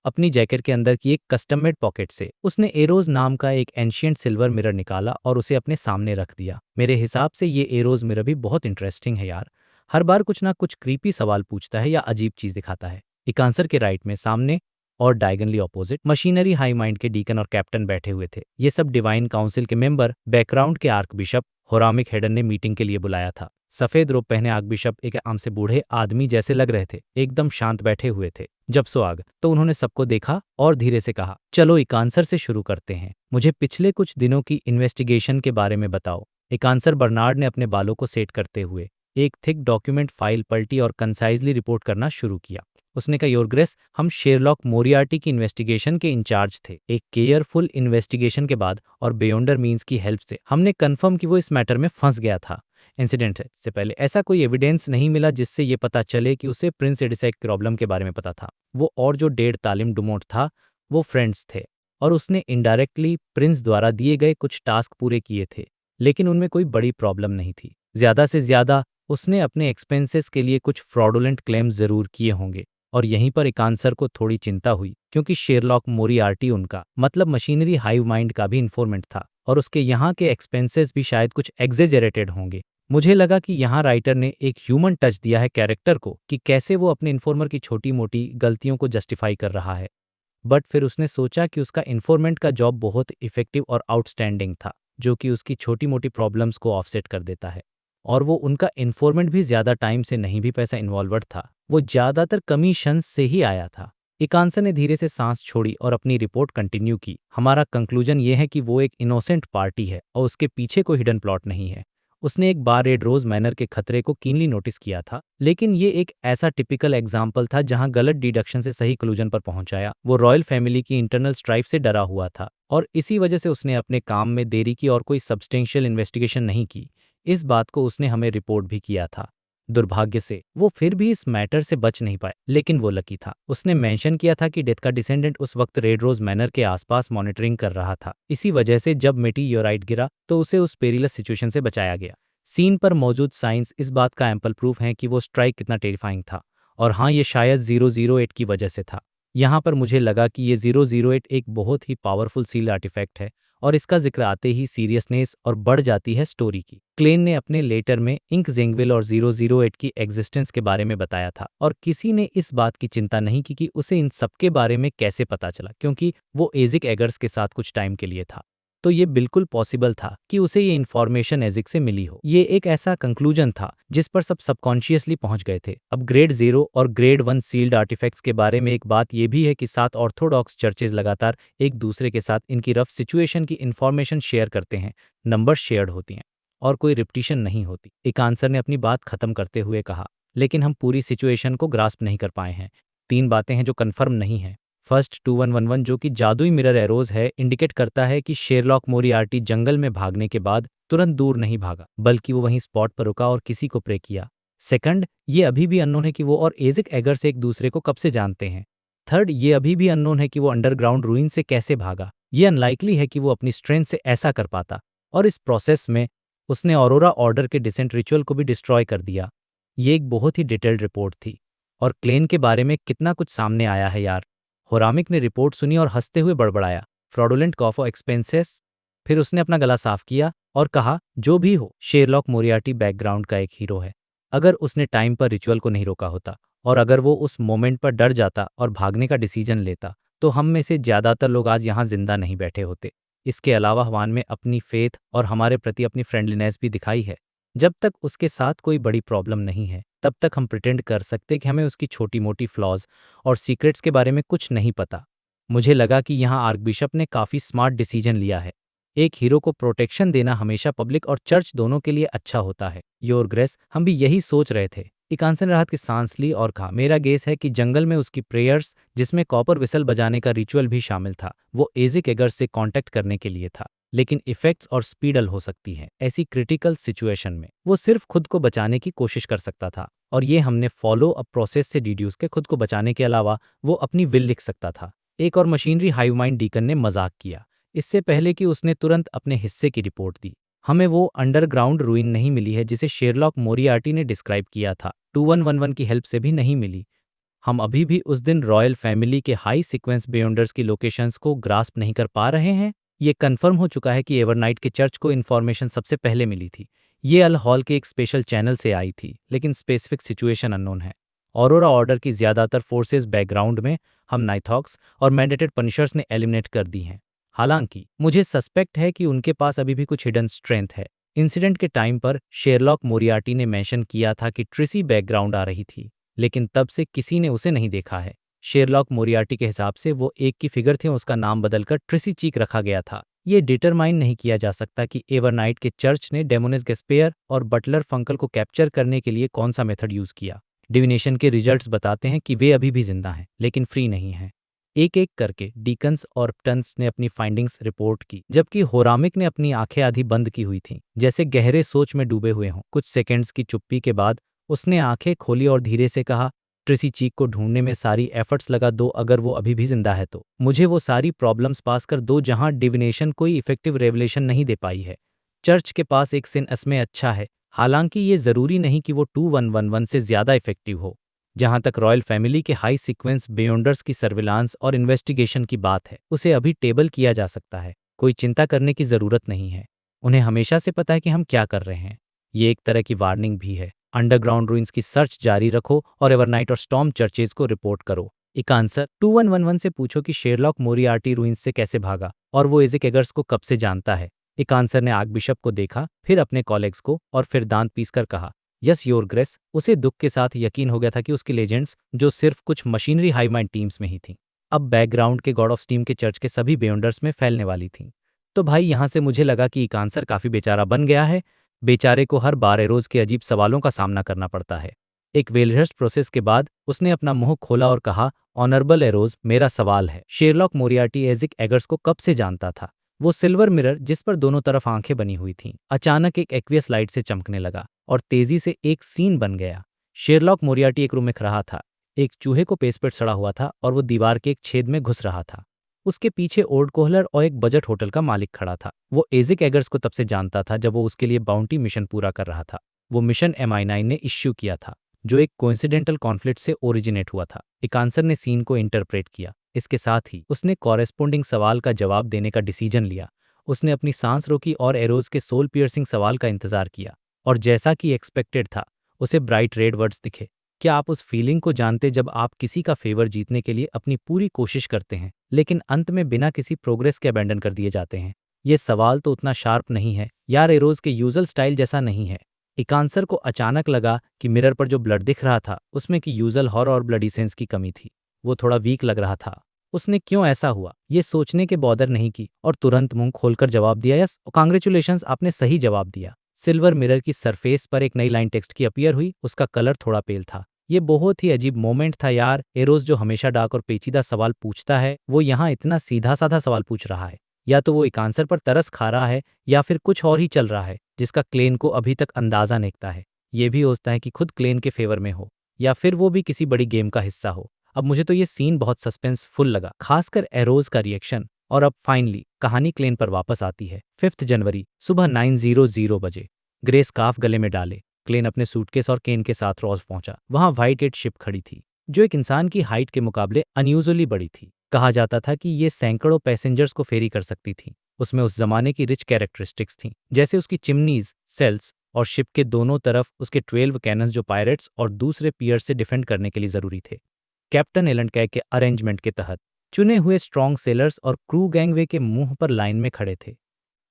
अपनी जैकेट के अंदर की एक कस्टम मेड पॉकेट से उसने एरोज नाम का एक एंशियंट सिल्वर मिरर निकाला और उसे अपने सामने रख दिया। मेरे हिसाब से ये एरोज मिरर भी बहुत इंटरेस्टिंग है यार, हर बार कुछ ना कुछ क्रीपी सवाल पूछता है या अजीब चीज दिखाता है। इकांसर के राइट में सामने और diagonally opposite machinery high mind के डीकन और कैप्टन बैठे हुए थे। ये सब डिवाइन काउंसिल के मेंबर, बैकग्राउंड के आर्क बिशप होरामिक हेडन ने मीटिंग के लिए बुलाया था। सफेद रोब पहने आर्क बिशप एक आम से बूढ़े आदमी जैसे लग रहे थे, एकदम शांत बैठे हुए थे। जब सुआग तो उन्होंने सबको देखा और धीरे से कहा, चलो इकांसर से शुरू करते हैं, मुझे पिछले कुछ दिनों की इन्वेस्टिगेशन के बारे में बताओ। इकांसर बर्नार्ड ने अपने बालों को सेट करते हुए एक थिक डॉक्यूमेंट फाइल पलटी और कंसाइजली रिपोर्ट करना शुरू किया। उसने कहा, योर ग्रेस, हम शेरलॉक मोरियार्टी की इन्वेस्टिगेशन के इंचार्ज थे। एक केयरफुल इन्वेस्टिगेशन के बाद और बियॉन्डर मीन्स की हेल्प से हमने कंफर्म कि वो इस मैटर में फंस गया था। इंसिडेंट से पहले ऐसा कोई एविडेंस नहीं मिला जिससे ये पता चले कि उसे प्रिंस एडिसेक प्रॉब्लम के बारे में पता था। वो और जो 1.5 तालिम डुमोट था, वो फ्रेंड्स थे, और उसने इनडायरेक्टली प्रिंस द्वारा दिए गए कुछ टास्क पूरे किए थे, लेकिन उनमें कोई बड़ी प्रॉब्लम नहीं थी। ज़्यादा से ज़्यादा उसने अपने एक्सपेंसेस के लिए कुछ फ्रॉडुलेंट क्लेम्स ज़रूर किए होंगे। और यहीं पर इकांसर को थोड़ी चिंता हुई, क्योंकि शेरलॉक मोरियार्टी उनका मतलब मशीनरी हाइव माइंड का भी इन्फॉर्मेंट था, और उसके यहाँ के एक्सपेंसेस भी शायद कुछ एग्जेजरेटेड होंगे। मुझे लगा कि यहाँ राइटर ने एक ह्यूमन टच दिया है कैरेक्टर को, कि कैसे वो अपने इन्फॉर्मर की छोटी मोटी गलतियों को जस्टिफाई कर रहा है। बट फिर उसने सोचा कि उसका इन्फॉर्मेंट का जॉब बहुत इफेक्टिव और आउटस्टैंडिंग था, जो कि उसकी छोटी मोटी प्रॉब्लम्स को ऑफसेट कर देता है। और वो उनका इन्फॉर्मेंट भी ज़्यादा टाइम से नहीं भी पैसा इन्वॉल्वर्ड था, वो ज़्यादातर कमीशंस से ही आया था। इकांसन ने धीरे से सांस छोड़ी और अपनी रिपोर्ट कंटिन्यू की। हमारा कंक्लूजन ये है कि वो एक इनोसेंट पार्टी है और उसके पीछे कोई हिडन प्लॉट नहीं है। उसने एक बार रेड रोज मैनर के खतरे को कीनली नोटिस किया था, लेकिन ये एक ऐसा टिपिकल एग्जाम्पल था जहां गलत डिडक्शन से सही क्लूजन पर पहुंचाया। वो रॉयल फैमिली की इंटरनल स्ट्राइफ से डरा हुआ था और इसी वजह से उसने अपने काम में देरी की और कोई सब्सटेंशियल इन्वेस्टिगेशन नहीं की। इस बात को उसने हमें रिपोर्ट भी किया था। दुर्भाग्य से वो फिर भी इस मैटर से बच नहीं पाए, लेकिन वो लकी था। उसने मेंशन किया था कि डेथ का डिसेंडेंट उस वक्त रेड रोज मैनर के आसपास मॉनिटरिंग कर रहा था। इसी वजह से जब मेटीओराइट गिरा तो उसे उस पेरिलस सिचुएशन से बचाया गया। सीन पर मौजूद साइंस इस बात का एम्पल प्रूफ है कि वो स्ट्राइक कितना टेरिफाइंग था। और हाँ, ये शायद 008 की वजह से था। यहाँ पर मुझे लगा कि ये 008 एक बहुत ही पावरफुल सील आर्टिफैक्ट है और इसका जिक्र आते ही सीरियसनेस और बढ़ जाती है स्टोरी की। क्लेन ने अपने लेटर में इंक जेंगविल और 008 की एग्जिस्टेंस के बारे में बताया था और किसी ने इस बात की चिंता नहीं की कि उसे इन सब के बारे में कैसे पता चला, क्योंकि वो एजिक एगर्स के साथ कुछ टाइम के लिए था। तो ये बिल्कुल पॉसिबल था कि उसे ये इन्फॉर्मेशन एजिक से मिली हो। ये एक ऐसा कंक्लूजन था जिस पर सब सबकॉन्शियसली पहुंच गए थे। अब ग्रेड 0 और ग्रेड 1 सील्ड आर्टिफैक्ट्स के बारे में एक बात यह भी है कि 7 ऑर्थोडॉक्स चर्चेज लगातार एक दूसरे के साथ इनकी रफ सिचुएशन की इन्फॉर्मेशन शेयर करते हैं। नंबर शेयर्ड होती हैं और कोई रिपीटिशन नहीं होती। एक आंसर ने अपनी बात खत्म करते हुए कहा, लेकिन हम पूरी सिचुएशन को ग्रास्प नहीं कर पाए हैं। 3 बातें हैं जो कन्फर्म नहीं हैं। फर्स्ट 2111 जो कि जादुई मिरर एरोज है, इंडिकेट करता है कि शेरलॉक मोरियार्टी जंगल में भागने के बाद तुरंत दूर नहीं भागा, बल्कि वो वहीं स्पॉट पर रुका और किसी को प्रे किया। सेकंड, ये अभी भी अननोन है कि वो और एजिक एगर से एक दूसरे को कब से जानते हैं। थर्ड, ये अभी भी अननोन है कि वो अंडरग्राउंड रूइन से कैसे भागा। ये अनलाइकली है कि वो अपनी स्ट्रेंथ से ऐसा कर पाता और इस प्रोसेस में उसने ऑरोरा ऑर्डर के डिसेंट रिचुअल को भी डिस्ट्रॉय कर दिया। ये एक बहुत ही डिटेल्ड रिपोर्ट थी और क्लेन के बारे में कितना कुछ सामने आया है यार। होरामिक ने रिपोर्ट सुनी और हंसते हुए बड़बड़ाया, फ्रॉडुलेंट कॉफ और एक्सपेंसेस। फिर उसने अपना गला साफ किया और कहा, जो भी हो, शेरलॉक मोरियार्टी बैकग्राउंड का एक हीरो है। अगर उसने टाइम पर रिचुअल को नहीं रोका होता और अगर वो उस मोमेंट पर डर जाता और भागने का डिसीजन लेता, तो हम में से ज़्यादातर लोग आज यहाँ जिंदा नहीं बैठे होते। इसके अलावा हवान में अपनी फेथ और हमारे प्रति अपनी फ्रेंडलीनेस भी दिखाई है। जब तक उसके साथ कोई बड़ी प्रॉब्लम नहीं है, तब तक हम प्रिटेंड कर सकते कि हमें उसकी छोटी मोटी फ्लॉज और सीक्रेट्स के बारे में कुछ नहीं पता। मुझे लगा कि यहाँ आर्कबिशप ने काफ़ी स्मार्ट डिसीजन लिया है। एक हीरो को प्रोटेक्शन देना हमेशा पब्लिक और चर्च दोनों के लिए अच्छा होता है। योर ग्रेस, हम भी यही सोच रहे थे। इकांसन राहत की सांस ली और कहा, मेरा गेस है कि जंगल में उसकी प्रेयर्स, जिसमें कॉपर विसल बजाने का रिचुअल भी शामिल था, वो एजिक एगर्स से कांटेक्ट करने के लिए था। लेकिन इफेक्ट्स और स्पीडल हो सकती हैं। ऐसी क्रिटिकल सिचुएशन में वो सिर्फ खुद को बचाने की कोशिश कर सकता था और ये हमने फॉलो अप प्रोसेस से डिड्यूस के खुद को बचाने के अलावा वो अपनी विल लिख सकता था। एक और मशीनरी हाइव माइंड डीकन ने मजाक किया, इससे पहले कि उसने तुरंत अपने हिस्से की रिपोर्ट दी। हमें वो अंडरग्राउंड रूइन नहीं मिली है जिसे शेरलॉक मोरियार्टी ने डिस्क्राइब किया था। 2111 की हेल्प से भी नहीं मिली। हम अभी भी उस दिन रॉयल फैमिली के हाई सीक्वेंस बियॉन्डर्स की लोकेशंस को ग्रास्प नहीं कर पा रहे हैं। ये कंफर्म हो चुका है कि एवरनाइट के चर्च को इन्फॉर्मेशन सबसे पहले मिली थी। ये अल हॉल के एक स्पेशल चैनल से आई थी, लेकिन स्पेसिफिक सिचुएशन अननोन है। ऑरोरा ऑर्डर की ज़्यादातर फोर्सेस बैकग्राउंड में हम नाइथॉक्स और मैंडेटेड पनिशर्स ने एलिमिनेट कर दी हैं। हालांकि मुझे सस्पेक्ट है कि उनके पास अभी भी कुछ हिडन स्ट्रेंथ है। इंसिडेंट के टाइम पर शेरलॉक मोरियार्टी ने मेंशन किया था कि ट्रिसी बैकग्राउंड आ रही थी, लेकिन तब से किसी ने उसे नहीं देखा है। शेरलॉक मोरियार्टी के हिसाब से वो एक की फिगर थे, उसका नाम बदलकर ट्रिसी चीक रखा गया था। ये डिटरमाइन नहीं किया जा सकता कि एवरनाइट के चर्च ने डेमोनिस गेस्पेयर और बटलर फंकल को कैप्चर करने के लिए कौन सा मेथड यूज किया। डिविनेशन के रिजल्ट्स बताते हैं कि वे अभी भी जिंदा हैं, लेकिन फ्री नहीं हैं। एक एक करके डीकन्स और प्टन्स ने अपनी फाइंडिंग्स रिपोर्ट की, जबकि होरामिक ने अपनी आंखें आधी बंद की हुई थीं, जैसे गहरे सोच में डूबे हुए हों। कुछ सेकंड्स की चुप्पी के बाद उसने आंखें खोली और धीरे से कहा, ट्रिसी चीक को ढूंढने में सारी एफर्ट्स लगा दो। अगर वो अभी भी जिंदा है तो मुझे वो सारी प्रॉब्लम्स पास कर दो जहां डिविनेशन कोई इफेक्टिव रेवलेशन नहीं दे पाई है। चर्च के पास एक सिन इसमें अच्छा है, हालांकि ये जरूरी नहीं कि वो 2111 से ज्यादा इफेक्टिव हो। जहां तक रॉयल फैमिली के हाई सीक्वेंस बियॉन्डर्स की सर्विलांस और इन्वेस्टिगेशन की बात है, उसे अभी टेबल किया जा सकता है। कोई चिंता करने की जरूरत नहीं है। उन्हें हमेशा से पता है कि हम क्या कर रहे हैं। ये एक तरह की वार्निंग भी है। अंडरग्राउंड रूइंस की सर्च जारी रखो और एवरनाइट और स्टॉर्म चर्चेज को रिपोर्ट करो। एक आंसर 2111 से पूछो कि शेरलॉक मोरियार्टी रूइंस से कैसे भागा और वो एजिक एगर्स को कब से जानता है। एक आंसर ने आर्कबिशप को देखा, फिर अपने कॉलेग्स को और फिर दांत पीसकर कहा, यस योर ग्रेस। उसे दुख के साथ यकीन हो गया था कि उसकी लेजेंड्स, जो सिर्फ कुछ मशीनरी हाई माइंड टीम्स में ही थीं, अब बैकग्राउंड के गॉड ऑफ स्टीम के चर्च के सभी बेयंडर्स में फैलने वाली थीं। तो भाई यहाँ से मुझे लगा कि इकांसर काफ़ी बेचारा बन गया है। बेचारे को हर बार एरोज के अजीब सवालों का सामना करना पड़ता है। एक वेलहर्स्ट प्रोसेस के बाद उसने अपना मुंह खोला और कहा, ऑनरेबल एरोज, मेरा सवाल है, शेरलॉक मोरियार्टी एजिक एगर्स को कब से जानता था? वो सिल्वर मिरर जिस पर दोनों तरफ आंखें बनी हुई थीं, अचानक एक एक्वियस लाइट से चमकने लगा और तेजी से एक सीन बन गया। शेरलॉक मोरियार्टी एक रूम में खड़ा था। एक चूहे को पेट पर सड़ा हुआ था और वो दीवार के एक छेद में घुस रहा था। उसके पीछे ओल्ड कोहलर और एक बजट होटल का मालिक खड़ा था। वो एजिक एगर्स को तब से जानता था जब वो उसके लिए बाउंटी मिशन पूरा कर रहा था। वो मिशन MI9 ने इश्यू किया था, जो एक कोइंसिडेंटल कॉन्फ्लिक्ट से ओरिजिनेट हुआ था। इकांसर ने सीन को इंटरप्रेट किया। इसके साथ ही उसने कॉरेस्पोंडिंग सवाल का जवाब देने का डिसीजन लिया। उसने अपनी सांस रोकी और एरोज के सोल पियर्सिंग सवाल का इंतजार किया, और जैसा कि एक्सपेक्टेड था, उसे ब्राइट रेड वर्ड्स दिखे। क्या आप उस फीलिंग को जानते जब आप किसी का फेवर जीतने के लिए अपनी पूरी कोशिश करते हैं, लेकिन अंत में बिना किसी प्रोग्रेस के अबैंडन कर दिए जाते हैं? ये सवाल तो उतना शार्प नहीं है यार, एरोज के यूजुअल स्टाइल जैसा नहीं है। इकांसर को अचानक लगा कि मिरर पर जो ब्लड दिख रहा था उसमें कि यूजुअल हॉरर और ब्लडी सेंस की कमी थी। वो थोड़ा वीक लग रहा था। उसने क्यों ऐसा हुआ ये सोचने के बॉदर नहीं की और तुरंत मुंह खोलकर जवाब दिया, यस कांग्रेचुलेशंस, आपने सही जवाब दिया। सिल्वर मिरर की सरफेस पर एक नई लाइन टेक्स्ट की अपीयर हुई। उसका कलर थोड़ा पेल था। ये बहुत ही अजीब मोमेंट था यार। एरोज जो हमेशा डार्क और पेचीदा सवाल पूछता है, वो यहाँ इतना सीधा साधा सवाल पूछ रहा है। या तो वो एक आंसर पर तरस खा रहा है, या फिर कुछ और ही चल रहा है जिसका क्लेन को अभी तक अंदाजा नहीं है। ये भी होता है कि खुद क्लेन के फेवर में हो, या फिर वो भी किसी बड़ी गेम का हिस्सा हो। अब मुझे तो ये सीन बहुत सस्पेंसफुल लगा, खासकर एरोज का रिएक्शन। और अब फाइनली कहानी क्लेन पर वापस आती है। 5 जनवरी सुबह 9:00 बजे। ग्रे स्कार्फ गले में डाले, क्लेन अपने सूटकेस और केन के साथ रॉज पहुंचा। वहां व्हाइट एट शिप खड़ी थी, जो एक इंसान की हाइट के मुकाबले अनयूजुअली बड़ी थी। कहा जाता था कि ये सैकड़ों पैसेंजर्स को फेरी कर सकती थी। उसमें उस जमाने की रिच कैरेक्टरिस्टिक्स थीं, जैसे उसकी चिमनीज, सेल्स और शिप के दोनों तरफ उसके 12 कैनन्स जो पायरेट्स और दूसरे पियर्स से डिफेंड करने के लिए जरूरी थे। कैप्टन एलन कै के अरेंजमेंट के तहत चुने हुए स्ट्रॉन्ग सेलर्स और क्रू गैंगवे के मुंह पर लाइन में खड़े थे।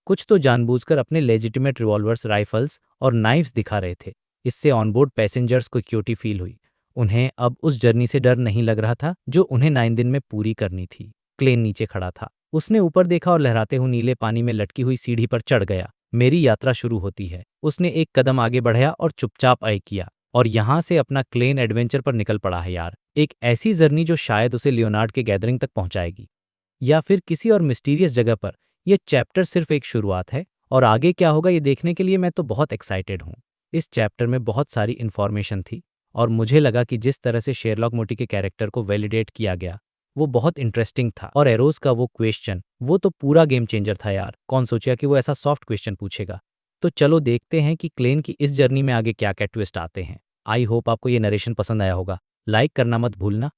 कुछ तो जानबूझकर अपने लेजिटिमेट रिवॉल्वर्स, राइफल्स और नाइफ्स दिखा रहे थे। इससे ऑनबोर्ड पैसेंजर्स को सिक्योरिटी फील हुई। उन्हें अब उस जर्नी से डर नहीं लग रहा था जो उन्हें 9 दिन में पूरी करनी थी। क्लेन नीचे खड़ा था। उसने ऊपर देखा और लहराते हुए नीले पानी में लटकी हुई सीढ़ी पर चढ़ गया। मेरी यात्रा शुरू होती है। उसने एक कदम आगे बढ़ाया और चुपचाप आई किया, और यहाँ से अपना क्लेन एडवेंचर पर निकल पड़ा है यार। एक ऐसी जर्नी जो शायद उसे लियोनार्ड के गैदरिंग तक पहुंचाएगी, या फिर किसी और मिस्टीरियस जगह पर। ये चैप्टर सिर्फ एक शुरुआत है, और आगे क्या होगा ये देखने के लिए मैं तो बहुत एक्साइटेड हूँ। इस चैप्टर में बहुत सारी इन्फॉर्मेशन थी, और मुझे लगा कि जिस तरह से शेरलॉक मोटी के कैरेक्टर को वैलिडेट किया गया वो बहुत इंटरेस्टिंग था। और एरोज का वो क्वेश्चन, वो तो पूरा गेम चेंजर था यार। कौन सोचा कि वो ऐसा सॉफ्ट क्वेश्चन पूछेगा। तो चलो देखते हैं कि क्लेन की इस जर्नी में आगे क्या क्या ट्विस्ट आते हैं। आई होप आपको ये नरेशन पसंद आया होगा। लाइक करना मत भूलना।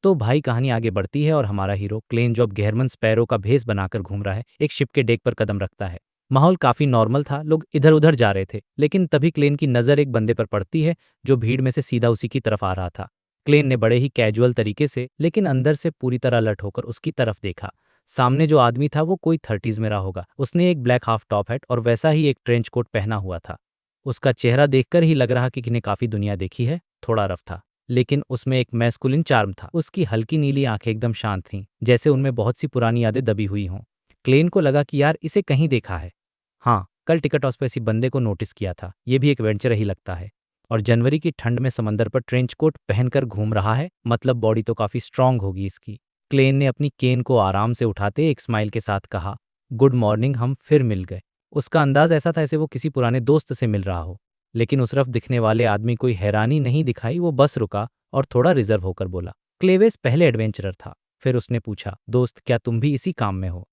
तो भाई कहानी आगे बढ़ती है और हमारा हीरो क्लेन, जो अब गेहरमन स्पैरो का भेस बनाकर घूम रहा है, एक शिप के डेक पर कदम रखता है। माहौल काफी नॉर्मल था, लोग इधर उधर जा रहे थे, लेकिन तभी क्लेन की नज़र एक बंदे पर पड़ती है जो भीड़ में से सीधा उसी की तरफ आ रहा था। क्लेन ने बड़े ही कैजुअल तरीके से, लेकिन अंदर से पूरी तरह अलर्ट होकर उसकी तरफ देखा। सामने जो आदमी था वो कोई 30s में रहा होगा। उसने एक ब्लैक हाफ टॉप हैट और वैसा ही एक ट्रेंच कोट पहना हुआ था। उसका चेहरा देखकर ही लग रहा कि किन्हें काफी दुनिया देखी है। थोड़ा रफ था, लेकिन उसमें एक मैस्कुलिन चार्म था। उसकी हल्की नीली आंखें एकदम शांत थीं, जैसे उनमें बहुत सी पुरानी यादें दबी हुई हों। क्लेन को लगा कि यार इसे कहीं देखा है। हाँ, कल टिकट हाउस पर इसी बंदे को नोटिस किया था। ये भी एक वेंचर ही लगता है। और जनवरी की ठंड में समंदर पर ट्रेंच कोट पहनकर घूम रहा है, मतलब बॉडी तो काफी स्ट्रांग होगी इसकी। क्लेन ने अपनी केन को आराम से उठाते एक स्माइल के साथ कहा, गुड मॉर्निंग, हम फिर मिल गए। उसका अंदाज ऐसा था जैसे वो किसी पुराने दोस्त से मिल रहा हो। लेकिन उस तरफ दिखने वाले आदमी कोई हैरानी नहीं दिखाई। वो बस रुका और थोड़ा रिजर्व होकर बोला, क्लेवेस पहले एडवेंचरर था। फिर उसने पूछा, दोस्त क्या तुम भी इसी काम में हो?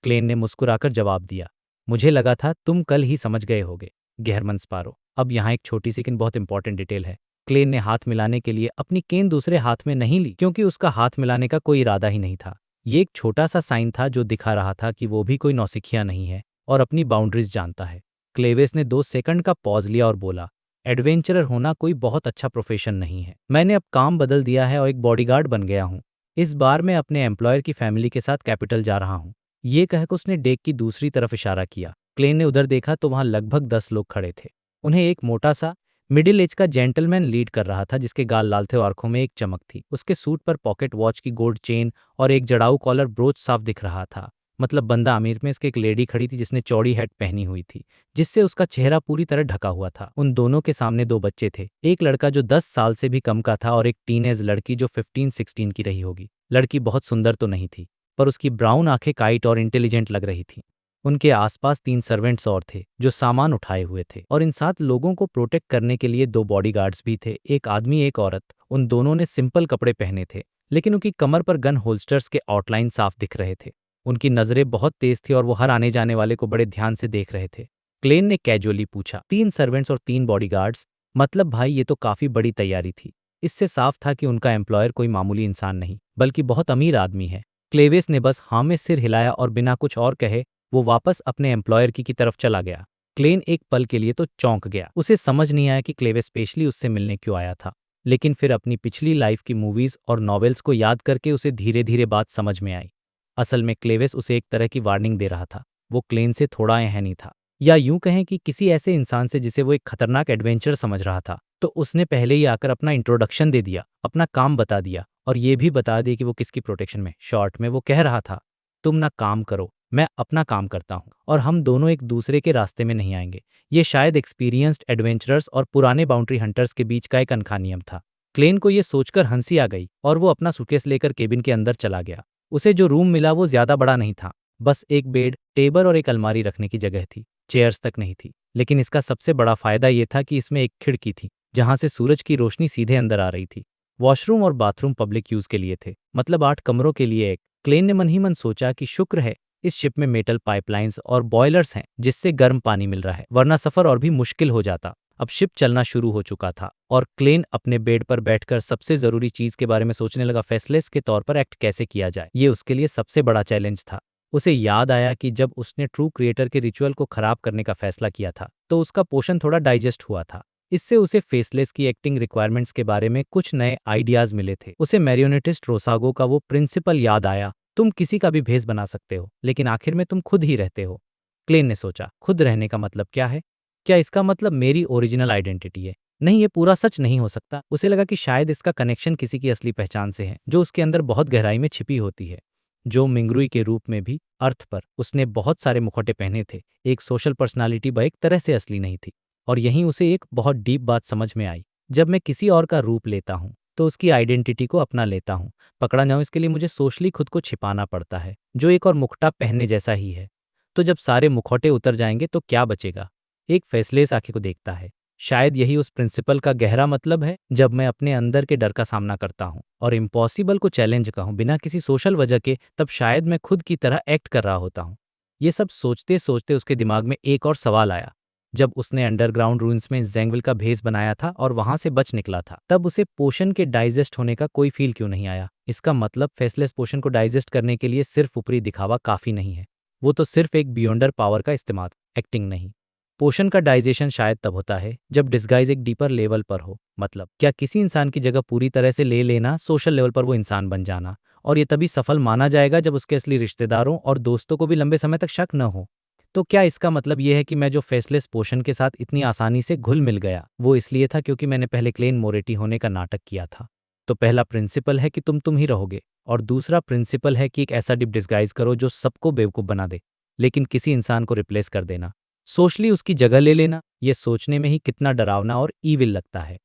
क्लेन ने मुस्कुराकर जवाब दिया, मुझे लगा था तुम कल ही समझ गए होगे, गेहरमन स्पारो। अब यहाँ एक छोटी सी लेकिन बहुत इंपॉर्टेंट डिटेल है। क्लेन ने हाथ मिलाने के लिए अपनी केन दूसरे हाथ में नहीं ली, क्योंकि उसका हाथ मिलाने का कोई इरादा ही नहीं था। ये एक छोटा सा साइन था जो दिखा रहा था कि वो भी कोई नौसिखिया नहीं है और अपनी बाउंड्रीज जानता है। क्लेवेस ने 2 सेकंड का पॉज लिया और बोला, एडवेंचरर होना कोई बहुत अच्छा प्रोफेशन नहीं है। मैंने अब काम बदल दिया है और एक बॉडीगार्ड बन गया हूँ। इस बार मैं अपने एम्प्लॉयर की फैमिली के साथ कैपिटल जा रहा हूँ। ये कहकर उसने डेक की दूसरी तरफ इशारा किया। क्लेन ने उधर देखा तो वहां लगभग 10 लोग खड़े थे। उन्हें एक मोटा सा मिडिल एज का जेंटलमैन लीड कर रहा था, जिसके गाल लाल थे और आंखों में एक चमक थी। उसके सूट पर पॉकेट वॉच की गोल्ड चेन और एक जड़ाऊ कॉलर ब्रोच साफ दिख रहा था। मतलब बंदा अमीर में इसके एक लेडी खड़ी थी जिसने चौड़ी हैट पहनी हुई थी, जिससे उसका चेहरा पूरी तरह ढका हुआ था। उन दोनों के सामने दो बच्चे थे, एक लड़का जो 10 साल से भी कम का था और एक टीनेज लड़की जो 15-16 की रही होगी। लड़की बहुत सुंदर तो नहीं थी, पर उसकी ब्राउन आंखें काइट और इंटेलिजेंट लग रही थीं। उनके आसपास 3 सर्वेंट्स और थे जो सामान उठाए हुए थे, और इन 7 लोगों को प्रोटेक्ट करने के लिए 2 बॉडीगार्ड्स भी थे, एक आदमी एक औरत। उन दोनों ने सिंपल कपड़े पहने थे, लेकिन उनकी कमर पर गन होल्स्टर्स के आउटलाइन साफ दिख रहे थे। उनकी नजरें बहुत तेज थी और वो हर आने जाने वाले को बड़े ध्यान से देख रहे थे। क्लेन ने कैजुअली पूछा, 3 सर्वेंट्स और 3 बॉडीगार्ड्स? मतलब भाई ये तो काफी बड़ी तैयारी थी। इससे साफ था कि उनका एम्प्लॉयर कोई मामूली इंसान नहीं बल्कि बहुत अमीर आदमी है। क्लेवेस ने बस हाँ में सिर हिलाया और बिना कुछ और कहे वो वापस अपने एम्प्लॉयर की तरफ चला गया। क्लेन एक पल के लिए तो चौंक गया। उसे समझ नहीं आया कि क्लेवेस स्पेशली उससे मिलने क्यों आया था, लेकिन फिर अपनी पिछली लाइफ की मूवीज और नॉवेल्स को याद करके उसे धीरे धीरे बात समझ में आई। असल में क्लेवेस उसे एक तरह की वार्निंग दे रहा था। वो क्लेन से थोड़ा नहीं था, या यूं कहें कि किसी ऐसे इंसान से जिसे वो एक खतरनाक एडवेंचर समझ रहा था। तो उसने पहले ही आकर अपना इंट्रोडक्शन दे दिया, अपना काम बता दिया और ये भी बता दिया कि वो किसकी प्रोटेक्शन में। शॉर्ट में वो कह रहा था, तुम ना काम करो, मैं अपना काम करता हूँ और हम दोनों एक दूसरे के रास्ते में नहीं आएंगे। ये शायद एक्सपीरियंस्ड एडवेंचरर्स और पुराने बाउंड्री हंटर्स के बीच का एक अनोखा नियम था। क्लेन को ये सोचकर हंसी आ गई और वो अपना सूटकेस लेकर केबिन के अंदर चला गया। उसे जो रूम मिला वो ज्यादा बड़ा नहीं था, बस एक बेड, टेबल और एक अलमारी रखने की जगह थी। चेयर्स तक नहीं थी, लेकिन इसका सबसे बड़ा फायदा ये था कि इसमें एक खिड़की थी जहां से सूरज की रोशनी सीधे अंदर आ रही थी। वॉशरूम और बाथरूम पब्लिक यूज के लिए थे, मतलब 8 कमरों के लिए एक। क्लेन ने मन ही मन सोचा कि शुक्र है इस शिप में मेटल पाइपलाइंस और बॉयलर्स हैं जिससे गर्म पानी मिल रहा है, वरना सफर और भी मुश्किल हो जाता। अब शिप चलना शुरू हो चुका था और क्लेन अपने बेड पर बैठकर सबसे जरूरी चीज के बारे में सोचने लगा, फेसलेस के तौर पर एक्ट कैसे किया जाए। ये उसके लिए सबसे बड़ा चैलेंज था। उसे याद आया कि जब उसने ट्रू क्रिएटर के रिचुअल को खराब करने का फैसला किया था तो उसका पोषण थोड़ा डाइजेस्ट हुआ था। इससे उसे फेसलेस की एक्टिंग रिक्वायरमेंट्स के बारे में कुछ नए आइडियाज मिले थे। उसे मैरियोनेटिस्ट रोसागो का वो प्रिंसिपल याद आया, तुम किसी का भी भेष बना सकते हो लेकिन आखिर में तुम खुद ही रहते हो। क्लेन ने सोचा, खुद रहने का मतलब क्या है? क्या इसका मतलब मेरी ओरिजिनल आइडेंटिटी है? नहीं, ये पूरा सच नहीं हो सकता। उसे लगा कि शायद इसका कनेक्शन किसी की असली पहचान से है जो उसके अंदर बहुत गहराई में छिपी होती है। जो मिंगरुई के रूप में भी अर्थ पर उसने बहुत सारे मुखौटे पहने थे, एक सोशल पर्सनालिटी वह एक तरह से असली नहीं थी। और यहीं उसे एक बहुत डीप बात समझ में आई, जब मैं किसी और का रूप लेता हूँ तो उसकी आइडेंटिटी को अपना लेता हूँ। पकड़ा जाऊं इसके लिए मुझे सोशली खुद को छिपाना पड़ता है, जो एक और मुखौटा पहनने जैसा ही है। तो जब सारे मुखौटे उतर जाएंगे तो क्या बचेगा? एक फैसलेस आंखें को देखता है। शायद यही उस प्रिंसिपल का गहरा मतलब है। जब मैं अपने अंदर के डर का सामना करता हूँ और इम्पॉसिबल को चैलेंज कहूँ बिना किसी सोशल वजह के, तब शायद मैं खुद की तरह एक्ट कर रहा होता हूँ। ये सब सोचते सोचते उसके दिमाग में एक और सवाल आया। जब उसने अंडरग्राउंड रून्स में जेंगविल का भेस बनाया था और वहां से बच निकला था, तब उसे पोशन के डाइजेस्ट होने का कोई फील क्यों नहीं आया? इसका मतलब फेसलेस पोशन को डाइजेस्ट करने के लिए सिर्फ ऊपरी दिखावा काफी नहीं है। वो तो सिर्फ एक बियॉन्डर पावर का इस्तेमाल, एक्टिंग नहीं। पोशन का डाइजेशन शायद तब होता है जब डिस्गाइज एक डीपर लेवल पर हो। मतलब क्या किसी इंसान की जगह पूरी तरह से ले लेना, सोशल लेवल पर वो इंसान बन जाना, और ये तभी सफल माना जाएगा जब उसके असली रिश्तेदारों और दोस्तों को भी लंबे समय तक शक न हो। तो क्या इसका मतलब यह है कि मैं जो फेसलेस पोशन के साथ इतनी आसानी से घुल मिल गया वो इसलिए था क्योंकि मैंने पहले क्लेन मोरेटी होने का नाटक किया था? तो पहला प्रिंसिपल है कि तुम ही रहोगे, और दूसरा प्रिंसिपल है कि एक ऐसा डिप डिस्गाइज करो जो सबको बेवकूफ बना दे, लेकिन किसी इंसान को रिप्लेस कर देना, सोशली उसकी जगह ले लेना। ये सोचने में ही कितना डरावना और ईविल लगता है।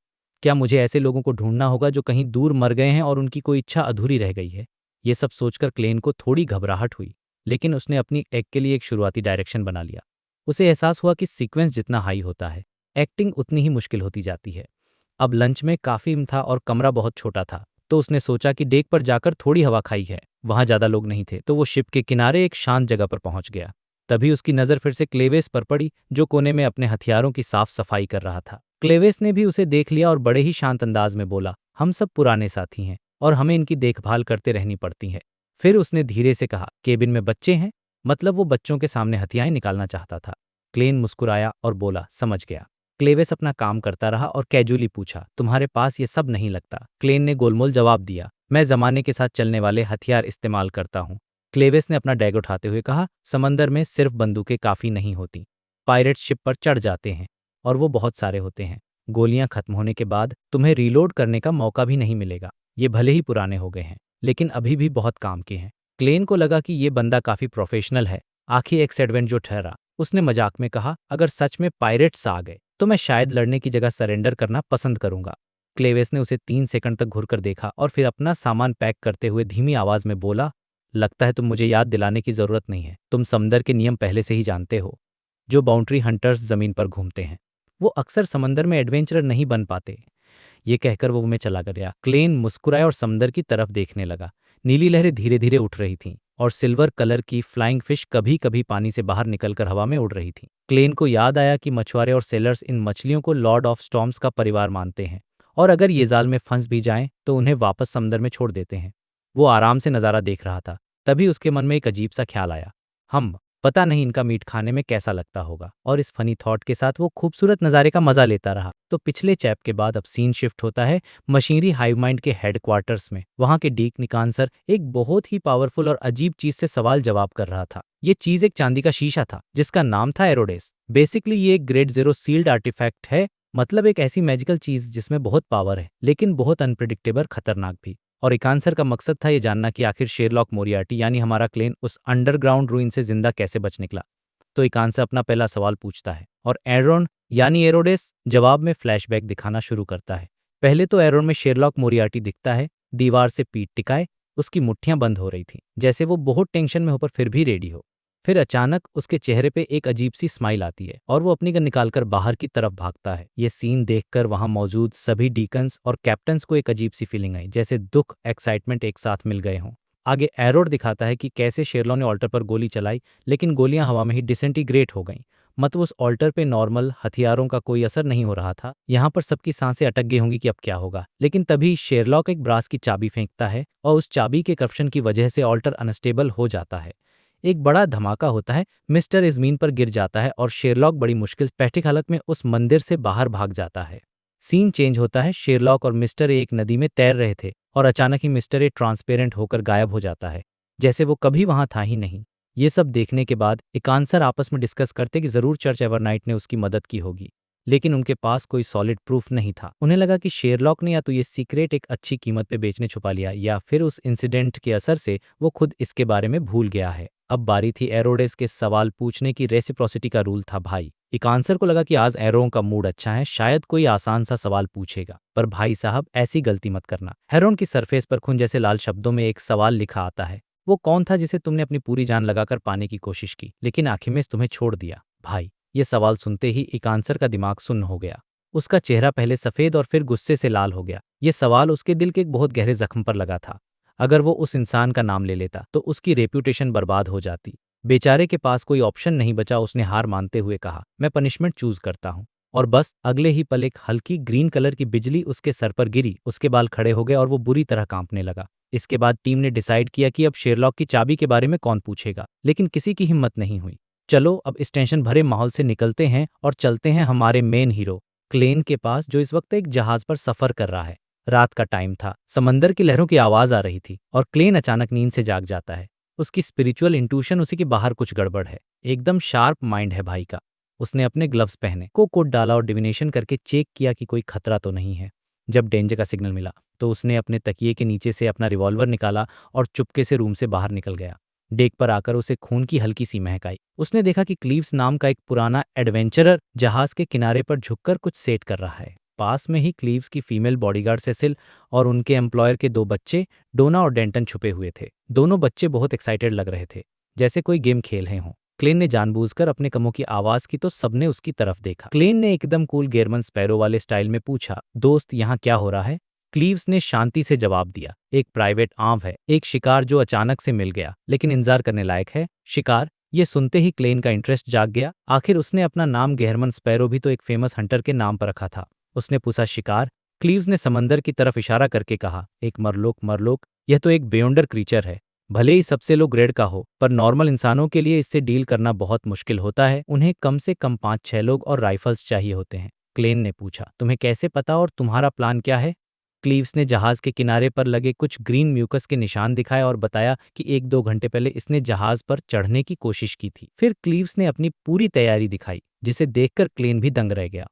क्या मुझे ऐसे लोगों को ढूंढना होगा जो कहीं दूर मर गए हैं और उनकी कोई इच्छा अधूरी रह गई है? ये सब सोचकर क्लेन को थोड़ी घबराहट हुई, लेकिन उसने अपनी एक्ट के लिए एक शुरुआती डायरेक्शन बना लिया। उसे एहसास हुआ कि सीक्वेंस जितना हाई होता है, एक्टिंग उतनी ही मुश्किल होती जाती है। अब लंच में काफ़ी था और कमरा बहुत छोटा था, तो उसने सोचा कि डेक पर जाकर थोड़ी हवा खाई है। वहां ज़्यादा लोग नहीं थे, तो वो शिप के किनारे एक शांत जगह पर पहुंच गया। तभी उसकी नज़र फिर से क्लेवेस पर पड़ी, जो कोने में अपने हथियारों की साफ सफाई कर रहा था। क्लेवेस ने भी उसे देख लिया और बड़े ही शांत अंदाज में बोला, हम सब पुराने साथी हैं और हमें इनकी देखभाल करते रहनी पड़ती है। फिर उसने धीरे से कहा, केबिन में बच्चे हैं? मतलब वो बच्चों के सामने हथियाएं निकालना चाहता था। क्लेन मुस्कुराया और बोला, समझ गया। क्लेवेस अपना काम करता रहा और कैजुअली पूछा, तुम्हारे पास ये सब नहीं लगता? क्लेन ने गोलमोल जवाब दिया, मैं जमाने के साथ चलने वाले हथियार इस्तेमाल करता हूँ। क्लेवेस ने अपना डैग उठाते हुए कहा, समंदर में सिर्फ बंदूकें काफी नहीं होती। पायरेट शिप पर चढ़ जाते हैं और वो बहुत सारे होते हैं। गोलियां खत्म होने के बाद तुम्हें रीलोड करने का मौका भी नहीं मिलेगा। ये भले ही पुराने हो गए हैं, लेकिन अभी भी बहुत काम के हैं। क्लेन को लगा कि ये बंदा काफी प्रोफेशनल है। आखिर एक सेडवेंट जो ठहरा, उसने मजाक में कहा, अगर सच में पायरेट्स आ गए तो मैं शायद लड़ने की जगह सरेंडर करना पसंद करूंगा। क्लेवेस ने उसे 3 सेकंड तक घूरकर देखा और फिर अपना सामान पैक करते हुए धीमी आवाज में बोला, लगता है तुम मुझे याद दिलाने की जरूरत नहीं है, तुम समंदर के नियम पहले से ही जानते हो। जो बाउंड्री हंटर्स जमीन पर घूमते हैं वो अक्सर समंदर में एडवेंचरर नहीं बन पाते। ये कहकर वो में चला गया। क्लेन मुस्कुराया और समंदर की तरफ देखने लगा। नीली लहरें धीरे धीरे उठ रही थीं और सिल्वर कलर की फ्लाइंग फिश कभी कभी पानी से बाहर निकलकर हवा में उड़ रही थीं। क्लेन को याद आया कि मछुआरे और सेलर्स इन मछलियों को लॉर्ड ऑफ स्टॉर्म्स का परिवार मानते हैं और अगर ये जाल में फंस भी जाएं तो उन्हें वापस समंदर में छोड़ देते हैं। वो आराम से नज़ारा देख रहा था। तभी उसके मन में एक अजीब सा ख्याल आया, हम पता नहीं इनका मीट खाने में कैसा लगता होगा। और इस फनी थॉट के साथ वो खूबसूरत नज़ारे का मजा लेता रहा। तो पिछले चैप के बाद अब सीन शिफ्ट होता है मशीनरी हाइव माइंड के हेडक्वार्टर्स में। वहां के डीक निकांसर एक बहुत ही पावरफुल और अजीब चीज से सवाल जवाब कर रहा था। ये चीज एक चांदी का शीशा था जिसका नाम था एरोडेस। बेसिकली ये एक ग्रेड 0 सील्ड आर्टिफैक्ट है, मतलब एक ऐसी मैजिकल चीज जिसमें बहुत पावर है लेकिन बहुत अनप्रिडिक्टेबल, खतरनाक भी। और इकांसर का मकसद था ये जानना कि आखिर शेरलॉक मोरियार्टी यानी हमारा क्लेन उस अंडरग्राउंड रूइन से जिंदा कैसे बच निकला। तो इकांसर अपना पहला सवाल पूछता है और एरोन यानी एरोडेस जवाब में फ्लैशबैक दिखाना शुरू करता है। पहले तो एरोन में शेरलॉक मोरियार्टी दिखता है, दीवार से पीठ टिकाए, उसकी मुट्ठियां बंद हो रही थीं जैसे वो बहुत टेंशन में हो पर फिर भी रेडी हो। फिर अचानक उसके चेहरे पे एक अजीब सी स्माइल आती है और वो अपनी गन निकालकर बाहर की तरफ भागता है। ये सीन देखकर वहां मौजूद सभी डीकन्स और कैप्टन्स को एक अजीब सी फीलिंग आई, जैसे दुख एक्साइटमेंट एक साथ मिल गए हों। आगे एरोड दिखाता है कि कैसे शेरलॉ ने ऑल्टर पर गोली चलाई लेकिन गोलियां हवा में ही डिसइंटीग्रेट हो गईं। मतलब उस ऑल्टर पे नॉर्मल हथियारों का कोई असर नहीं हो रहा था। यहाँ पर सबकी सांसें अटक गई होंगी कि अब क्या होगा। लेकिन तभी शेरलॉक एक ब्रास की चाबी फेंकता है और उस चाबी के करप्शन की वजह से ऑल्टर अनस्टेबल हो जाता है। एक बड़ा धमाका होता है, मिस्टर इज़मीन पर गिर जाता है और शेरलॉक बड़ी मुश्किल पैठिक हालत में उस मंदिर से बाहर भाग जाता है। सीन चेंज होता है, शेरलॉक और मिस्टर ए एक नदी में तैर रहे थे और अचानक ही मिस्टर ए ट्रांसपेरेंट होकर गायब हो जाता है, जैसे वो कभी वहां था ही नहीं। ये सब देखने के बाद इकांसर आपस में डिस्कस करते कि जरूर चर्च एवरनाइट ने उसकी मदद की होगी, लेकिन उनके पास कोई सॉलिड प्रूफ नहीं था। उन्हें लगा कि शेरलॉक ने या तो ये सीक्रेट एक अच्छी कीमत पे बेचने छुपा लिया या फिर उस इंसिडेंट के असर से वो खुद इसके बारे में भूल गया है। अब बारी थी एरोडेस के सवाल पूछने की। रेसिप्रोसिटी का रूल था भाई। इकांसर को लगा कि आज एरों का मूड अच्छा है, शायद कोई आसान सा सवाल पूछेगा। पर भाई साहब ऐसी गलती मत करना। हेरोन की सरफेस पर खून जैसे लाल शब्दों में एक सवाल लिखा आता है, वो कौन था जिसे तुमने अपनी पूरी जान लगाकर पाने की कोशिश की लेकिन आखिर में तुम्हें छोड़ दिया। भाई, ये सवाल सुनते ही इकांसर का दिमाग सुन्न हो गया। उसका चेहरा पहले सफेद और फिर गुस्से से लाल हो गया। ये सवाल उसके दिल के एक बहुत गहरे जख्म पर लगा था। अगर वो उस इंसान का नाम ले लेता तो उसकी रेप्यूटेशन बर्बाद हो जाती। बेचारे के पास कोई ऑप्शन नहीं बचा। उसने हार मानते हुए कहा, मैं पनिशमेंट चूज करता हूँ। और बस अगले ही पल एक हल्की ग्रीन कलर की बिजली उसके सर पर गिरी, उसके बाल खड़े हो गए और वो बुरी तरह कांपने लगा। इसके बाद टीम ने डिसाइड किया कि अब शेरलॉक की चाबी के बारे में कौन पूछेगा, लेकिन किसी की हिम्मत नहीं हुई। चलो अब इस टेंशन भरे माहौल से निकलते हैं और चलते हैं हमारे मेन हीरो क्लेन के पास, जो इस वक्त एक जहाज पर सफर कर रहा है। रात का टाइम था, समंदर की लहरों की आवाज आ रही थी और क्लेन अचानक नींद से जाग जाता है। उसकी स्पिरिचुअल इंट्यूशन उसी के बाहर कुछ गड़बड़ है। एकदम शार्प माइंड है भाई का। उसने अपने ग्लव्स पहने, कोट डाला और डिविनेशन करके चेक किया कि कोई खतरा तो नहीं है। जब डेंजर का सिग्नल मिला तो उसने अपने तकिए के नीचे से अपना रिवॉल्वर निकाला और चुपके से रूम से बाहर निकल गया। डेक पर आकर उसे खून की हल्की सी महक आई। उसने देखा कि क्लीव्स नाम का एक पुराना एडवेंचरर जहाज के किनारे पर झुककर कुछ सेट कर रहा है। पास में ही क्लीव्स की फीमेल बॉडीगार्ड सेसिल और उनके एम्प्लॉयर के 2 बच्चे डोना और डेंटन छुपे हुए थे। दोनों बच्चे बहुत एक्साइटेड लग रहे थे, जैसे कोई गेम खेल रहे हों। क्लेन ने जानबूझकर अपने कमों की आवाज की तो सबने उसकी तरफ देखा। क्लेन ने एकदम कूल गेरमन स्पैरो वाले स्टाइल में पूछा, दोस्त यहाँ क्या हो रहा है? क्लीव्स ने शांति से जवाब दिया, एक प्राइवेट आंव है, एक शिकार जो अचानक से मिल गया लेकिन इंतजार करने लायक है। शिकार? ये सुनते ही क्लेन का इंटरेस्ट जाग गया। आखिर उसने अपना नाम गेहरमन स्पैरो भी तो एक फेमस हंटर के नाम पर रखा था। उसने पूछा, शिकार? क्लीव्स ने समंदर की तरफ इशारा करके कहा, एक मरलोक। मरलोक? यह तो एक बेयोंडर क्रीचर है। भले ही सबसे लो ग्रेड का हो, पर नॉर्मल इंसानों के लिए इससे डील करना बहुत मुश्किल होता है। उन्हें कम से कम 5-6 लोग और राइफल्स चाहिए होते हैं। क्लेन ने पूछा, तुम्हें कैसे पता और तुम्हारा प्लान क्या है? क्लीव्स ने जहाज के किनारे पर लगे कुछ ग्रीन म्यूकस के निशान दिखाए और बताया कि 1-2 घंटे पहले इसने जहाज पर चढ़ने की कोशिश की थी। फिर क्लीव्स ने अपनी पूरी तैयारी दिखाई, जिसे देखकर क्लेन भी दंग रह गया।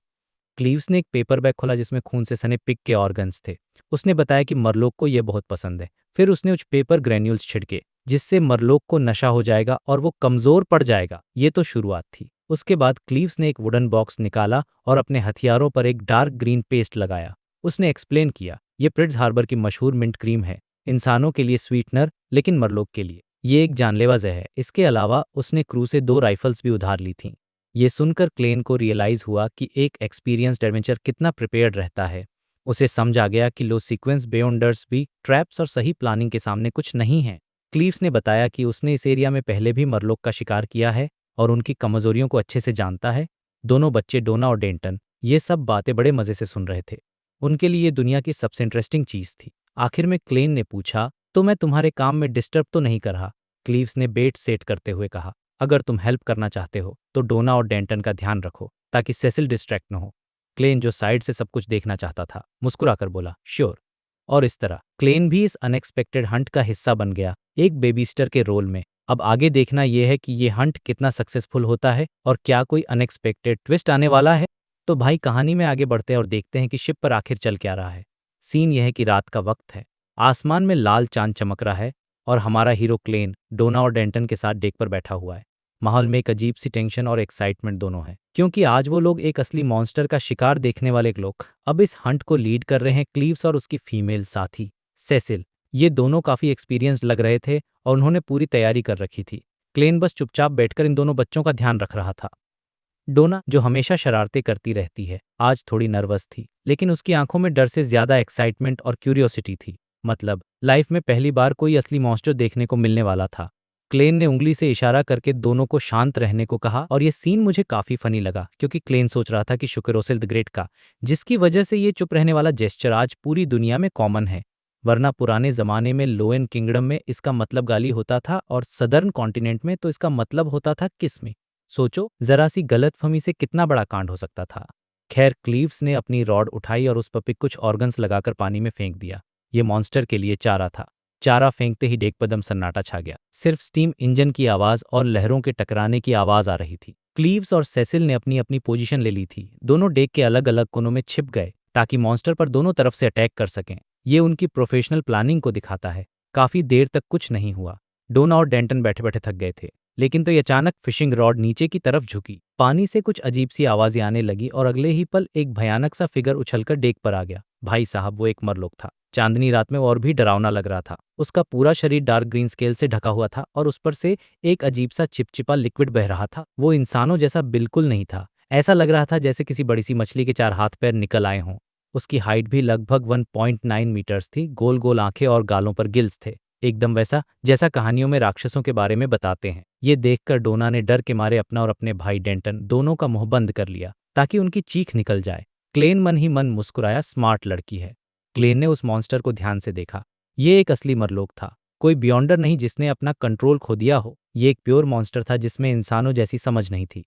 क्लीव्स ने एक पेपर बैग खोला जिसमें खून से सने पिग के ऑर्गन्स थे। उसने बताया कि मरलोक को यह बहुत पसंद है। फिर उसने कुछ पेपर ग्रैन्यूल्स छिड़के, जिससे मरलोक को नशा हो जाएगा और वो कमजोर पड़ जाएगा। ये तो शुरुआत थी। उसके बाद क्लीव्स ने एक वुडन बॉक्स निकाला और अपने हथियारों पर एक डार्क ग्रीन पेस्ट लगाया। उसने एक्सप्लेन किया, ये प्रिट्ज हार्बर की मशहूर मिंट क्रीम है, इंसानों के लिए स्वीटनर, लेकिन मरलोक के लिए ये एक जानलेवा जहर है। इसके अलावा उसने क्रू से 2 राइफल्स भी उधार ली थीं। ये सुनकर क्लेन को रियलाइज हुआ कि एक एक्सपीरियंस्ड एडवेंचर कितना प्रिपेयर्ड रहता है। उसे समझ आ गया कि लो सीक्वेंस बेयोंडर्स भी ट्रैप्स और सही प्लानिंग के सामने कुछ नहीं है। क्लीव्स ने बताया कि उसने इस एरिया में पहले भी मरलोक का शिकार किया है और उनकी कमजोरियों को अच्छे से जानता है। दोनों बच्चे डोना और डेंटन ये सब बातें बड़े मजे से सुन रहे थे। उनके लिए ये दुनिया की सबसे इंटरेस्टिंग चीज थी। आखिर में क्लेन ने पूछा, तो मैं तुम्हारे काम में डिस्टर्ब तो नहीं कर रहा? क्लीव्स ने बेट सेट करते हुए कहा, अगर तुम हेल्प करना चाहते हो तो डोना और डेंटन का ध्यान रखो ताकि सेसिल डिस्ट्रैक्ट न हो। क्लेन जो साइड से सब कुछ देखना चाहता था, मुस्कुराकर बोला, श्योर। और इस तरह क्लेन भी इस अनएक्सपेक्टेड हंट का हिस्सा बन गया, एक बेबीस्टर के रोल में। अब आगे देखना यह है कि ये हंट कितना सक्सेसफुल होता है और क्या कोई अनएक्सपेक्टेड ट्विस्ट आने वाला है। तो भाई कहानी में आगे बढ़ते हैं और देखते हैं कि शिप पर आखिर चल क्या रहा है। सीन यह है कि रात का वक्त है, आसमान में लाल चांद चमक रहा है और हमारा हीरो क्लेन डोना और डेंटन के साथ डेक पर बैठा हुआ है। माहौल में एक अजीब सी टेंशन और एक्साइटमेंट दोनों है, क्योंकि आज वो लोग एक असली मॉन्स्टर का शिकार देखने वाले लोग अब इस हंट को लीड कर रहे हैं। क्लीव्स और उसकी फीमेल साथी सेसिल, ये दोनों काफी एक्सपीरियंस्ड लग रहे थे और उन्होंने पूरी तैयारी कर रखी थी। क्लेन बस चुपचाप बैठकर इन दोनों बच्चों का ध्यान रख रहा था। डोना, जो हमेशा शरारतें करती रहती है, आज थोड़ी नर्वस थी, लेकिन उसकी आंखों में डर से ज्यादा एक्साइटमेंट और क्यूरियोसिटी थी। मतलब लाइफ में पहली बार कोई असली मॉन्स्टर देखने को मिलने वाला था। क्लेन ने उंगली से इशारा करके दोनों को शांत रहने को कहा और ये सीन मुझे काफी फनी लगा, क्योंकि क्लेन सोच रहा था कि शुक्र द ग्रेट का, जिसकी वजह से ये चुप रहने वाला जेस्चर आज पूरी दुनिया में कॉमन है। वरना पुराने जमाने में लोएन किंगडम में इसका मतलब गाली होता था और सदर्न कॉन्टिनेंट में तो इसका मतलब होता था किस में। सोचो जरा सी गलतफहमी से कितना बड़ा कांड हो सकता था। खैर, क्लीव्स ने अपनी रॉड उठाई और उस पर कुछ ऑर्गन्स लगाकर पानी में फेंक दिया। ये मॉन्स्टर के लिए चारा था। चारा फेंकते ही डेक पदम सन्नाटा छा गया। सिर्फ स्टीम इंजन की आवाज और लहरों के टकराने की आवाज आ रही थी। क्लीव्स और सेसिल ने अपनी अपनी पोजीशन ले ली थी। दोनों डेक के अलग अलग कोनों में छिप गए ताकि मॉन्स्टर पर दोनों तरफ से अटैक कर सकें। ये उनकी प्रोफेशनल प्लानिंग को दिखाता है। काफी देर तक कुछ नहीं हुआ। डोना और डेंटन बैठे बैठे थक गए थे, लेकिन तो ये अचानक फिशिंग रॉड नीचे की तरफ झुकी। पानी से कुछ अजीब सी आवाजें आने लगी और अगले ही पल एक भयानक सा फिगर उछलकर डेक पर आ गया। भाई साहब, वो एक मरलोक था। चांदनी रात में और भी डरावना लग रहा था। उसका पूरा शरीर डार्क ग्रीन स्केल से ढका हुआ था और उस पर से एक अजीब सा चिपचिपा लिक्विड बह रहा था। वो इंसानों जैसा बिल्कुल नहीं था। ऐसा लग रहा था जैसे किसी बड़ी सी मछली के 4 हाथ पैर निकल आए हों। उसकी हाइट भी लगभग 1.9 मीटर्स थी। गोल गोल आंखें और गालों पर गिल्स थे, एकदम वैसा जैसा कहानियों में राक्षसों के बारे में बताते हैं। ये देखकर डोना ने डर के मारे अपना और अपने भाई डेंटन दोनों का मुंह बंद कर लिया ताकि उनकी चीख निकल जाए। क्लेन मन ही मन मुस्कुराया, स्मार्ट लड़की है। क्लेन ने उस मॉन्स्टर को ध्यान से देखा। ये एक असली मरलोक था, कोई बियॉन्डर नहीं जिसने अपना कंट्रोल खो दिया हो। ये एक प्योर मॉन्स्टर था जिसमें इंसानों जैसी समझ नहीं थी।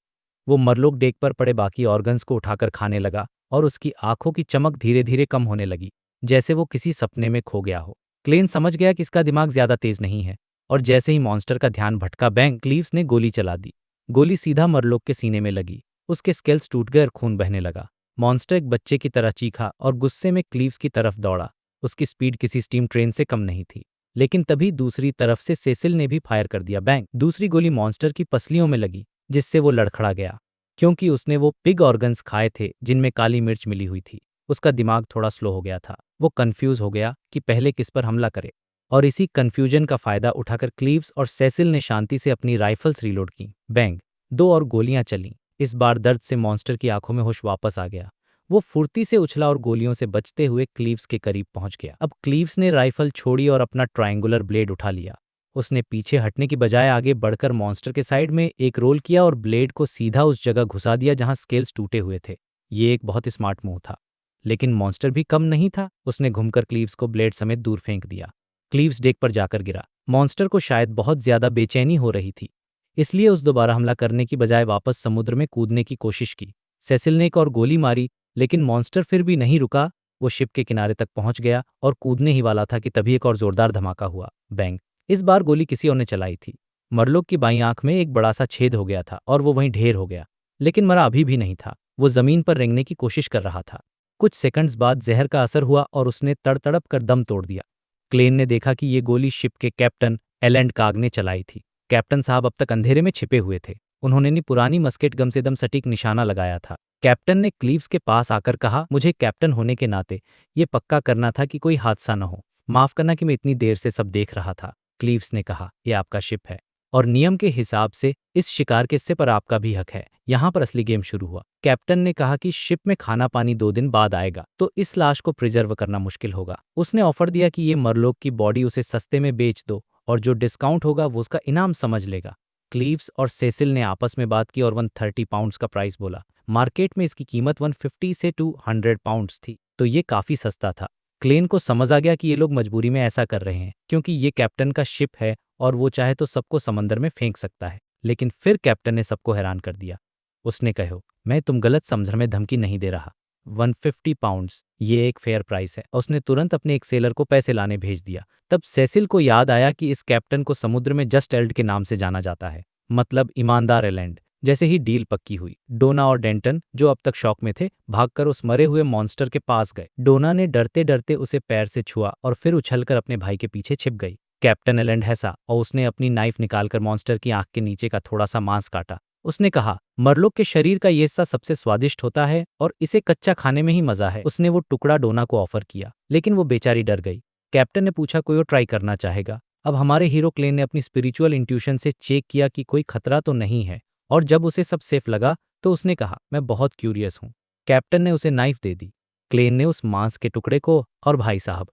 वो मरलोक डेक पर पड़े बाकी ऑर्गन्स को उठाकर खाने लगा और उसकी आंखों की चमक धीरे धीरे कम होने लगी, जैसे वो किसी सपने में खो गया हो। क्लेन समझ गया कि इसका दिमाग ज्यादा तेज नहीं है और जैसे ही मॉन्स्टर का ध्यान भटका, बैंग क्लीव्स ने गोली चला दी। गोली सीधा मरलोक के सीने में लगी। उसके स्केल्स टूट गए और खून बहने लगा। मॉन्स्टर एक बच्चे की तरह चीखा और गुस्से में क्लीव्स की तरफ दौड़ा। उसकी स्पीड किसी स्टीम ट्रेन से कम नहीं थी। लेकिन तभी दूसरी तरफ से सेसिल ने भी फायर कर दिया। बैंग, दूसरी गोली मॉन्स्टर की पसलियों में लगी, जिससे वो लड़खड़ा गया, क्योंकि उसने वो पिग ऑर्गन्स खाए थे जिनमें काली मिर्च मिली हुई थी। उसका दिमाग थोड़ा स्लो हो गया था। वो कंफ्यूज हो गया कि पहले किस पर हमला करे, और इसी कंफ्यूजन का फायदा उठाकर क्लीव्स और सेसिल ने शांति से अपनी राइफल्स रीलोड की। बैंग, 2 और गोलियां चलीं। इस बार दर्द से मॉन्स्टर की आंखों में होश वापस आ गया। वो फुर्ती से उछला और गोलियों से बचते हुए क्लीव्स के करीब पहुंच गया। अब क्लीव्स ने राइफल छोड़ी और अपना ट्रायंगुलर ब्लेड उठा लिया। उसने पीछे हटने की बजाय आगे बढ़कर मॉन्स्टर के साइड में एक रोल किया और ब्लेड को सीधा उस जगह घुसा दिया जहां स्केल्स टूटे हुए थे। ये एक बहुत स्मार्ट मूव था। लेकिन मॉन्स्टर भी कम नहीं था। उसने घूमकर क्लीव्स को ब्लेड समेत दूर फेंक दिया। क्लीव्स डेक पर जाकर गिरा। मॉन्स्टर को शायद बहुत ज्यादा बेचैनी हो रही थी, इसलिए उस दोबारा हमला करने की बजाय वापस समुद्र में कूदने की कोशिश की। सेसिल ने एक और गोली मारी, लेकिन मॉन्स्टर फिर भी नहीं रुका। वो शिप के किनारे तक पहुंच गया और कूदने ही वाला था कि तभी एक और जोरदार धमाका हुआ। बैंग, इस बार गोली किसी और ने चलाई थी। मरलोक की बाईं आंख में एक बड़ा सा छेद हो गया था और वो वहीं ढेर हो गया, लेकिन मरा अभी भी नहीं था। वो जमीन पर रेंगने की कोशिश कर रहा था। कुछ सेकंड्स बाद जहर का असर हुआ और उसने तड़तड़प कर दम तोड़ दिया। क्लेन ने देखा कि ये गोली शिप के कैप्टन एलेंड काग ने चलाई थी। कैप्टन साहब अब तक अंधेरे में छिपे हुए थे। उन्होंने अपनी पुरानी मस्केट गन से एकदम सटीक निशाना लगाया था। कैप्टन ने क्लीव्स के पास आकर कहा, मुझे कैप्टन होने के नाते ये पक्का करना था कि कोई हादसा न हो। माफ करना कि मैं इतनी देर से सब देख रहा था। क्लीव्स ने कहा, यह आपका शिप है और नियम के हिसाब से इस शिकार के हिस्से पर आपका भी हक है। यहाँ पर असली गेम शुरू हुआ। कैप्टन ने कहा कि शिप में खाना पानी 2 दिन बाद आएगा, तो इस लाश को प्रिजर्व करना मुश्किल होगा। उसने ऑफर दिया कि ये मरलोक की बॉडी उसे सस्ते में बेच दो और जो डिस्काउंट होगा वो उसका इनाम समझ लेगा। क्लीव्स और सेसिल ने आपस में बात की और 130 पाउंड्स का प्राइस बोला। मार्केट में इसकी कीमत 150 से 200 पाउंड्स थी, तो ये काफी सस्ता था। क्लेन को समझ आ गया कि ये लोग मजबूरी में ऐसा कर रहे हैं क्योंकि ये कैप्टन का शिप है और वो चाहे तो सबको समंदर में फेंक सकता है। लेकिन फिर कैप्टन ने सबको हैरान कर दिया। उसने कहो, मैं तुम गलत समझ में धमकी नहीं दे रहा। 150 पाउंड्स ये एक फेयर प्राइस है। उसने तुरंत अपने एक सेलर को पैसे लाने भेज दिया। तब सेसिल को याद आया कि इस कैप्टन को समुद्र में जस्ट एल्ड के नाम से जाना जाता है, मतलब ईमानदार एलैंड। जैसे ही डील पक्की हुई, डोना और डेंटन, जो अब तक शॉक में थे, भागकर उस मरे हुए मॉन्स्टर के पास गए। डोना ने डरते डरते उसे पैर से छुआ और फिर उछलकर अपने भाई के पीछे छिप गई। कैप्टन एलैंड हंसा और उसने अपनी नाइफ निकालकर मॉन्स्टर की आंख के नीचे का थोड़ा सा मांस काटा। उसने कहा, मरलोक के शरीर का ये हिस्सा सबसे स्वादिष्ट होता है और इसे कच्चा खाने में ही मजा है। उसने वो टुकड़ा डोना को ऑफर किया, लेकिन वो बेचारी डर गई। कैप्टन ने पूछा, कोई और ट्राई करना चाहेगा? अब हमारे हीरो क्लेन ने अपनी स्पिरिचुअल इंट्यूशन से चेक किया कि कोई खतरा तो नहीं है, और जब उसे सब सेफ लगा तो उसने कहा, मैं बहुत क्यूरियस हूँ। कैप्टन ने उसे नाइफ दे दी। क्लेन ने उस मांस के टुकड़े को, और भाई साहब,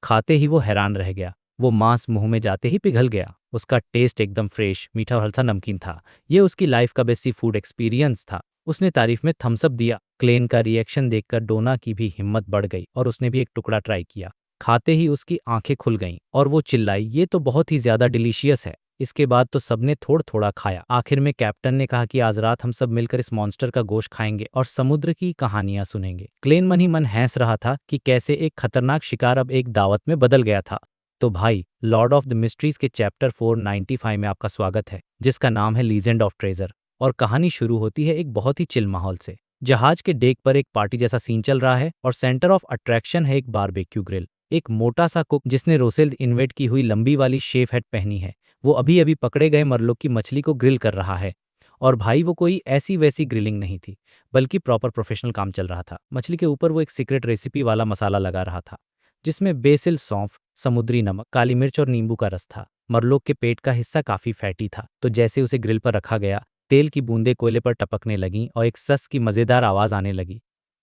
खाते ही वो हैरान रह गया। वो मांस मुंह में जाते ही पिघल गया। उसका टेस्ट एकदम फ्रेश, मीठा और हल्का नमकीन था। ये उसकी लाइफ का बेस्ट सी फूड एक्सपीरियंस था। उसने तारीफ में थम्स अप दिया। क्लेन का रिएक्शन देखकर डोना की भी हिम्मत बढ़ गई और उसने भी एक टुकड़ा ट्राई किया। खाते ही उसकी आंखें खुल गईं और वो चिल्लाई, ये तो बहुत ही ज्यादा डिलीशियस है। इसके बाद तो सबने थोड़ा थोड़ा खाया। आखिर में कैप्टन ने कहा कि आज रात हम सब मिलकर इस मॉन्स्टर का गोश्त खाएंगे और समुद्र की कहानियां सुनेंगे। क्लेन मन ही मन हंस रहा था कि कैसे एक खतरनाक शिकार अब एक दावत में बदल गया था। तो भाई, लॉर्ड ऑफ द मिस्ट्रीज के चैप्टर 495 में आपका स्वागत है, जिसका नाम है लीजेंड ऑफ ट्रेजर। और कहानी शुरू होती है एक बहुत ही चिल माहौल से। जहाज के डेक पर एक पार्टी जैसा सीन चल रहा है और सेंटर ऑफ अट्रैक्शन है एक बारबेक्यू ग्रिल। एक मोटा सा कुक जिसने रोसेल इन्वेट की हुई लंबी वाली शेफ हेड पहनी है, वो अभी अभी पकड़े गए मरलोक की मछली को ग्रिल कर रहा है। और भाई, वो कोई ऐसी वैसी ग्रिलिंग नहीं थी, बल्कि प्रॉपर प्रोफेशनल काम चल रहा था। मछली के ऊपर वो एक सीक्रेट रेसिपी वाला मसाला लगा रहा था, जिसमें बेसिल, सौंफ, समुद्री नमक, काली मिर्च और नींबू का रस था। मरलोक के पेट का हिस्सा काफी फैटी था, तो जैसे उसे ग्रिल पर रखा गया, तेल की बूंदें कोयले पर टपकने लगीं और एक सस की मजेदार आवाज आने लगी।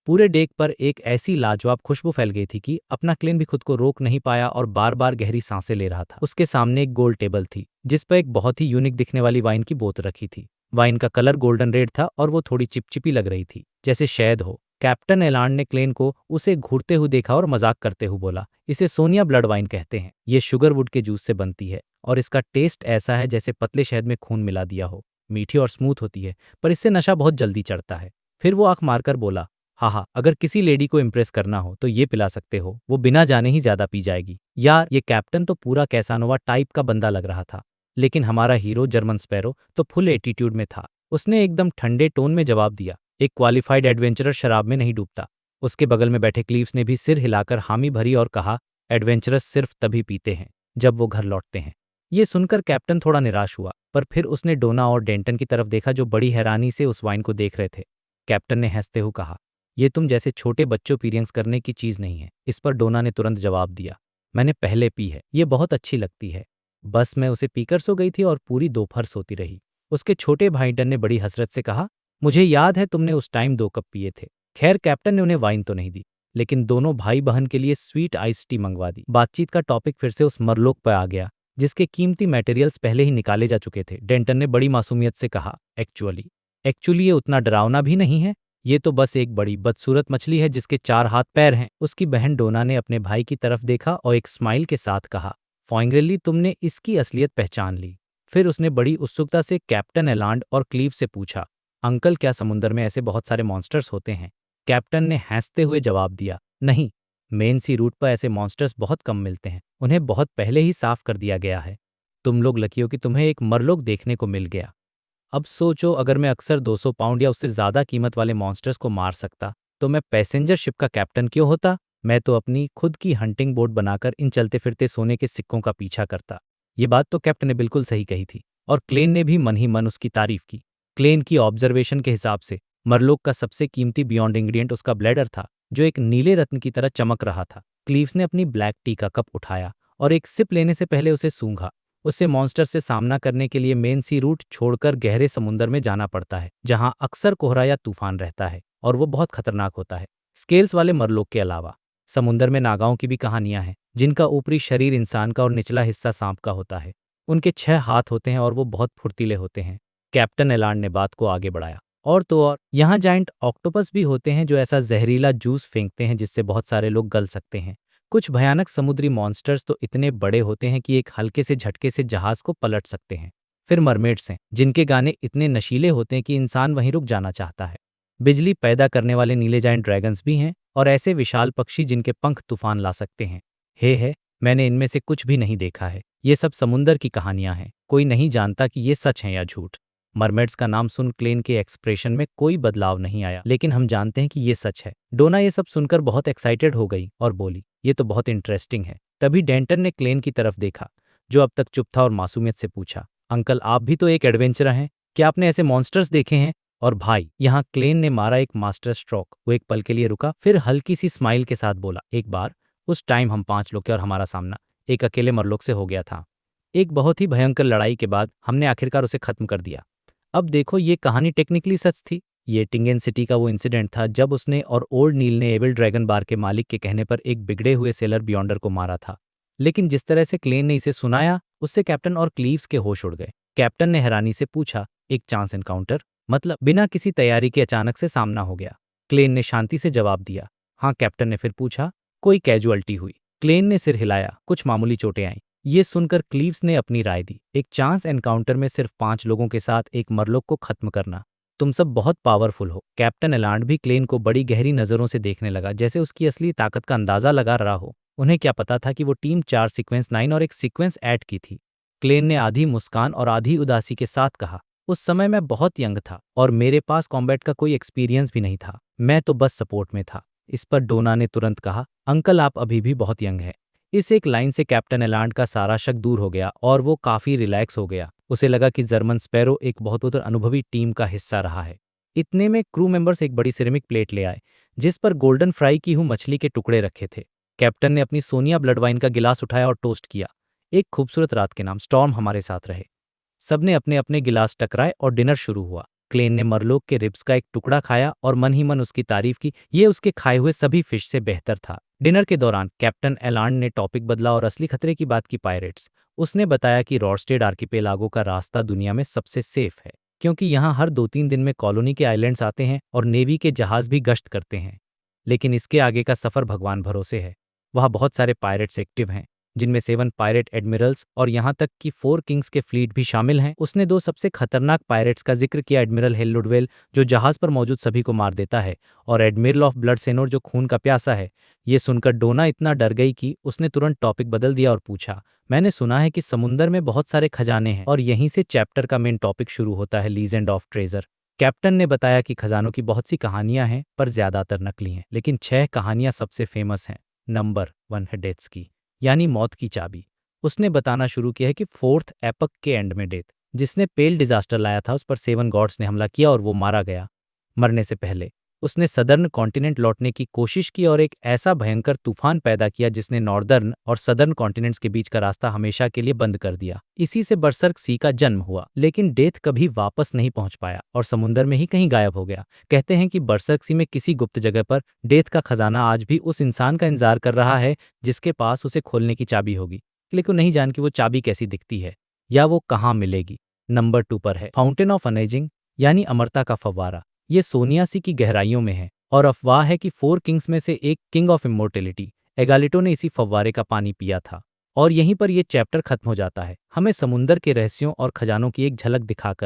पूरे डेक पर एक ऐसी लाजवाब खुशबू फैल गई थी कि अपना क्लेन भी खुद को रोक नहीं पाया और बार बार गहरी सांसें ले रहा था। उसके सामने एक गोल टेबल थी, जिस पर एक बहुत ही यूनिक दिखने वाली वाइन की बोतल रखी थी। वाइन का कलर गोल्डन रेड था और वो थोड़ी चिपचिपी लग रही थी, जैसे शहद हो। कैप्टन एलांड ने क्लेन को उसे घूरते हुए देखा और मजाक करते हुए बोला, इसे सोनिया ब्लड वाइन कहते हैं। ये शुगरवुड के जूस से बनती है और इसका टेस्ट ऐसा है जैसे पतले शहद में खून मिला दिया हो। मीठी और स्मूथ होती है, पर इससे नशा बहुत जल्दी चढ़ता है। फिर वो आंख मारकर बोला, हाँ, अगर किसी लेडी को इम्प्रेस करना हो तो ये पिला सकते हो, वो बिना जाने ही ज्यादा पी जाएगी। यार, ये कैप्टन तो पूरा कैसानोवा टाइप का बंदा लग रहा था, लेकिन हमारा हीरो जर्मन स्पैरो तो फुल एटीट्यूड में था। उसने एकदम ठंडे टोन में जवाब दिया, एक क्वालिफाइड एडवेंचरर शराब में नहीं डूबता। उसके बगल में बैठे क्लीव्स ने भी सिर हिलाकर हामी भरी और कहा, एडवेंचरस सिर्फ तभी पीते हैं जब वो घर लौटते हैं। ये सुनकर कैप्टन थोड़ा निराश हुआ, पर फिर उसने डोना और डेंटन की तरफ देखा, जो बड़ी हैरानी से उस वाइन को देख रहे थे। कैप्टन ने हंसते हुए कहा, ये तुम जैसे छोटे बच्चों एक्सपीरियंस करने की चीज नहीं है। इस पर डोना ने तुरंत जवाब दिया, मैंने पहले पी है, ये बहुत अच्छी लगती है। बस मैं उसे पीकर सो गई थी और पूरी दोपहर सोती रही। उसके छोटे भाई डन ने बड़ी हसरत से कहा, मुझे याद है तुमने उस टाइम 2 कप पिए थे। खैर, कैप्टन ने उन्हें वाइन तो नहीं दी, लेकिन दोनों भाई बहन के लिए स्वीट आइस टी मंगवा दी। बातचीत का टॉपिक फिर से उस मरलोक पर आ गया, जिसके कीमती मटेरियल्स पहले ही निकाले जा चुके थे। डेंटन ने बड़ी मासूमियत से कहा, एक्चुअली ये उतना डरावना भी नहीं है। ये तो बस एक बड़ी बदसूरत मछली है जिसके 4 हाथ पैर हैं। उसकी बहन डोना ने अपने भाई की तरफ देखा और एक स्माइल के साथ कहा, फाइनली तुमने इसकी असलियत पहचान ली। फिर उसने बड़ी उत्सुकता से कैप्टन एलांड और क्लीव से पूछा, अंकल, क्या समुद्र में ऐसे बहुत सारे मॉन्स्टर्स होते हैं? कैप्टन ने हंसते हुए जवाब दिया, नहीं, मेन सी रूट पर ऐसे मॉन्स्टर्स बहुत कम मिलते हैं। उन्हें बहुत पहले ही साफ कर दिया गया है। तुम लोग लकी हो कि तुम्हें एक मरलोक देखने को मिल गया। अब सोचो, अगर मैं अक्सर 200 पाउंड या उससे ज़्यादा कीमत वाले मॉन्स्टर्स को मार सकता तो मैं पैसेंजर शिप का कैप्टन क्यों होता? मैं तो अपनी खुद की हंटिंग बोट बनाकर इन चलते फिरते सोने के सिक्कों का पीछा करता। ये बात तो कैप्टन ने बिल्कुल सही कही थी, और क्लेन ने भी मन ही मन उसकी तारीफ की। क्लेन की ऑब्जर्वेशन के हिसाब से मरलोक का सबसे कीमती बियॉन्ड इंग्रेडिएंट उसका ब्लैडर था, जो एक नीले रत्न की तरह चमक रहा था। क्लीव्स ने अपनी ब्लैक टी का कप उठाया और एक सिप लेने से पहले उसे सूंघा। उसे मॉन्स्टर से सामना करने के लिए मेन सी रूट छोड़कर गहरे समुद्र में जाना पड़ता है, जहां अक्सर कोहरा या तूफान रहता है, और वो बहुत खतरनाक होता है। स्केल्स वाले मरलोक के अलावा समुद्र में नागाओं की भी कहानियां हैं, जिनका ऊपरी शरीर इंसान का और निचला हिस्सा सांप का होता है। उनके 6 हाथ होते हैं और वो बहुत फुर्तीले होते हैं। कैप्टन एलांड ने बात को आगे बढ़ाया। और तो और, यहाँ जाइंट ऑक्टोपस भी होते हैं जो ऐसा जहरीला जूस फेंकते हैं जिससे बहुत सारे लोग गल सकते हैं। कुछ भयानक समुद्री मॉन्स्टर्स तो इतने बड़े होते हैं कि एक हल्के से झटके से जहाज को पलट सकते हैं। फिर मरमेड्स हैं, जिनके गाने इतने नशीले होते हैं कि इंसान वहीं रुक जाना चाहता है। बिजली पैदा करने वाले नीले जाइंट ड्रैगन्स भी हैं, और ऐसे विशाल पक्षी जिनके पंख तूफान ला सकते हैं। हे, मैंने इनमें से कुछ भी नहीं देखा है। ये सब समुंदर की कहानियां हैं। कोई नहीं जानता कि ये सच है या झूठ। मरमेड्स का नाम सुन क्लेन के एक्सप्रेशन में कोई बदलाव नहीं आया, लेकिन हम जानते हैं कि ये सच है। डोना ये सब सुनकर बहुत एक्साइटेड हो गई और बोली, ये तो बहुत इंटरेस्टिंग है। तभी डेंटन ने क्लेन की तरफ देखा, जो अब तक चुप था, और मासूमियत से पूछा, अंकल, आप भी तो एक एडवेंचरर हैं, क्या आपने ऐसे मॉन्स्टर्स देखे हैं? और भाई, यहाँ क्लेन ने मारा एक मास्टर स्ट्रोक। वो एक पल के लिए रुका, फिर हल्की सी स्माइल के साथ बोला, एक बार उस टाइम हम 5 लोग थे और हमारा सामना एक अकेले मरलोक से हो गया था। एक बहुत ही भयंकर लड़ाई के बाद हमने आखिरकार उसे खत्म कर दिया। अब देखो, ये कहानी टेक्निकली सच थी। ये टिंगेन सिटी का वो इंसिडेंट था जब उसने और ओल्ड नील ने एविल ड्रैगन बार के मालिक के कहने पर एक बिगड़े हुए सेलर बियॉन्डर को मारा था। लेकिन जिस तरह से क्लेन ने इसे सुनाया, उससे कैप्टन और क्लीव्स के होश उड़ गए। कैप्टन ने हैरानी से पूछा, एक चांस एनकाउंटर? मतलब बिना किसी तैयारी के अचानक से सामना हो गया? क्लेन ने शांति से जवाब दिया, हाँ। कैप्टन ने फिर पूछा, कोई कैजुअल्टी हुई? क्लेन ने सिर हिलाया, कुछ मामूली चोटें आईं। ये सुनकर क्लीव्स ने अपनी राय दी, एक चांस एनकाउंटर में सिर्फ 5 लोगों के साथ एक मरलोक को खत्म करना। तुम सब बहुत पावरफुल हो। कैप्टन एलांड भी क्लेन को बड़ी गहरी नजरों से देखने लगा, जैसे उसकी असली ताकत का अंदाजा लगा रहा हो। उन्हें क्या पता था कि वो टीम 4 सीक्वेंस 9 और एक सीक्वेंस 8 की थी। क्लेन ने आधी मुस्कान और आधी उदासी के साथ कहा, उस समय मैं बहुत यंग था और मेरे पास कॉम्बैट का कोई एक्सपीरियंस भी नहीं था। मैं तो बस सपोर्ट में था। इस पर डोना ने तुरंत कहा, अंकल, आप अभी भी बहुत यंग हैं। इस एक लाइन से कैप्टन एलांड का सारा शक दूर हो गया और वो काफी रिलैक्स हो गया। उसे लगा कि जर्मन स्पैरो एक बहुत अनुभवी टीम का हिस्सा रहा है। इतने में क्रू मेंबर्स एक बड़ी सिरेमिक प्लेट ले आए, जिस पर गोल्डन फ्राई की हुई मछली के टुकड़े रखे थे। कैप्टन ने अपनी सोनिया ब्लड वाइन का गिलास उठाया और टोस्ट किया, एक खूबसूरत रात के नाम स्टॉर्म हमारे साथ रहे। सबने अपने अपने गिलास टकराए और डिनर शुरू हुआ। क्लेन ने मरलोक के रिब्स का एक टुकड़ा खाया और मन ही मन उसकी तारीफ की। ये उसके खाए हुए सभी फिश से बेहतर था। डिनर के दौरान कैप्टन एलांड ने टॉपिक बदला और असली खतरे की बात की, पायरेट्स। उसने बताया कि रॉडस्टेड आर्किपेलागो का रास्ता दुनिया में सबसे सेफ है, क्योंकि यहाँ हर 2-3 दिन में कॉलोनी के आइलैंड्स आते हैं और नेवी के जहाज भी गश्त करते हैं। लेकिन इसके आगे का सफर भगवान भरोसे है। वहाँ बहुत सारे पायरेट्स एक्टिव हैं, जिनमें 7 पायरेट एडमिरल्स और यहाँ तक कि 4 किंग्स के फ्लीट भी शामिल हैं। उसने 2 सबसे खतरनाक पायरेट्स का जिक्र किया, एडमिरल हेल्लुडवेल, जो जहाज पर मौजूद सभी को मार देता है, और एडमिरल ऑफ ब्लड सेनोर, जो खून का प्यासा है। ये सुनकर डोना इतना डर गई कि उसने तुरंत टॉपिक बदल दिया और पूछा, मैंने सुना है कि समुंदर में बहुत सारे खजाने हैं और यहीं से चैप्टर का मेन टॉपिक शुरू होता है, लीजेंड ऑफ ट्रेजर। कैप्टन ने बताया कि खजानों की बहुत सी कहानियां हैं, पर ज्यादातर नकली हैं, लेकिन 6 कहानियां सबसे फेमस हैं। नंबर 1 है डेथ्स की, यानी मौत की चाबी। उसने बताना शुरू किया है कि 4th एपक के एंड में डेथ, जिसने पेल डिजास्टर लाया था, उस पर 7 गॉड्स ने हमला किया और वो मारा गया। मरने से पहले उसने सदर्न कॉन्टिनेंट लौटने की कोशिश की और एक ऐसा भयंकर तूफान पैदा किया जिसने नॉर्दर्न और सदर्न कॉन्टिनेंट्स के बीच का रास्ता हमेशा के लिए बंद कर दिया। इसी से बरसर्क सी का जन्म हुआ। लेकिन डेथ कभी वापस नहीं पहुंच पाया और समुंदर में ही कहीं गायब हो गया। कहते हैं कि बरसर्क सी में किसी गुप्त जगह पर डेथ का खजाना आज भी उस इंसान का इंतजार कर रहा है जिसके पास उसे खोलने की चाबी होगी। लेकिन नहीं जान कि वो चाबी कैसी दिखती है या वो कहाँ मिलेगी। नंबर 2 पर है फाउंटेन ऑफ अनेजिंग, यानी अमरता का फव्वारा। ये सोनियासी की गहराइयों में है और अफवाह है कि 4 किंग्स में से एक किंग ऑफ इमोर्टेलिटी एगालिटो ने इसी फव्वारे का पानी पिया था। और यहीं पर यह चैप्टर खत्म हो जाता है, हमें समुंदर के रहस्यों और खजानों की एक झलक दिखाकर।